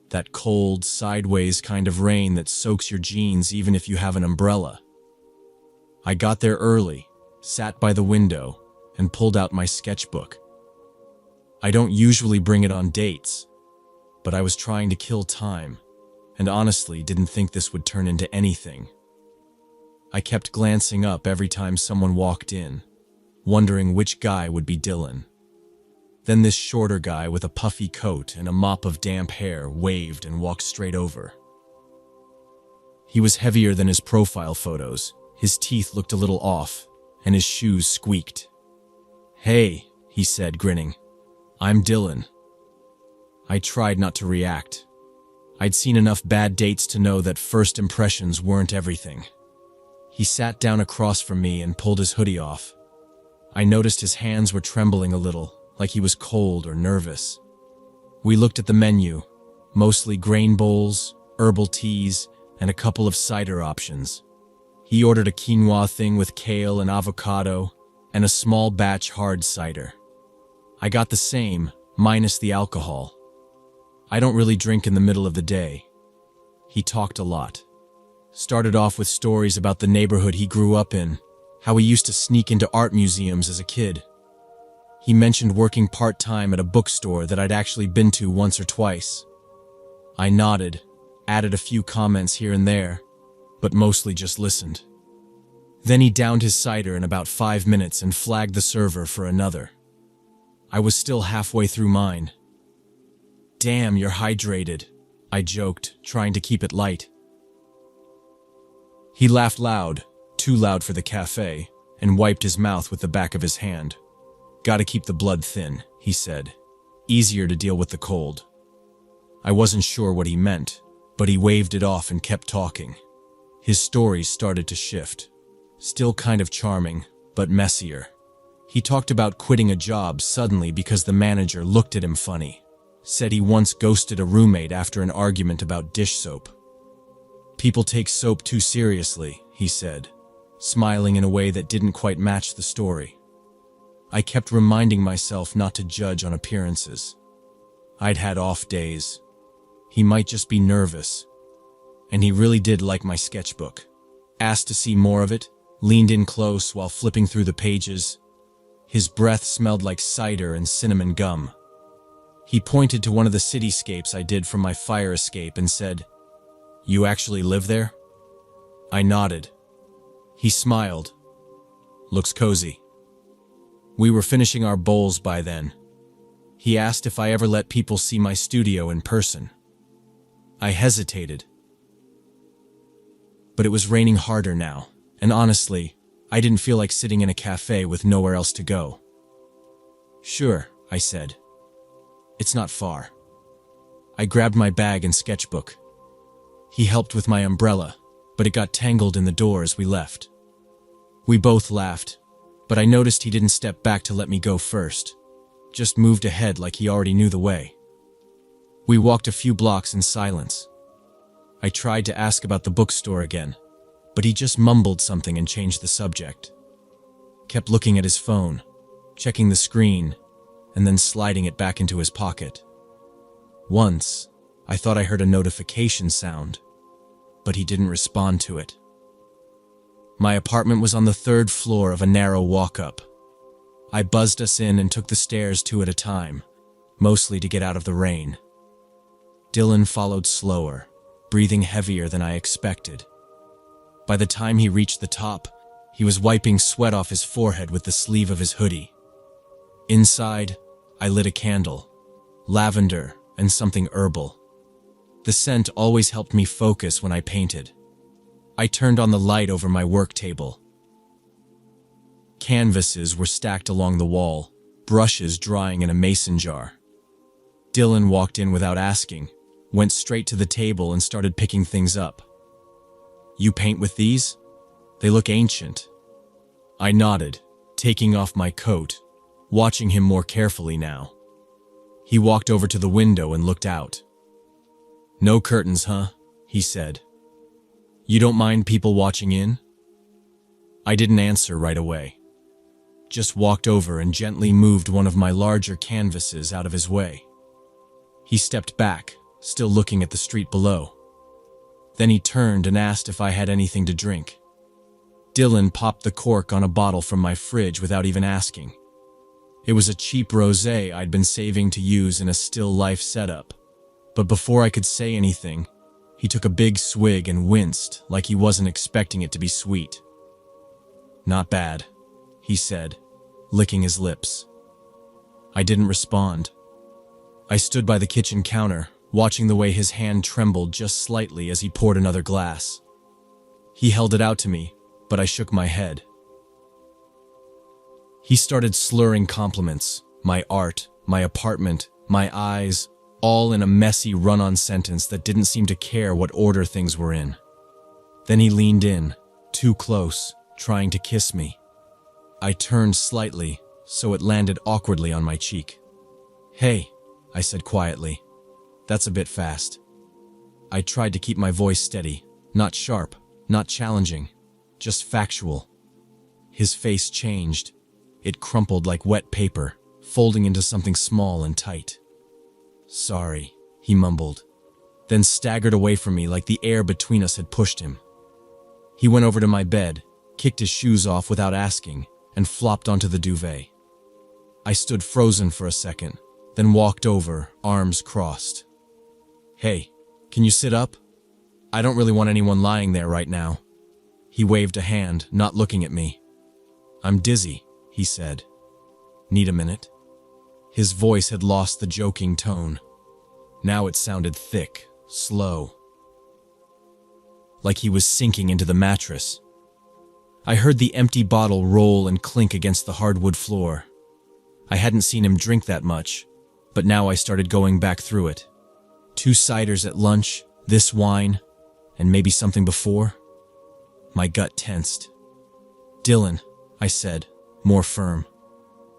That cold, sideways kind of rain that soaks your jeans even if you have an umbrella. I got there early, sat by the window, and pulled out my sketchbook. I don't usually bring it on dates, but I was trying to kill time, and honestly didn't think this would turn into anything. I kept glancing up every time someone walked in, wondering which guy would be Dylan. Then this shorter guy with a puffy coat and a mop of damp hair waved and walked straight over. He was heavier than his profile photos, his teeth looked a little off, and his shoes squeaked. "Hey," he said, grinning. "I'm Dylan." I tried not to react. I'd seen enough bad dates to know that first impressions weren't everything. He sat down across from me and pulled his hoodie off. I noticed his hands were trembling a little, like he was cold or nervous. We looked at the menu, mostly grain bowls, herbal teas, and a couple of cider options. He ordered a quinoa thing with kale and avocado, and a small batch hard cider. I got the same, minus the alcohol. I don't really drink in the middle of the day. He talked a lot. Started off with stories about the neighborhood he grew up in, how he used to sneak into art museums as a kid. He mentioned working part-time at a bookstore that I'd actually been to once or twice. I nodded, added a few comments here and there, but mostly just listened. Then he downed his cider in about 5 minutes and flagged the server for another. I was still halfway through mine. "Damn, you're hydrated," I joked, trying to keep it light. He laughed loud, too loud for the cafe, and wiped his mouth with the back of his hand. "Gotta keep the blood thin," he said. "Easier to deal with the cold." I wasn't sure what he meant, but he waved it off and kept talking. His stories started to shift. Still kind of charming, but messier. He talked about quitting a job suddenly because the manager looked at him funny. Said he once ghosted a roommate after an argument about dish soap. "People take soap too seriously," he said, smiling in a way that didn't quite match the story. I kept reminding myself not to judge on appearances. I'd had off days. He might just be nervous. And he really did like my sketchbook. Asked to see more of it, leaned in close while flipping through the pages. His breath smelled like cider and cinnamon gum. He pointed to one of the cityscapes I did from my fire escape and said, "You actually live there?" I nodded. He smiled. "Looks cozy." We were finishing our bowls by then. He asked if I ever let people see my studio in person. I hesitated. But it was raining harder now, and honestly, I didn't feel like sitting in a cafe with nowhere else to go. "Sure," I said. "It's not far." I grabbed my bag and sketchbook. He helped with my umbrella, but it got tangled in the door as we left. We both laughed, but I noticed he didn't step back to let me go first, just moved ahead like he already knew the way. We walked a few blocks in silence. I tried to ask about the bookstore again, but he just mumbled something and changed the subject. Kept looking at his phone, checking the screen, and then sliding it back into his pocket. Once, I thought I heard a notification sound, but he didn't respond to it. My apartment was on the 3rd floor of a narrow walk-up. I buzzed us in and took the stairs 2 at a time, mostly to get out of the rain. Dylan followed slower, breathing heavier than I expected. By the time he reached the top, he was wiping sweat off his forehead with the sleeve of his hoodie. Inside, I lit a candle, lavender and something herbal. The scent always helped me focus when I painted. I turned on the light over my work table. Canvases were stacked along the wall, brushes drying in a mason jar. Dylan walked in without asking, went straight to the table and started picking things up. "You paint with these? They look ancient." I nodded, taking off my coat, watching him more carefully now. He walked over to the window and looked out. "No curtains, huh?" he said. "You don't mind people watching in?" I didn't answer right away. Just walked over and gently moved one of my larger canvases out of his way. He stepped back, still looking at the street below. Then he turned and asked if I had anything to drink. Dylan popped the cork on a bottle from my fridge without even asking. It was a cheap rosé I'd been saving to use in a still life setup. But before I could say anything, he took a big swig and winced like he wasn't expecting it to be sweet. "Not bad," he said, licking his lips. I didn't respond. I stood by the kitchen counter, watching the way his hand trembled just slightly as he poured another glass. He held it out to me, but I shook my head. He started slurring compliments, my art, my apartment, my eyes, all in a messy run-on sentence that didn't seem to care what order things were in. Then he leaned in, too close, trying to kiss me. I turned slightly, so it landed awkwardly on my cheek. "Hey," I said quietly. "That's a bit fast." I tried to keep my voice steady, not sharp, not challenging, just factual. His face changed. It crumpled like wet paper, folding into something small and tight. "Sorry," he mumbled, then staggered away from me like the air between us had pushed him. He went over to my bed, kicked his shoes off without asking, and flopped onto the duvet. I stood frozen for a second, then walked over, arms crossed. "Hey, can you sit up? I don't really want anyone lying there right now." He waved a hand, not looking at me. "I'm dizzy," he said. "Need a minute?" His voice had lost the joking tone. Now it sounded thick, slow, like he was sinking into the mattress. I heard the empty bottle roll and clink against the hardwood floor. I hadn't seen him drink that much, but now I started going back through it. 2 ciders at lunch, this wine, and maybe something before. My gut tensed. "Dylan," I said, more firm.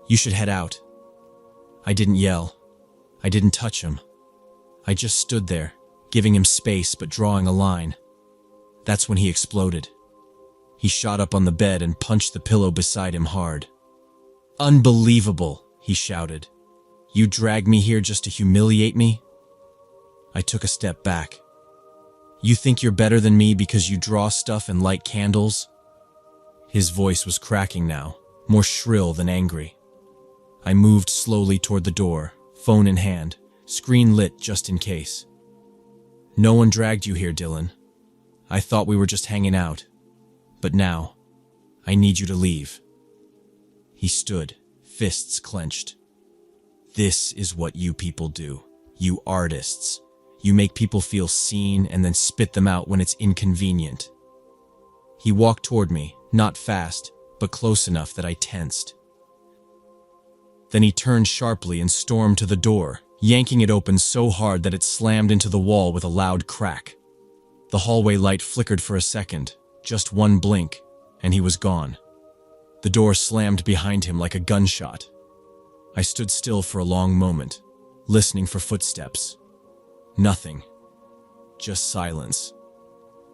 "You should head out." I didn't yell. I didn't touch him. I just stood there, giving him space but drawing a line. That's when he exploded. He shot up on the bed and punched the pillow beside him hard. "Unbelievable," he shouted. "You dragged me here just to humiliate me?" I took a step back. "You think you're better than me because you draw stuff and light candles?" His voice was cracking now, more shrill than angry. I moved slowly toward the door, phone in hand, screen lit just in case. "No one dragged you here, Dylan. I thought we were just hanging out. But now, I need you to leave." He stood, fists clenched. "This is what you people do. You artists. You make people feel seen and then spit them out when it's inconvenient." He walked toward me, not fast, but close enough that I tensed. Then he turned sharply and stormed to the door, yanking it open so hard that it slammed into the wall with a loud crack. The hallway light flickered for a second, just one blink, and he was gone. The door slammed behind him like a gunshot. I stood still for a long moment, listening for footsteps. Nothing. Just silence.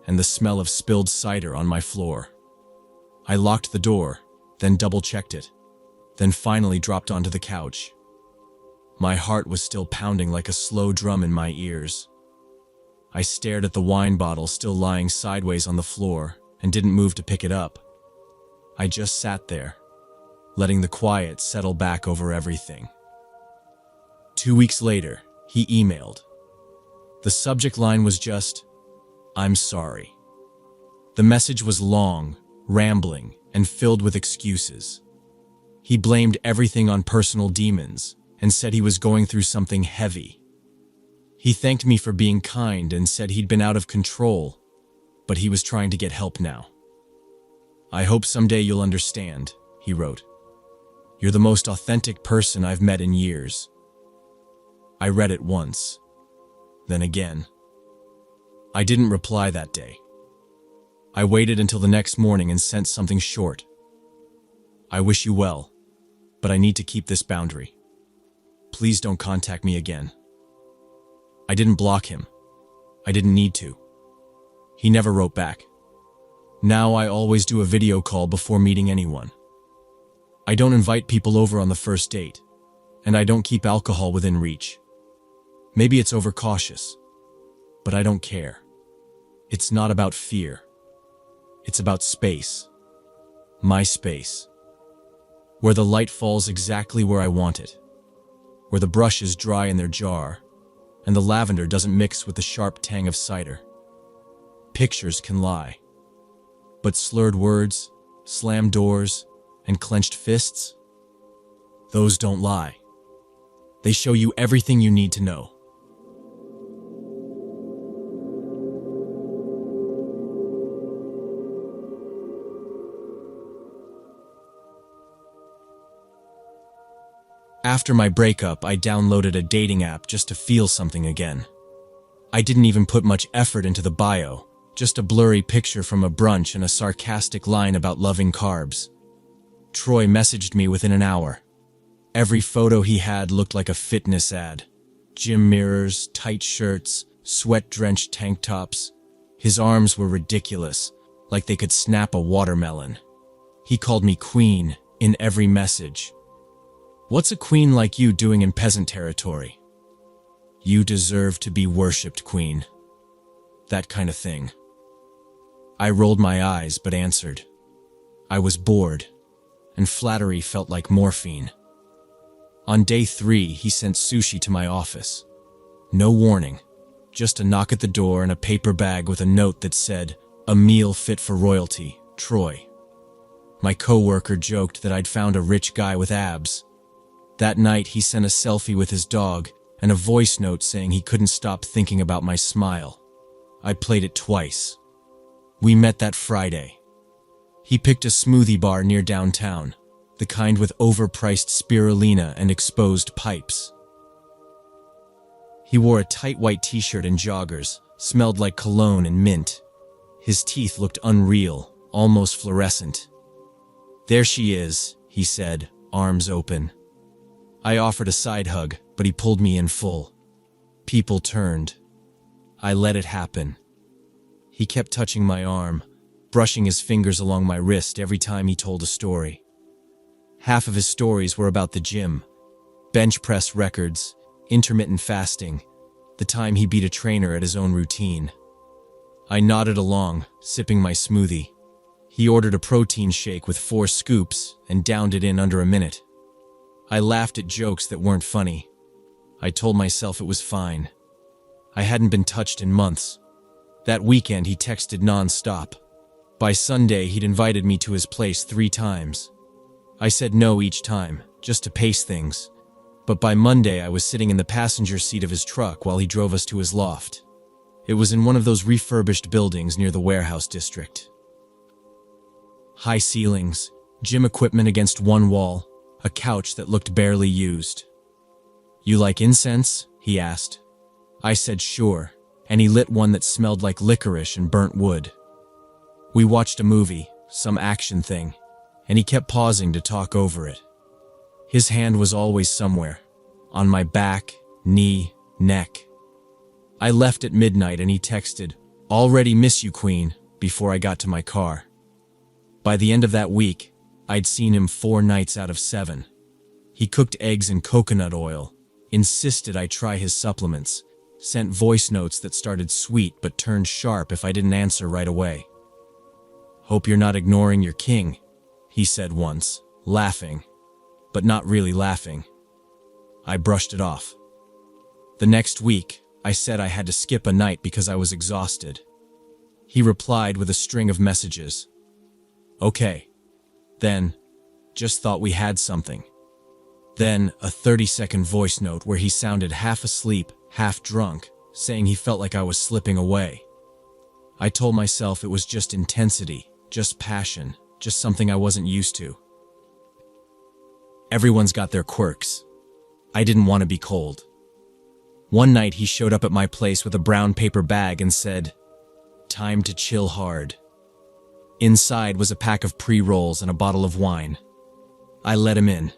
And the smell of spilled cider on my floor. I locked the door, then double-checked it, then finally dropped onto the couch. My heart was still pounding like a slow drum in my ears. I stared at the wine bottle still lying sideways on the floor and didn't move to pick it up. I just sat there, letting the quiet settle back over everything. 2 weeks later, he emailed. The subject line was just, "I'm sorry." The message was long, rambling, and filled with excuses. He blamed everything on personal demons and said he was going through something heavy. He thanked me for being kind and said he'd been out of control, but he was trying to get help now. "I hope someday you'll understand," he wrote. "You're the most authentic person I've met in years." I read it once, then again. I didn't reply that day. I waited until the next morning and sent something short. "I wish you well, but I need to keep this boundary. Please don't contact me again." I didn't block him. I didn't need to. He never wrote back. Now I always do a video call before meeting anyone. I don't invite people over on the first date, and I don't keep alcohol within reach. Maybe it's overcautious, but I don't care. It's not about fear. It's about space. My space. Where the light falls exactly where I want it. Where the brush is dry in their jar, and the lavender doesn't mix with the sharp tang of cider. Pictures can lie, but slurred words, slammed doors, and clenched fists? Those don't lie. They show you everything you need to know. After my breakup, I downloaded a dating app just to feel something again. I didn't even put much effort into the bio, just a blurry picture from a brunch and a sarcastic line about loving carbs. Troy messaged me within an hour. Every photo he had looked like a fitness ad. Gym mirrors, tight shirts, sweat-drenched tank tops. His arms were ridiculous, like they could snap a watermelon. He called me queen in every message. What's a queen like you doing in peasant territory? You deserve to be worshipped, queen. That kind of thing. I rolled my eyes but answered. I was bored, and flattery felt like morphine. On day 3, he sent sushi to my office. No warning, just a knock at the door and a paper bag with a note that said, "A meal fit for royalty, Troy." My coworker joked that I'd found a rich guy with abs. That night, he sent a selfie with his dog and a voice note saying he couldn't stop thinking about my smile. I played it twice. We met that Friday. He picked a smoothie bar near downtown, the kind with overpriced spirulina and exposed pipes. He wore a tight white t-shirt and joggers, smelled like cologne and mint. His teeth looked unreal, almost fluorescent. "There she is," he said, arms open. I offered a side hug, but he pulled me in full. People turned. I let it happen. He kept touching my arm, brushing his fingers along my wrist every time he told a story. Half of his stories were about the gym, bench press records, intermittent fasting, the time he beat a trainer at his own routine. I nodded along, sipping my smoothie. He ordered a protein shake with 4 scoops and downed it in under a minute. I laughed at jokes that weren't funny. I told myself it was fine. I hadn't been touched in months. That weekend, he texted non-stop. By Sunday, he'd invited me to his place 3 times. I said no each time, just to pace things. But by Monday, I was sitting in the passenger seat of his truck while he drove us to his loft. It was in one of those refurbished buildings near the warehouse district. High ceilings, gym equipment against one wall, a couch that looked barely used. "You like incense?" he asked. I said sure, and he lit one that smelled like licorice and burnt wood. We watched a movie, some action thing, and he kept pausing to talk over it. His hand was always somewhere, on my back, knee, neck. I left at midnight and he texted, "Already miss you, queen," before I got to my car. By the end of that week, I'd seen him 4 nights out of 7. He cooked eggs in coconut oil, insisted I try his supplements, sent voice notes that started sweet but turned sharp if I didn't answer right away. "Hope you're not ignoring your king," he said once, laughing, but not really laughing. I brushed it off. The next week, I said I had to skip a night because I was exhausted. He replied with a string of messages. "Okay. Then, just thought we had something." Then, a 30-second voice note where he sounded half asleep, half drunk, saying he felt like I was slipping away. I told myself it was just intensity, just passion, just something I wasn't used to. Everyone's got their quirks. I didn't want to be cold. One night he showed up at my place with a brown paper bag and said, "Time to chill hard." Inside was a pack of pre-rolls and a bottle of wine. I let him in.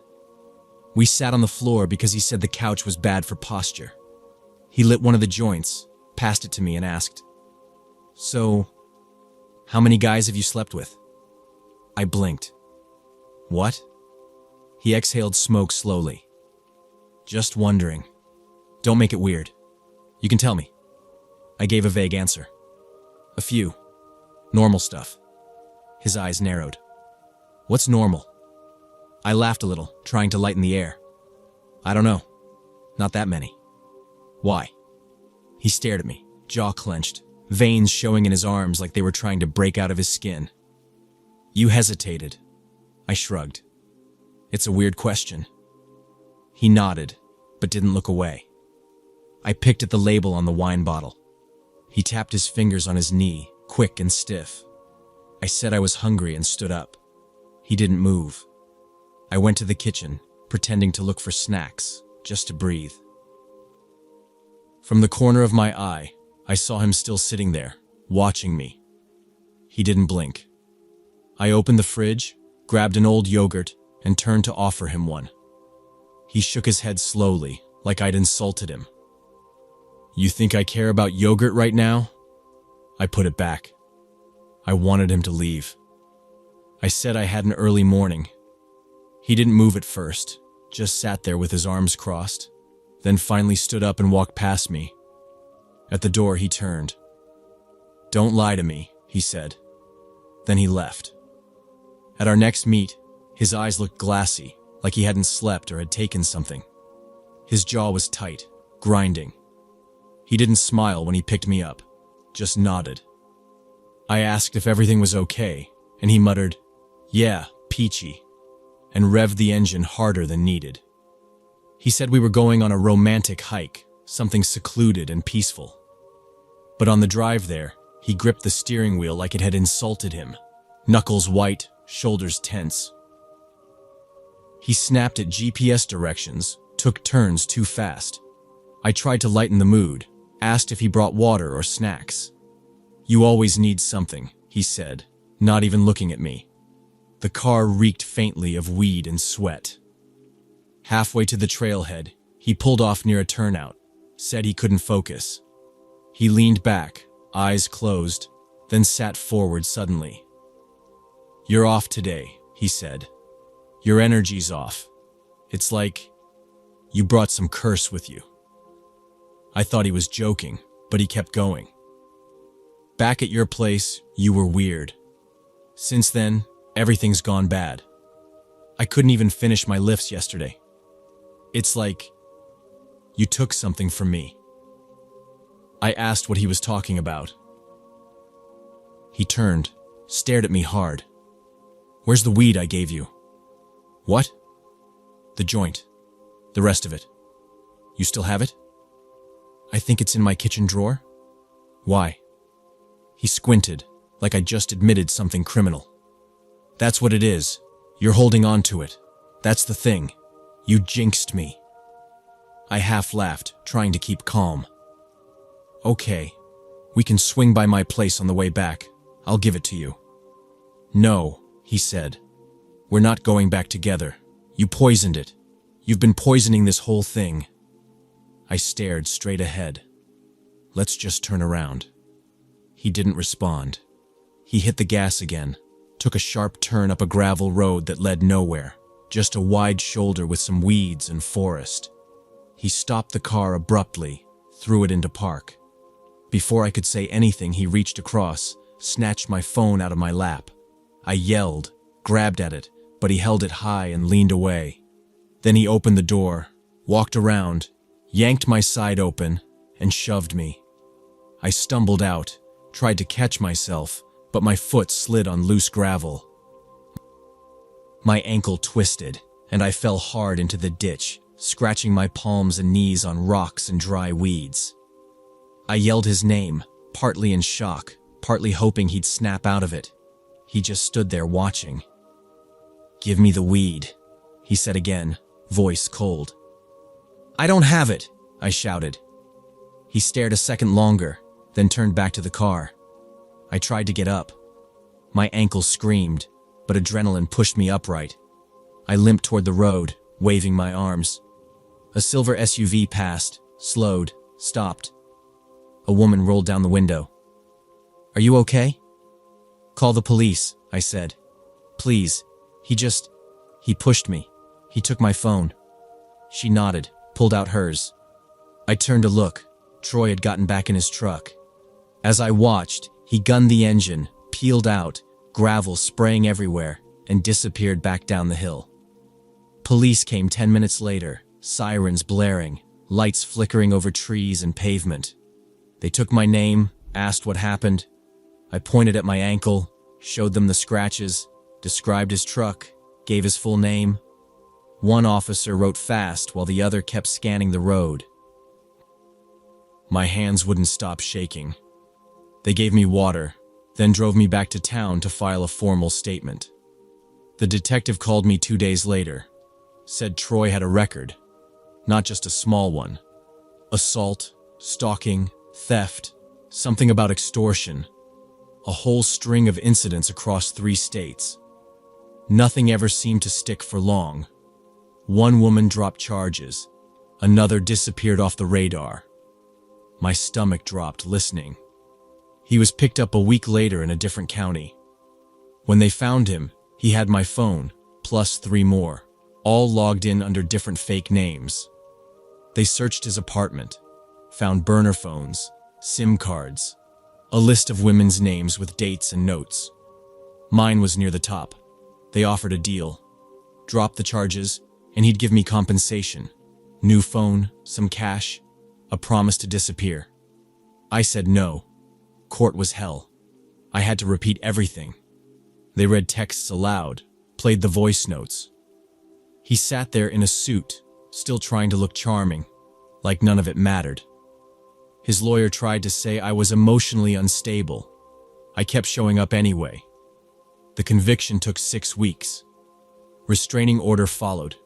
We sat on the floor because he said the couch was bad for posture. He lit one of the joints, passed it to me and asked, "So, how many guys have you slept with?" I blinked. "What?" He exhaled smoke slowly. "Just wondering. Don't make it weird. You can tell me." I gave a vague answer. "A few. Normal stuff." His eyes narrowed. "What's normal?" I laughed a little, trying to lighten the air. "I don't know. Not that many." "Why?" He stared at me, jaw clenched, veins showing in his arms like they were trying to break out of his skin. "You hesitated." I shrugged. "It's a weird question. He nodded, but didn't look away. I picked at the label on the wine bottle. He tapped his fingers on his knee, quick and stiff. I said I was hungry and stood up. He didn't move. I went to the kitchen, pretending to look for snacks, just to breathe. From the corner of my eye, I saw him still sitting there, watching me. He didn't blink. I opened the fridge, grabbed an old yogurt, and turned to offer him one. He shook his head slowly, like I'd insulted him. "You think I care about yogurt right now?" I put it back. I wanted him to leave. I said I had an early morning. He didn't move at first, just sat there with his arms crossed, then finally stood up and walked past me. At the door, he turned. "Don't lie to me," he said. Then he left. At our next meet, his eyes looked glassy, like he hadn't slept or had taken something. His jaw was tight, grinding. He didn't smile when he picked me up, just nodded. I asked if everything was okay, and he muttered, "Yeah, peachy," and revved the engine harder than needed. He said we were going on a romantic hike, something secluded and peaceful. But on the drive there, he gripped the steering wheel like it had insulted him, knuckles white, shoulders tense. He snapped at GPS directions, took turns too fast. I tried to lighten the mood, asked if he brought water or snacks. "You always need something," he said, not even looking at me. The car reeked faintly of weed and sweat. Halfway to the trailhead, he pulled off near a turnout, said he couldn't focus. He leaned back, eyes closed, then sat forward suddenly. "You're off today," he said. "Your energy's off. It's like you brought some curse with you." I thought he was joking, but he kept going. "Back at your place, you were weird. Since then, everything's gone bad. I couldn't even finish my lifts yesterday. It's like you took something from me." I asked what he was talking about. He turned, stared at me hard. "Where's the weed I gave you?" "What?" "The joint. The rest of it. You still have it?" "I think it's in my kitchen drawer." "Why?" He squinted, like I just admitted something criminal. "That's what it is. You're holding on to it. That's the thing. You jinxed me." I half laughed, trying to keep calm. "Okay, we can swing by my place on the way back. I'll give it to you." "No," he said. "We're not going back together. You poisoned it. You've been poisoning this whole thing." I stared straight ahead. "Let's just turn around." He didn't respond. He hit the gas again, took a sharp turn up a gravel road that led nowhere, just a wide shoulder with some weeds and forest. He stopped the car abruptly, threw it into park. Before I could say anything, he reached across, snatched my phone out of my lap. I yelled, grabbed at it, but he held it high and leaned away. Then he opened the door, walked around, yanked my side open, and shoved me. I stumbled out, tried to catch myself, but my foot slid on loose gravel. My ankle twisted, and I fell hard into the ditch, scratching my palms and knees on rocks and dry weeds. I yelled his name, partly in shock, partly hoping he'd snap out of it. He just stood there watching. "Give me the weed," he said again, voice cold. "I don't have it," I shouted. He stared a second longer, then turned back to the car. I tried to get up. My ankle screamed, but adrenaline pushed me upright. I limped toward the road, waving my arms. A silver SUV passed, slowed, stopped. A woman rolled down the window. "Are you okay?" "Call the police," I said. "Please. He pushed me. He took my phone." She nodded, pulled out hers. I turned to look. Troy had gotten back in his truck. As I watched, he gunned the engine, peeled out, gravel spraying everywhere, and disappeared back down the hill. Police came 10 minutes later, sirens blaring, lights flickering over trees and pavement. They took my name, asked what happened. I pointed at my ankle, showed them the scratches, described his truck, gave his full name. One officer wrote fast while the other kept scanning the road. My hands wouldn't stop shaking. They gave me water, then drove me back to town to file a formal statement. The detective called me 2 days later, said Troy had a record, not just a small one. Assault, stalking, theft, something about extortion. A whole string of incidents across 3 states. Nothing ever seemed to stick for long. One woman dropped charges, another disappeared off the radar. My stomach dropped listening. He was picked up a week later in a different county. When they found him, he had my phone, plus 3 more, all logged in under different fake names. They searched his apartment, found burner phones, SIM cards, a list of women's names with dates and notes. Mine was near the top. They offered a deal. Drop the charges, and he'd give me compensation. New phone, some cash, a promise to disappear. I said no. Court was hell. I had to repeat everything. They read texts aloud, played the voice notes. He sat there in a suit, still trying to look charming, like none of it mattered. His lawyer tried to say I was emotionally unstable. I kept showing up anyway. The conviction took 6 weeks. Restraining order followed.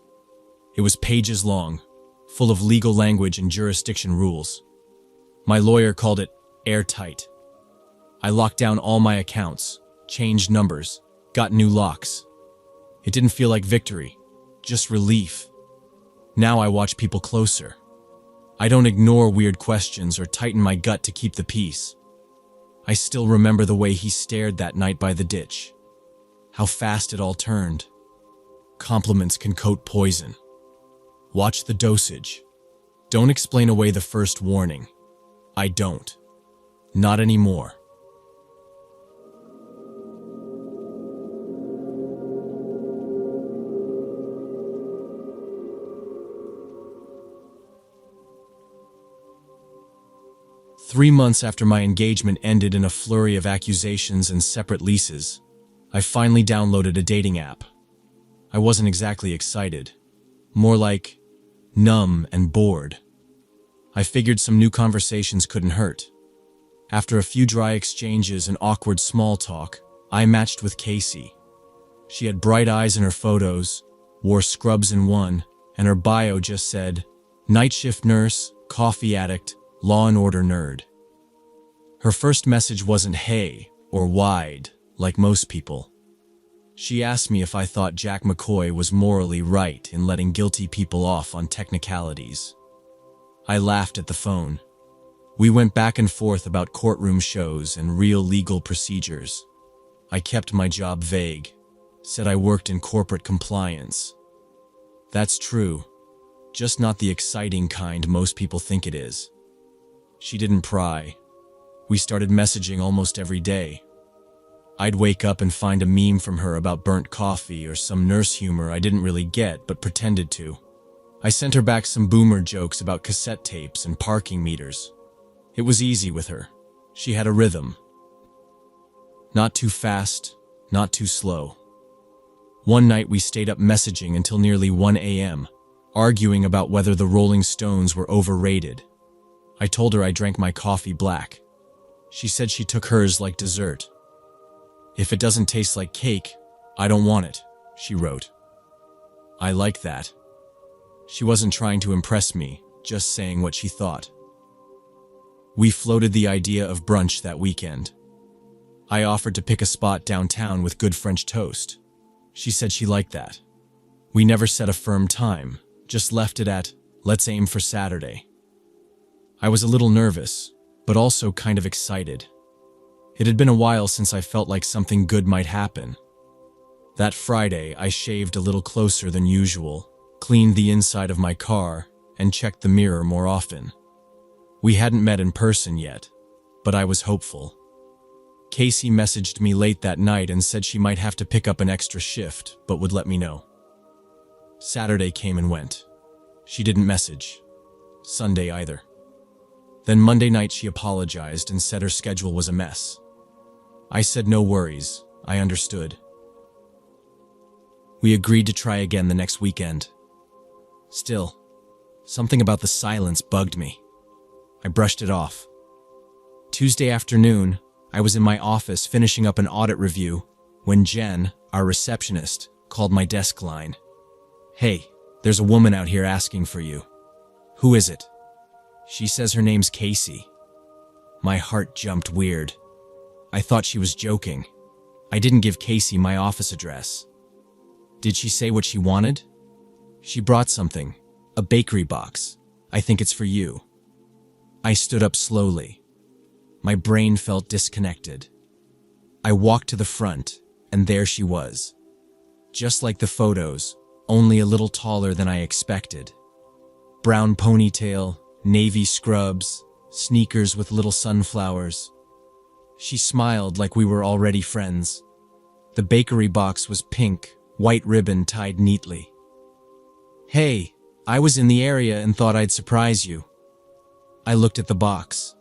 It was pages long, full of legal language and jurisdiction rules. My lawyer called it airtight. I locked down all my accounts, changed numbers, got new locks. It didn't feel like victory, just relief. Now I watch people closer. I don't ignore weird questions or tighten my gut to keep the peace. I still remember the way he stared that night by the ditch. How fast it all turned. Compliments can coat poison. Watch the dosage. Don't explain away the first warning. I don't. Not anymore. Three months after my engagement ended in a flurry of accusations and separate leases, I finally downloaded a dating app. I wasn't exactly excited. More like numb and bored. I figured some new conversations couldn't hurt. After a few dry exchanges and awkward small talk, I matched with Casey. She had bright eyes in her photos, wore scrubs in one, and her bio just said, night shift nurse, coffee addict, Law and Order nerd. Her first message wasn't hey or wide, like most people. She asked me if I thought Jack McCoy was morally right in letting guilty people off on technicalities. I laughed at the phone. We went back and forth about courtroom shows and real legal procedures. I kept my job vague, said I worked in corporate compliance. That's true, just not the exciting kind most people think it is. She didn't pry. We started messaging almost every day. I'd wake up and find a meme from her about burnt coffee or some nurse humor I didn't really get but pretended to. I sent her back some boomer jokes about cassette tapes and parking meters. It was easy with her. She had a rhythm. Not too fast, not too slow. One night we stayed up messaging until nearly 1 a.m., arguing about whether the Rolling Stones were overrated. I told her I drank my coffee black. She said she took hers like dessert. If it doesn't taste like cake, I don't want it, she wrote. I like that. She wasn't trying to impress me, just saying what she thought. We floated the idea of brunch that weekend. I offered to pick a spot downtown with good French toast. She said she liked that. We never set a firm time, just left it at, let's aim for Saturday. I was a little nervous, but also kind of excited. It had been a while since I felt like something good might happen. That Friday, I shaved a little closer than usual, cleaned the inside of my car, and checked the mirror more often. We hadn't met in person yet, but I was hopeful. Casey messaged me late that night and said she might have to pick up an extra shift, but would let me know. Saturday came and went. She didn't message. Sunday either. Then Monday night she apologized and said her schedule was a mess. I said no worries, I understood. We agreed to try again the next weekend. Still, something about the silence bugged me. I brushed it off. Tuesday afternoon, I was in my office finishing up an audit review when Jen, our receptionist, called my desk line. "Hey, there's a woman out here asking for you." "Who is it?" "She says her name's Casey." My heart jumped weird. I thought she was joking. I didn't give Casey my office address. "Did she say what she wanted?" "She brought something. A bakery box. I think it's for you." I stood up slowly. My brain felt disconnected. I walked to the front, and there she was. Just like the photos, only a little taller than I expected. Brown ponytail, navy scrubs, sneakers with little sunflowers. She smiled like we were already friends. The bakery box was pink, white ribbon tied neatly. "Hey, I was in the area and thought I'd surprise you." I looked at the box.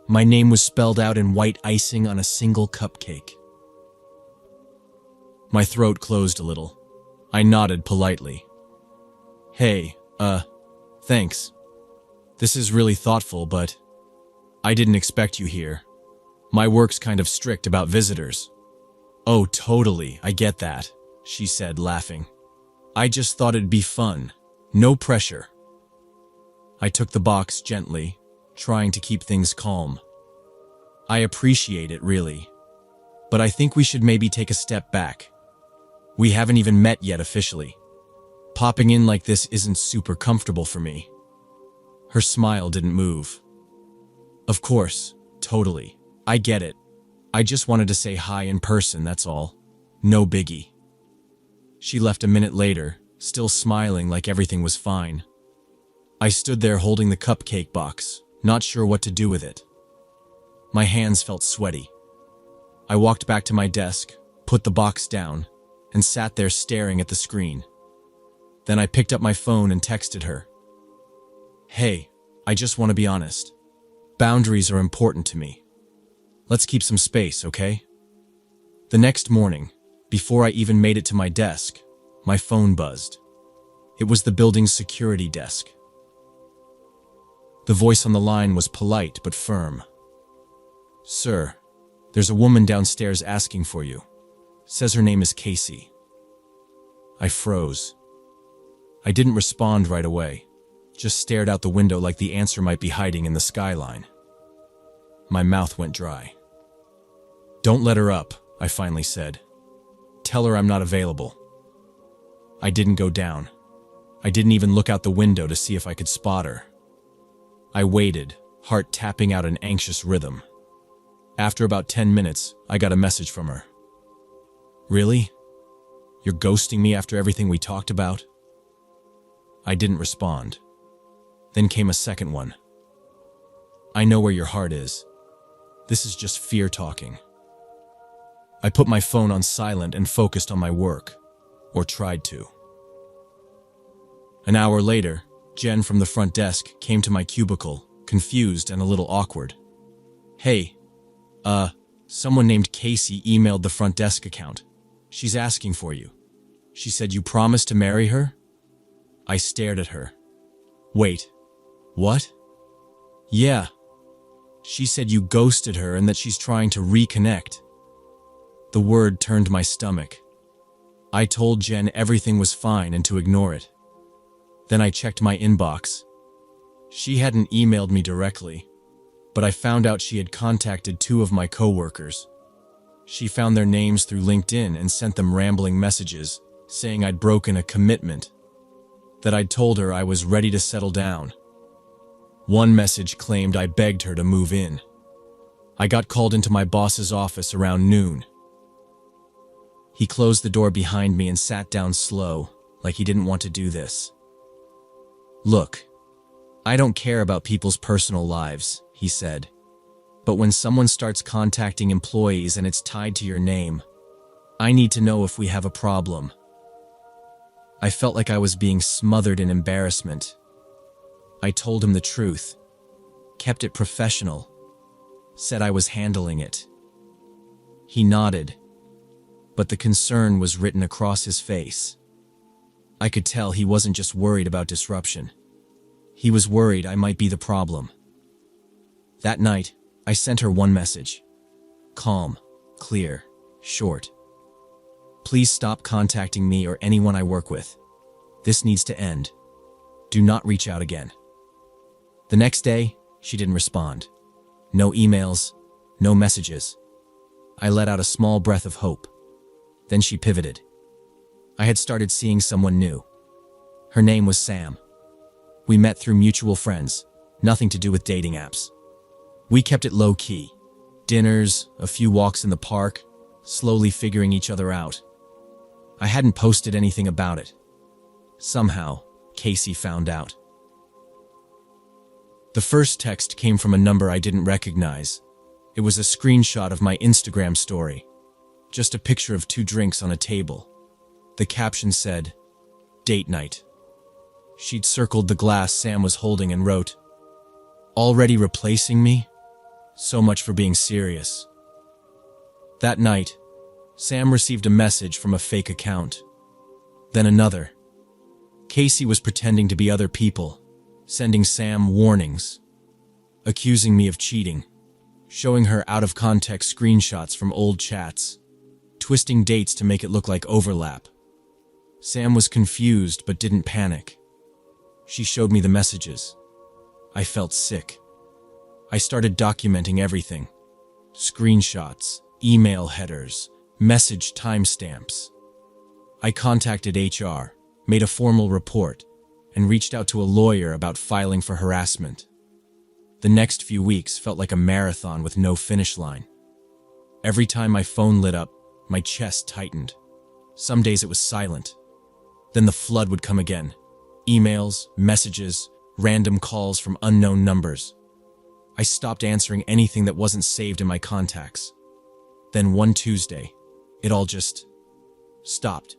My name was spelled out in white icing on a single cupcake. My throat closed a little. I nodded politely. "Hey, thanks. This is really thoughtful, but I didn't expect you here. My work's kind of strict about visitors." "Oh, totally, I get that," she said, laughing. "I just thought it'd be fun. No pressure." I took the box gently, trying to keep things calm. "I appreciate it, really. But I think we should maybe take a step back. We haven't even met yet officially. Popping in like this isn't super comfortable for me." Her smile didn't move. "Of course, totally. I get it. I just wanted to say hi in person, that's all. No biggie." She left a minute later, still smiling like everything was fine. I stood there holding the cupcake box, not sure what to do with it. My hands felt sweaty. I walked back to my desk, put the box down, and sat there staring at the screen. Then I picked up my phone and texted her. "Hey, I just want to be honest. Boundaries are important to me. Let's keep some space, okay?" The next morning, before I even made it to my desk, my phone buzzed. It was the building's security desk. The voice on the line was polite but firm. "Sir, there's a woman downstairs asking for you. Says her name is Casey." I froze. I didn't respond right away, just stared out the window like the answer might be hiding in the skyline. My mouth went dry. "Don't let her up," I finally said. "Tell her I'm not available." I didn't go down. I didn't even look out the window to see if I could spot her. I waited, heart tapping out an anxious rhythm. After about 10 minutes, I got a message from her. "Really? You're ghosting me after everything we talked about?" I didn't respond. Then came a second one. "I know where your heart is. This is just fear talking." I put my phone on silent and focused on my work, or tried to. An hour later, Jen from the front desk came to my cubicle, confused and a little awkward. "Hey, someone named Casey emailed the front desk account. She's asking for you. She said you promised to marry her?" I stared at her. "Wait, what?" "Yeah. She said you ghosted her and that she's trying to reconnect." The word turned my stomach. I told Jen everything was fine and to ignore it. Then I checked my inbox. She hadn't emailed me directly, but I found out she had contacted 2 of my coworkers. She found their names through LinkedIn and sent them rambling messages, saying I'd broken a commitment, that I'd told her I was ready to settle down. One message claimed I begged her to move in. I got called into my boss's office around noon. He closed the door behind me and sat down slow, like he didn't want to do this. "Look, I don't care about people's personal lives," he said. "But when someone starts contacting employees and it's tied to your name, I need to know if we have a problem." I felt like I was being smothered in embarrassment. I told him the truth, kept it professional, said I was handling it. He nodded, but the concern was written across his face. I could tell he wasn't just worried about disruption. He was worried I might be the problem. That night, I sent her one message. Calm, clear, short. Please stop contacting me or anyone I work with. This needs to end. Do not reach out again. The next day, she didn't respond. No emails, no messages. I let out a small breath of hope. Then she pivoted. I had started seeing someone new. Her name was Sam. We met through mutual friends, nothing to do with dating apps. We kept it low-key. Dinners, a few walks in the park, slowly figuring each other out. I hadn't posted anything about it. Somehow, Casey found out. The first text came from a number I didn't recognize. It was a screenshot of my Instagram story. Just a picture of 2 drinks on a table. The caption said, "Date night." She'd circled the glass Sam was holding and wrote, "Already replacing me? So much for being serious." That night, Sam received a message from a fake account. Then another. Casey was pretending to be other people, sending Sam warnings, accusing me of cheating, showing her out-of-context screenshots from old chats, twisting dates to make it look like overlap. Sam was confused but didn't panic. She showed me the messages. I felt sick. I started documenting everything. Screenshots, email headers, message timestamps. I contacted HR, made a formal report, and reached out to a lawyer about filing for harassment. The next few weeks felt like a marathon with no finish line. Every time my phone lit up, my chest tightened. Some days it was silent. Then the flood would come again. Emails, messages, random calls from unknown numbers. I stopped answering anything that wasn't saved in my contacts. Then one Tuesday, it all just stopped.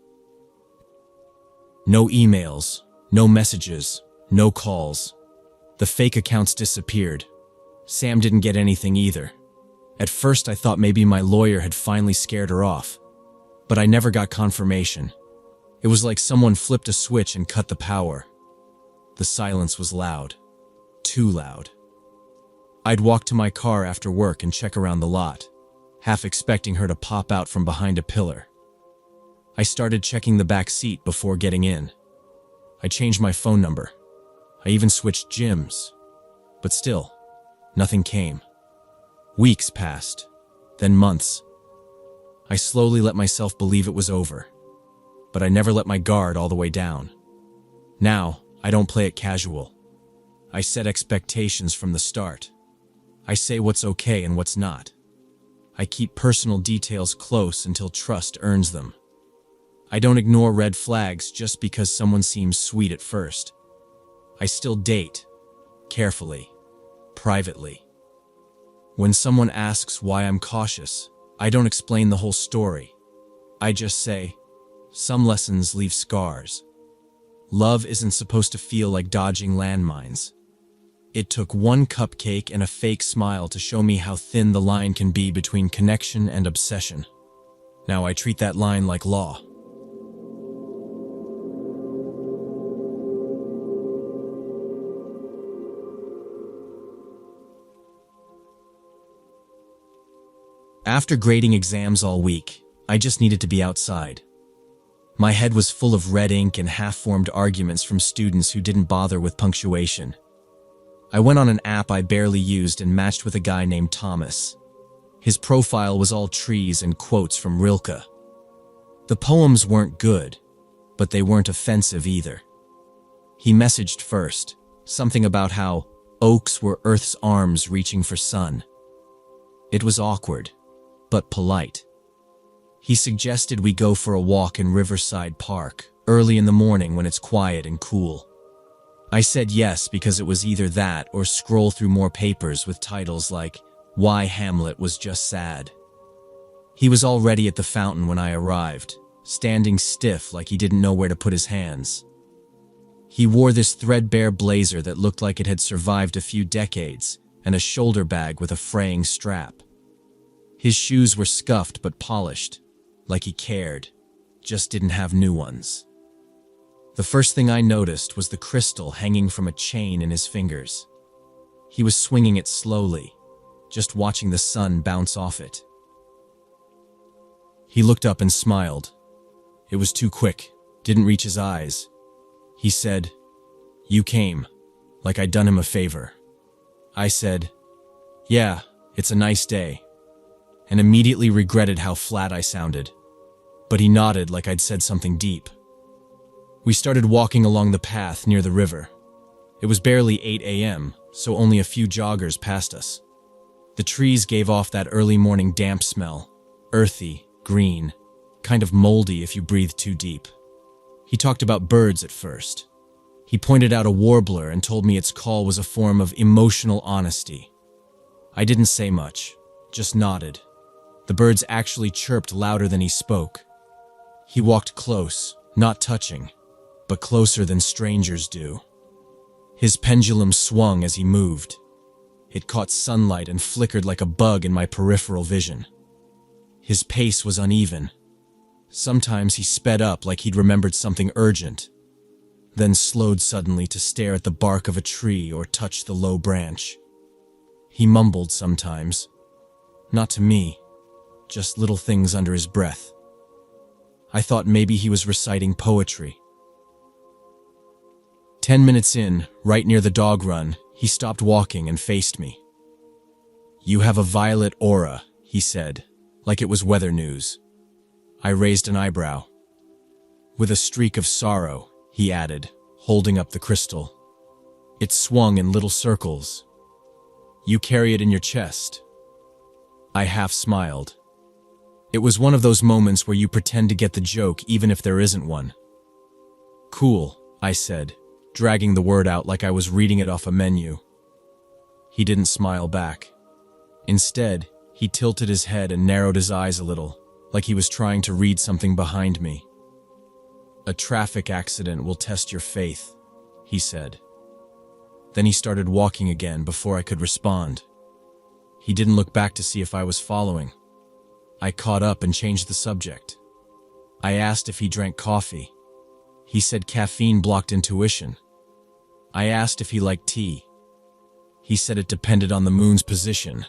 No emails, no messages, no calls. The fake accounts disappeared. Sam didn't get anything either. At first I thought maybe my lawyer had finally scared her off, but I never got confirmation. It was like someone flipped a switch and cut the power. The silence was loud. Too loud. I'd walk to my car after work and check around the lot, half expecting her to pop out from behind a pillar. I started checking the back seat before getting in. I changed my phone number. I even switched gyms. But still, nothing came. Weeks passed, then months. I slowly let myself believe it was over. But I never let my guard all the way down. Now, I don't play it casual. I set expectations from the start. I say what's okay and what's not. I keep personal details close until trust earns them. I don't ignore red flags just because someone seems sweet at first. I still date, carefully, privately. When someone asks why I'm cautious, I don't explain the whole story. I just say, some lessons leave scars. Love isn't supposed to feel like dodging landmines. It took one cupcake and a fake smile to show me how thin the line can be between connection and obsession. Now I treat that line like law. After grading exams all week, I just needed to be outside. My head was full of red ink and half-formed arguments from students who didn't bother with punctuation. I went on an app I barely used and matched with a guy named Thomas. His profile was all trees and quotes from Rilke. The poems weren't good, but they weren't offensive either. He messaged first, something about how oaks were Earth's arms reaching for sun. It was awkward, but polite. He suggested we go for a walk in Riverside Park, early in the morning when it's quiet and cool. I said yes because it was either that or scroll through more papers with titles like Why Hamlet Was Just Sad. He was already at the fountain when I arrived, standing stiff like he didn't know where to put his hands. He wore this threadbare blazer that looked like it had survived a few decades and a shoulder bag with a fraying strap. His shoes were scuffed but polished, like he cared, just didn't have new ones. The first thing I noticed was the crystal hanging from a chain in his fingers. He was swinging it slowly, just watching the sun bounce off it. He looked up and smiled. It was too quick, didn't reach his eyes. He said, "You came," like I'd done him a favor. I said, "Yeah, it's a nice day," and immediately regretted how flat I sounded. But he nodded like I'd said something deep. We started walking along the path near the river. It was barely 8 a.m., so only a few joggers passed us. The trees gave off that early morning damp smell, earthy, green, kind of moldy if you breathed too deep. He talked about birds at first. He pointed out a warbler and told me its call was a form of emotional honesty. I didn't say much, just nodded. The birds actually chirped louder than he spoke. He walked close, not touching, but closer than strangers do. His pendulum swung as he moved. It caught sunlight and flickered like a bug in my peripheral vision. His pace was uneven. Sometimes he sped up like he'd remembered something urgent, then slowed suddenly to stare at the bark of a tree or touch the low branch. He mumbled sometimes. Not to me, just little things under his breath. I thought maybe he was reciting poetry. 10 minutes in, right near the dog run, he stopped walking and faced me. "You have a violet aura," he said, like it was weather news. I raised an eyebrow. "With a streak of sorrow," he added, holding up the crystal. It swung in little circles. "You carry it in your chest." I half smiled. It was one of those moments where you pretend to get the joke even if there isn't one. "Cool," I said, dragging the word out like I was reading it off a menu. He didn't smile back. Instead, he tilted his head and narrowed his eyes a little, like he was trying to read something behind me. "A traffic accident will test your faith," he said. Then he started walking again before I could respond. He didn't look back to see if I was following. I caught up and changed the subject. I asked if he drank coffee. He said caffeine blocked intuition. I asked if he liked tea. He said it depended on the moon's position.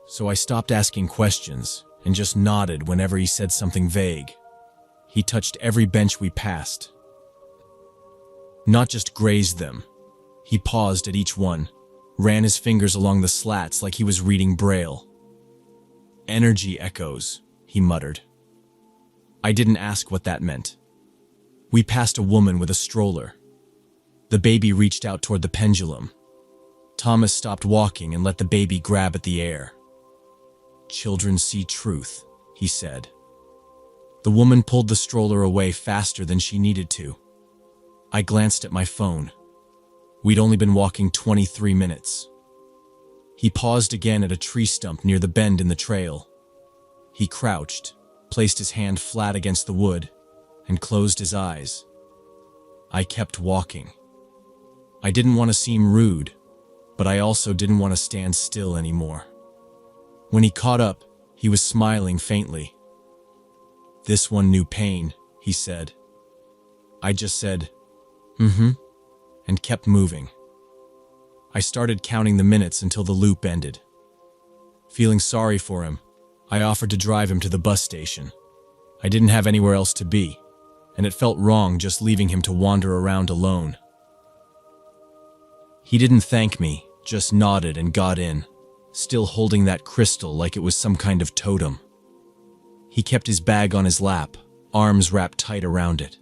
So I stopped asking questions and just nodded whenever he said something vague. He touched every bench we passed. Not just grazed them. He paused at each one, ran his fingers along the slats like he was reading Braille. "Energy echoes," he muttered. I didn't ask what that meant. We passed a woman with a stroller. The baby reached out toward the pendulum. Thomas stopped walking and let the baby grab at the air. "Children see truth," he said. The woman pulled the stroller away faster than she needed to. I glanced at my phone. We'd only been walking 23 minutes. He paused again at a tree stump near the bend in the trail. He crouched, placed his hand flat against the wood, and closed his eyes. I kept walking. I didn't want to seem rude, but I also didn't want to stand still anymore. When he caught up, he was smiling faintly. "This one knew pain," he said. I just said, "Mm-hmm," and kept moving. I started counting the minutes until the loop ended. Feeling sorry for him, I offered to drive him to the bus station. I didn't have anywhere else to be, and it felt wrong just leaving him to wander around alone. He didn't thank me, just nodded and got in, still holding that crystal like it was some kind of totem. He kept his bag on his lap, arms wrapped tight around it.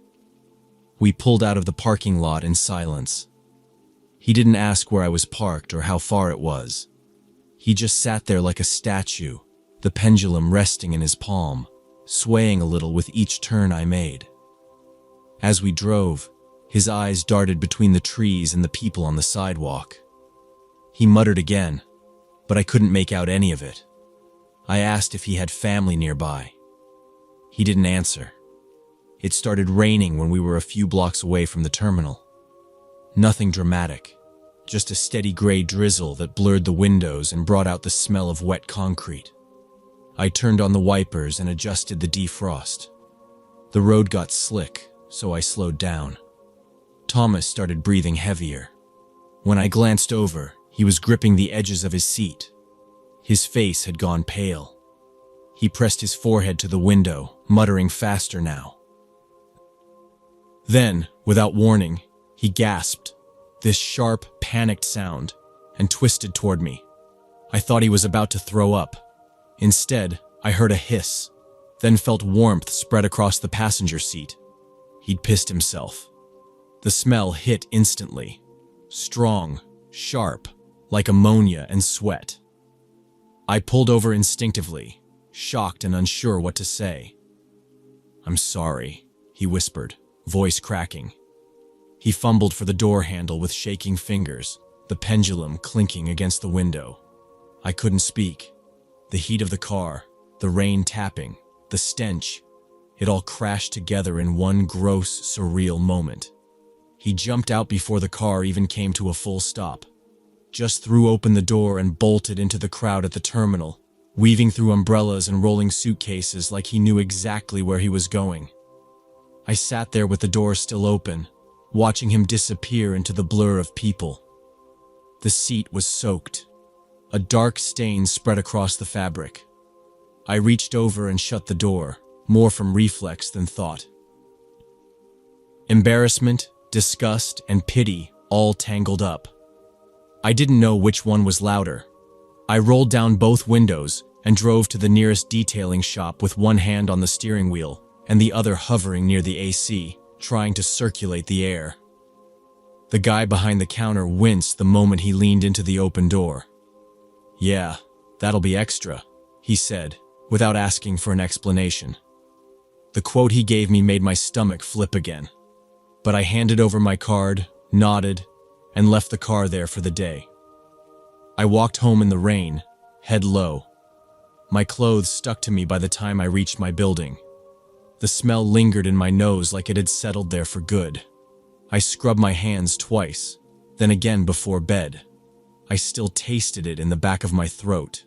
We pulled out of the parking lot in silence. He didn't ask where I was parked or how far it was. He just sat there like a statue, the pendulum resting in his palm, swaying a little with each turn I made. As we drove, his eyes darted between the trees and the people on the sidewalk. He muttered again, but I couldn't make out any of it. I asked if he had family nearby. He didn't answer. It started raining when we were a few blocks away from the terminal. Nothing dramatic, just a steady gray drizzle that blurred the windows and brought out the smell of wet concrete. I turned on the wipers and adjusted the defrost. The road got slick, so I slowed down. Thomas started breathing heavier. When I glanced over, he was gripping the edges of his seat. His face had gone pale. He pressed his forehead to the window, muttering faster now. Then, without warning, he gasped, this sharp, panicked sound, and twisted toward me. I thought he was about to throw up. Instead, I heard a hiss, then felt warmth spread across the passenger seat. He'd pissed himself. The smell hit instantly. Strong, sharp, like ammonia and sweat. I pulled over instinctively, shocked and unsure what to say. "I'm sorry," he whispered, voice cracking. He fumbled for the door handle with shaking fingers, the pendulum clinking against the window. I couldn't speak. The heat of the car, the rain tapping, the stench, it all crashed together in one gross, surreal moment. He jumped out before the car even came to a full stop, just threw open the door and bolted into the crowd at the terminal, weaving through umbrellas and rolling suitcases like he knew exactly where he was going. I sat there with the door still open, watching him disappear into the blur of people. The seat was soaked. A dark stain spread across the fabric. I reached over and shut the door, more from reflex than thought. Embarrassment, disgust, and pity all tangled up. I didn't know which one was louder. I rolled down both windows and drove to the nearest detailing shop with one hand on the steering wheel and the other hovering near the AC, trying to circulate the air. The guy behind the counter winced the moment he leaned into the open door. "Yeah, that'll be extra," he said, without asking for an explanation. The quote he gave me made my stomach flip again. But I handed over my card, nodded, and left the car there for the day. I walked home in the rain, head low. My clothes stuck to me by the time I reached my building. The smell lingered in my nose like it had settled there for good. I scrubbed my hands twice, then again before bed. I still tasted it in the back of my throat.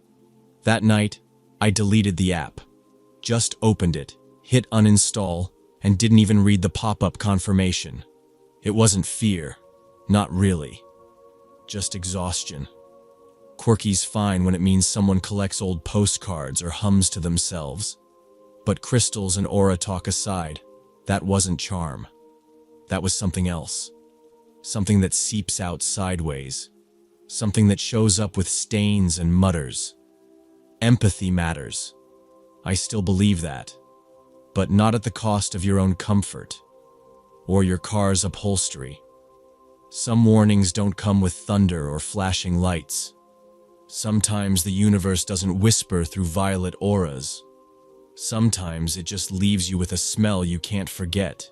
That night, I deleted the app. Just opened it, hit uninstall, and didn't even read the pop-up confirmation. It wasn't fear. Not really. Just exhaustion. Quirky's fine when it means someone collects old postcards or hums to themselves. But crystals and aura talk aside, that wasn't charm. That was something else. Something that seeps out sideways. Something that shows up with stains and mutters. Empathy matters. I still believe that. But not at the cost of your own comfort. Or your car's upholstery. Some warnings don't come with thunder or flashing lights. Sometimes the universe doesn't whisper through violet auras. Sometimes it just leaves you with a smell you can't forget.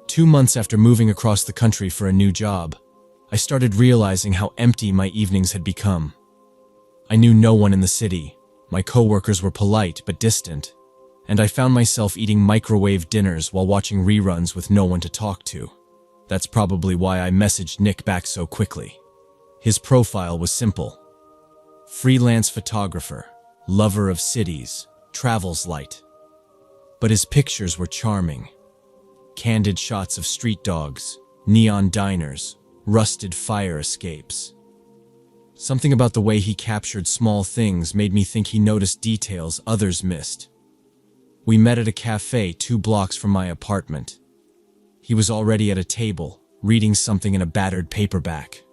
Two months after moving across the country for a new job, I started realizing how empty my evenings had become. I knew no one in the city, my coworkers were polite but distant, and I found myself eating microwave dinners while watching reruns with no one to talk to. That's probably why I messaged Nick back so quickly. His profile was simple. Freelance photographer, lover of cities, travels light. But his pictures were charming. Candid shots of street dogs, neon diners, rusted fire escapes. Something about the way he captured small things made me think he noticed details others missed. We met at a cafe 2 blocks from my apartment. He was already at a table, reading something in a battered paperback.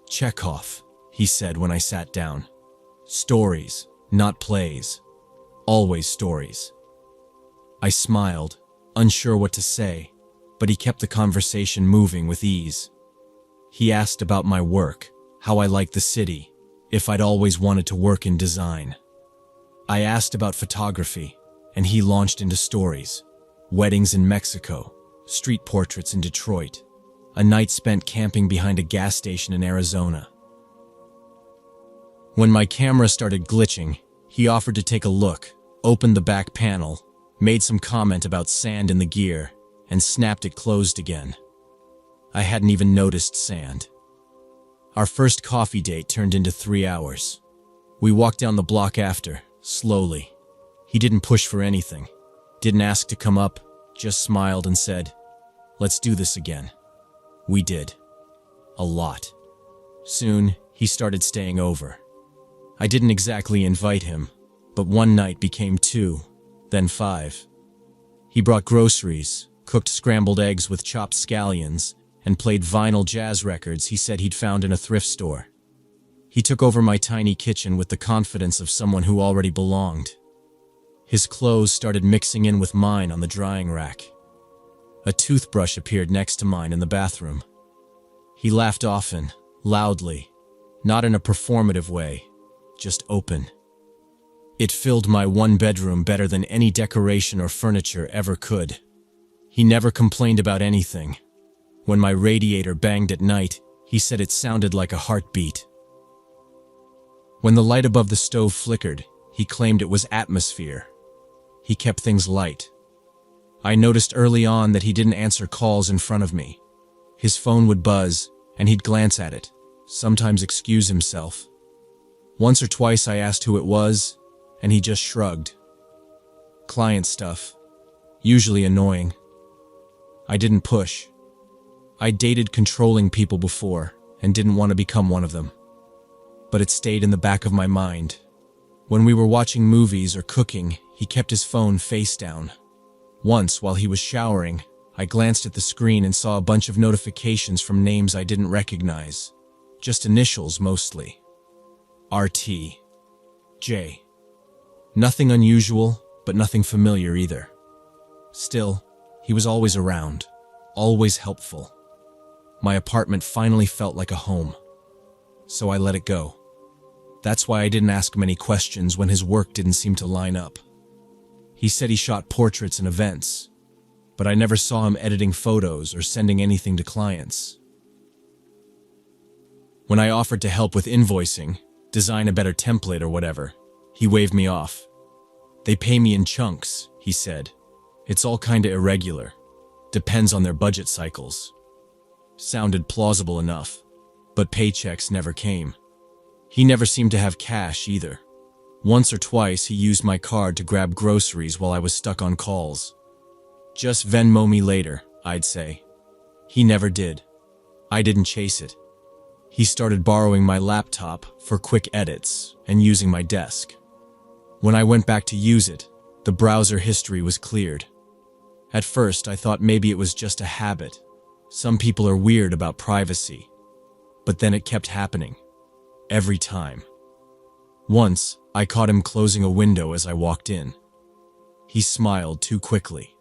"Chekhov," he said when I sat down. "Stories, not plays. Always stories." I smiled, unsure what to say, but he kept the conversation moving with ease. He asked about my work, how I liked the city, if I'd always wanted to work in design. I asked about photography, and he launched into stories. Weddings in Mexico, street portraits in Detroit, a night spent camping behind a gas station in Arizona. When my camera started glitching, he offered to take a look, opened the back panel, made some comment about sand in the gear, and snapped it closed again. I hadn't even noticed sand. Our first coffee date turned into 3 hours. We walked down the block after, slowly. He didn't push for anything, didn't ask to come up, just smiled and said, "Let's do this again." We did. A lot. Soon, he started staying over. I didn't exactly invite him, but one night became 2, then 5. He brought groceries, cooked scrambled eggs with chopped scallions, and played vinyl jazz records he said he'd found in a thrift store. He took over my tiny kitchen with the confidence of someone who already belonged. His clothes started mixing in with mine on the drying rack. A toothbrush appeared next to mine in the bathroom. He laughed often, loudly, not in a performative way, just open. It filled my one bedroom better than any decoration or furniture ever could. He never complained about anything. When my radiator banged at night, he said it sounded like a heartbeat. When the light above the stove flickered, he claimed it was atmosphere. He kept things light. I noticed early on that he didn't answer calls in front of me. His phone would buzz, and he'd glance at it, sometimes excuse himself. Once or twice I asked who it was, and he just shrugged. Client stuff. Usually annoying. I didn't push. I dated controlling people before, and didn't want to become one of them. But it stayed in the back of my mind. When we were watching movies or cooking, he kept his phone face down. Once, while he was showering, I glanced at the screen and saw a bunch of notifications from names I didn't recognize. Just initials, mostly. RT. J. Nothing unusual, but nothing familiar either. Still, he was always around, always helpful. My apartment finally felt like a home. So I let it go. That's why I didn't ask many questions when his work didn't seem to line up. He said he shot portraits and events, but I never saw him editing photos or sending anything to clients. When I offered to help with invoicing, design a better template or whatever, he waved me off. "They pay me in chunks," he said. "It's all kinda irregular. Depends on their budget cycles." Sounded plausible enough, but paychecks never came. He never seemed to have cash either. Once or twice he used my card to grab groceries while I was stuck on calls. "Just Venmo me later," I'd say. He never did. I didn't chase it. He started borrowing my laptop for quick edits and using my desk. When I went back to use it, the browser history was cleared. At first, I thought maybe it was just a habit. Some people are weird about privacy. But then it kept happening. Every time. Once, I caught him closing a window as I walked in. He smiled too quickly.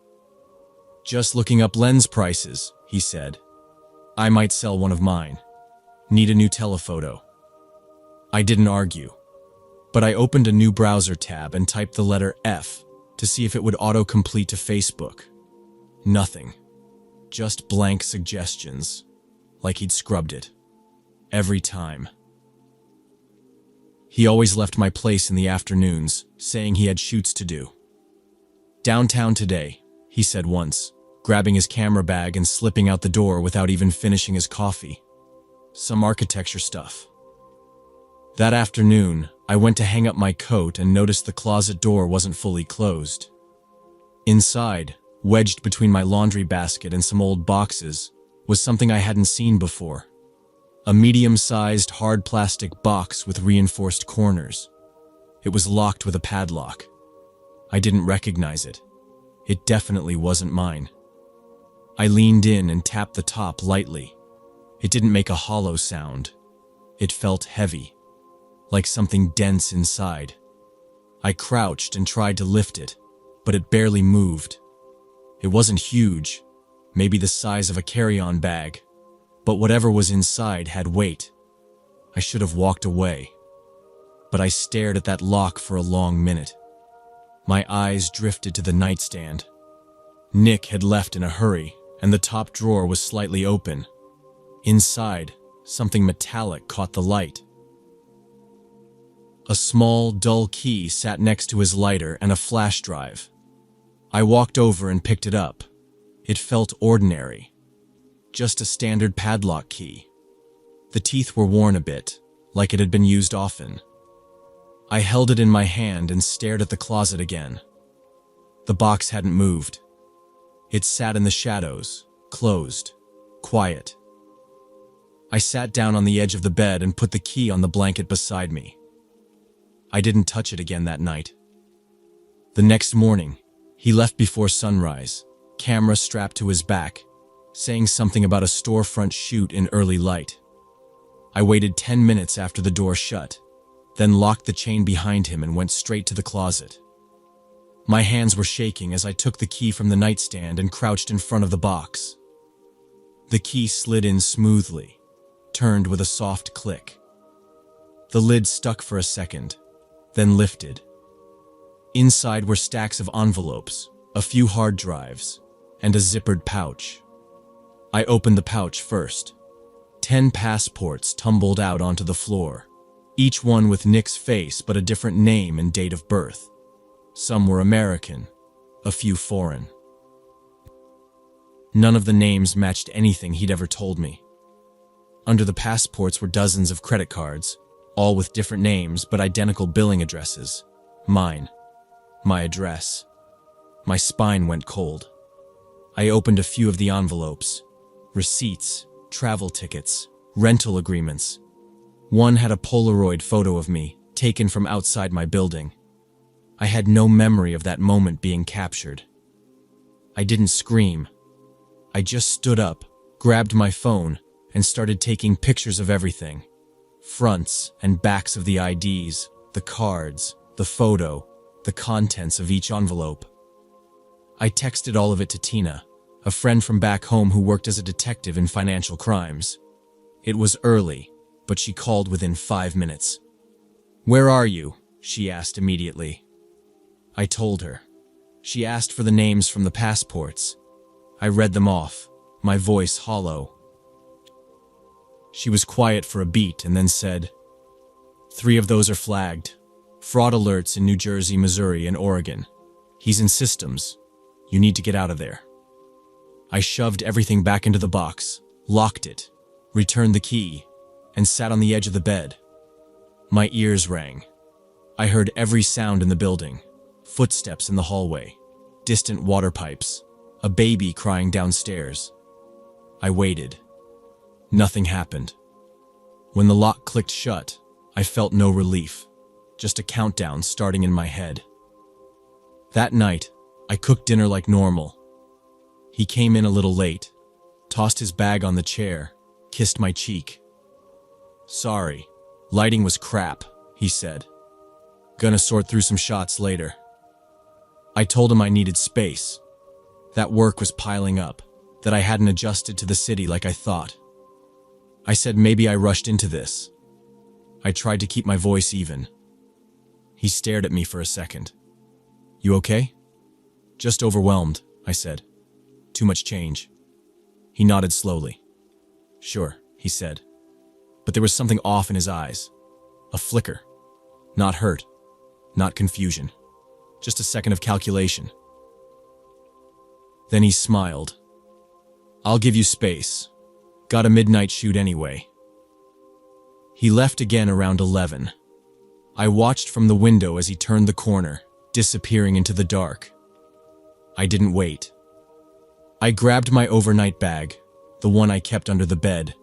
"Just looking up lens prices," he said. "I might sell one of mine. Need a new telephoto." I didn't argue, but I opened a new browser tab and typed the letter F to see if it would auto-complete to Facebook. Nothing. Just blank suggestions, like he'd scrubbed it. Every time. He always left my place in the afternoons, saying he had shoots to do. "Downtown today," he said once, grabbing his camera bag and slipping out the door without even finishing his coffee. Some architecture stuff. That afternoon, I went to hang up my coat and noticed the closet door wasn't fully closed. Inside, wedged between my laundry basket and some old boxes, was something I hadn't seen before. A medium-sized hard plastic box with reinforced corners. It was locked with a padlock. I didn't recognize it. It definitely wasn't mine. I leaned in and tapped the top lightly. It didn't make a hollow sound. It felt heavy, like something dense inside. I crouched and tried to lift it, but it barely moved. It wasn't huge, maybe the size of a carry-on bag, but whatever was inside had weight. I should have walked away, but I stared at that lock for a long minute. My eyes drifted to the nightstand. Nick had left in a hurry, and the top drawer was slightly open. Inside, something metallic caught the light. A small, dull key sat next to his lighter and a flash drive. I walked over and picked it up. It felt ordinary. Just a standard padlock key. The teeth were worn a bit, like it had been used often. I held it in my hand and stared at the closet again. The box hadn't moved. It sat in the shadows, closed, quiet. I sat down on the edge of the bed and put the key on the blanket beside me. I didn't touch it again that night. The next morning, he left before sunrise, camera strapped to his back, saying something about a storefront shoot in early light. I waited 10 minutes after the door shut, then locked the chain behind him and went straight to the closet. My hands were shaking as I took the key from the nightstand and crouched in front of the box. The key slid in smoothly, turned with a soft click. The lid stuck for a second, then lifted. Inside were stacks of envelopes, a few hard drives, and a zippered pouch. I opened the pouch first. 10 passports tumbled out onto the floor, each one with Nick's face but a different name and date of birth. Some were American, a few foreign. None of the names matched anything he'd ever told me. Under the passports were dozens of credit cards, all with different names but identical billing addresses. Mine. My address. My spine went cold. I opened a few of the envelopes. Receipts, travel tickets, rental agreements. One had a Polaroid photo of me, taken from outside my building. I had no memory of that moment being captured. I didn't scream. I just stood up, grabbed my phone, and started taking pictures of everything. Fronts and backs of the IDs, the cards, the photo, the contents of each envelope. I texted all of it to Tina, a friend from back home who worked as a detective in financial crimes. It was early, but she called within 5 minutes. "Where are you?" she asked immediately. I told her. She asked for the names from the passports. I read them off, my voice hollow. She was quiet for a beat and then said, "3 of those are flagged. Fraud alerts in New Jersey, Missouri, and Oregon. He's in systems. You need to get out of there." I shoved everything back into the box, locked it, returned the key, and sat on the edge of the bed. My ears rang. I heard every sound in the building. Footsteps in the hallway, distant water pipes, a baby crying downstairs. I waited. Nothing happened. When the lock clicked shut, I felt no relief, just a countdown starting in my head. That night, I cooked dinner like normal. He came in a little late, tossed his bag on the chair, kissed my cheek. "Sorry, lighting was crap," he said. "Gonna sort through some shots later." I told him I needed space. That work was piling up, that I hadn't adjusted to the city like I thought. I said maybe I rushed into this. I tried to keep my voice even. He stared at me for a second. "You okay?" "Just overwhelmed," I said. "Too much change." He nodded slowly. "Sure," he said. But there was something off in his eyes. A flicker. Not hurt. Not confusion. Just a second of calculation. Then he smiled. "I'll give you space. Got a midnight shoot anyway." He left again around 11. I watched from the window as he turned the corner, disappearing into the dark. I didn't wait. I grabbed my overnight bag, the one I kept under the bed,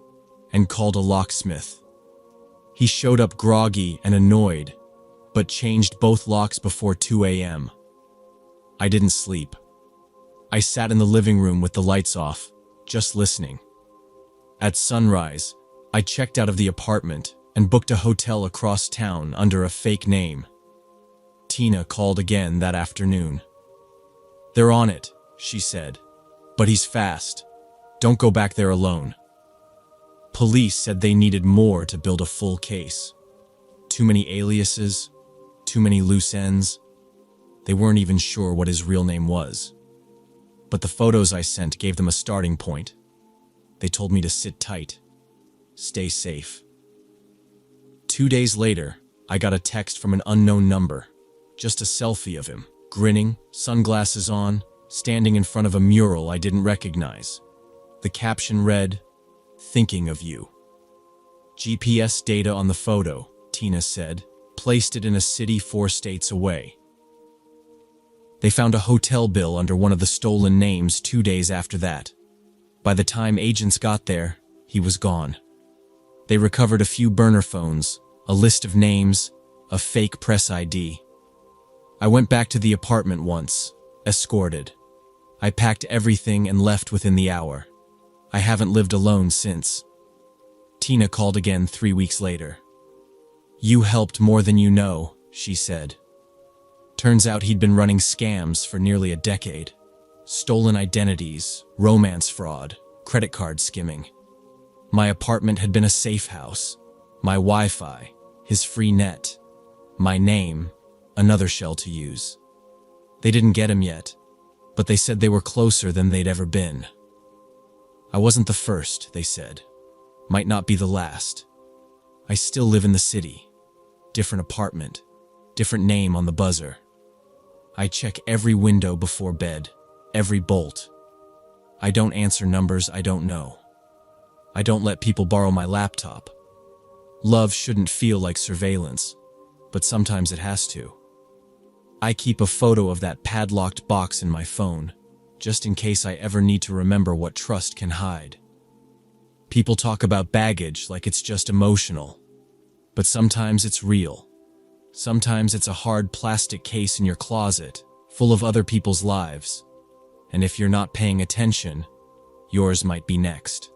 and called a locksmith. He showed up groggy and annoyed, but changed both locks before 2 a.m. I didn't sleep. I sat in the living room with the lights off, just listening. At sunrise, I checked out of the apartment and booked a hotel across town under a fake name. Tina called again that afternoon. "They're on it," she said. "But he's fast. Don't go back there alone." Police said they needed more to build a full case. Too many aliases, too many loose ends. They weren't even sure what his real name was. But the photos I sent gave them a starting point. They told me to sit tight, stay safe. 2 days later, I got a text from an unknown number. Just a selfie of him, grinning, sunglasses on, standing in front of a mural I didn't recognize. The caption read, "Thinking of you." GPS data on the photo, Tina said, placed it in a city 4 states away. They found a hotel bill under one of the stolen names 2 days after that. By the time agents got there, he was gone. They recovered a few burner phones, a list of names, a fake press ID. I went back to the apartment once, escorted. I packed everything and left within the hour. I haven't lived alone since. Tina called again 3 weeks later. "You helped more than you know," she said. Turns out he'd been running scams for nearly a decade. Stolen identities, romance fraud, credit card skimming. My apartment had been a safe house. My Wi-Fi, his free net. My name, another shell to use. They didn't get him yet, but they said they were closer than they'd ever been. I wasn't the first, they said. Might not be the last. I still live in the city. Different apartment, different name on the buzzer. I check every window before bed, every bolt. I don't answer numbers I don't know. I don't let people borrow my laptop. Love shouldn't feel like surveillance, but sometimes it has to. I keep a photo of that padlocked box in my phone, just in case I ever need to remember what trust can hide. People talk about baggage like it's just emotional, but sometimes it's real. Sometimes it's a hard plastic case in your closet, full of other people's lives, and if you're not paying attention, yours might be next.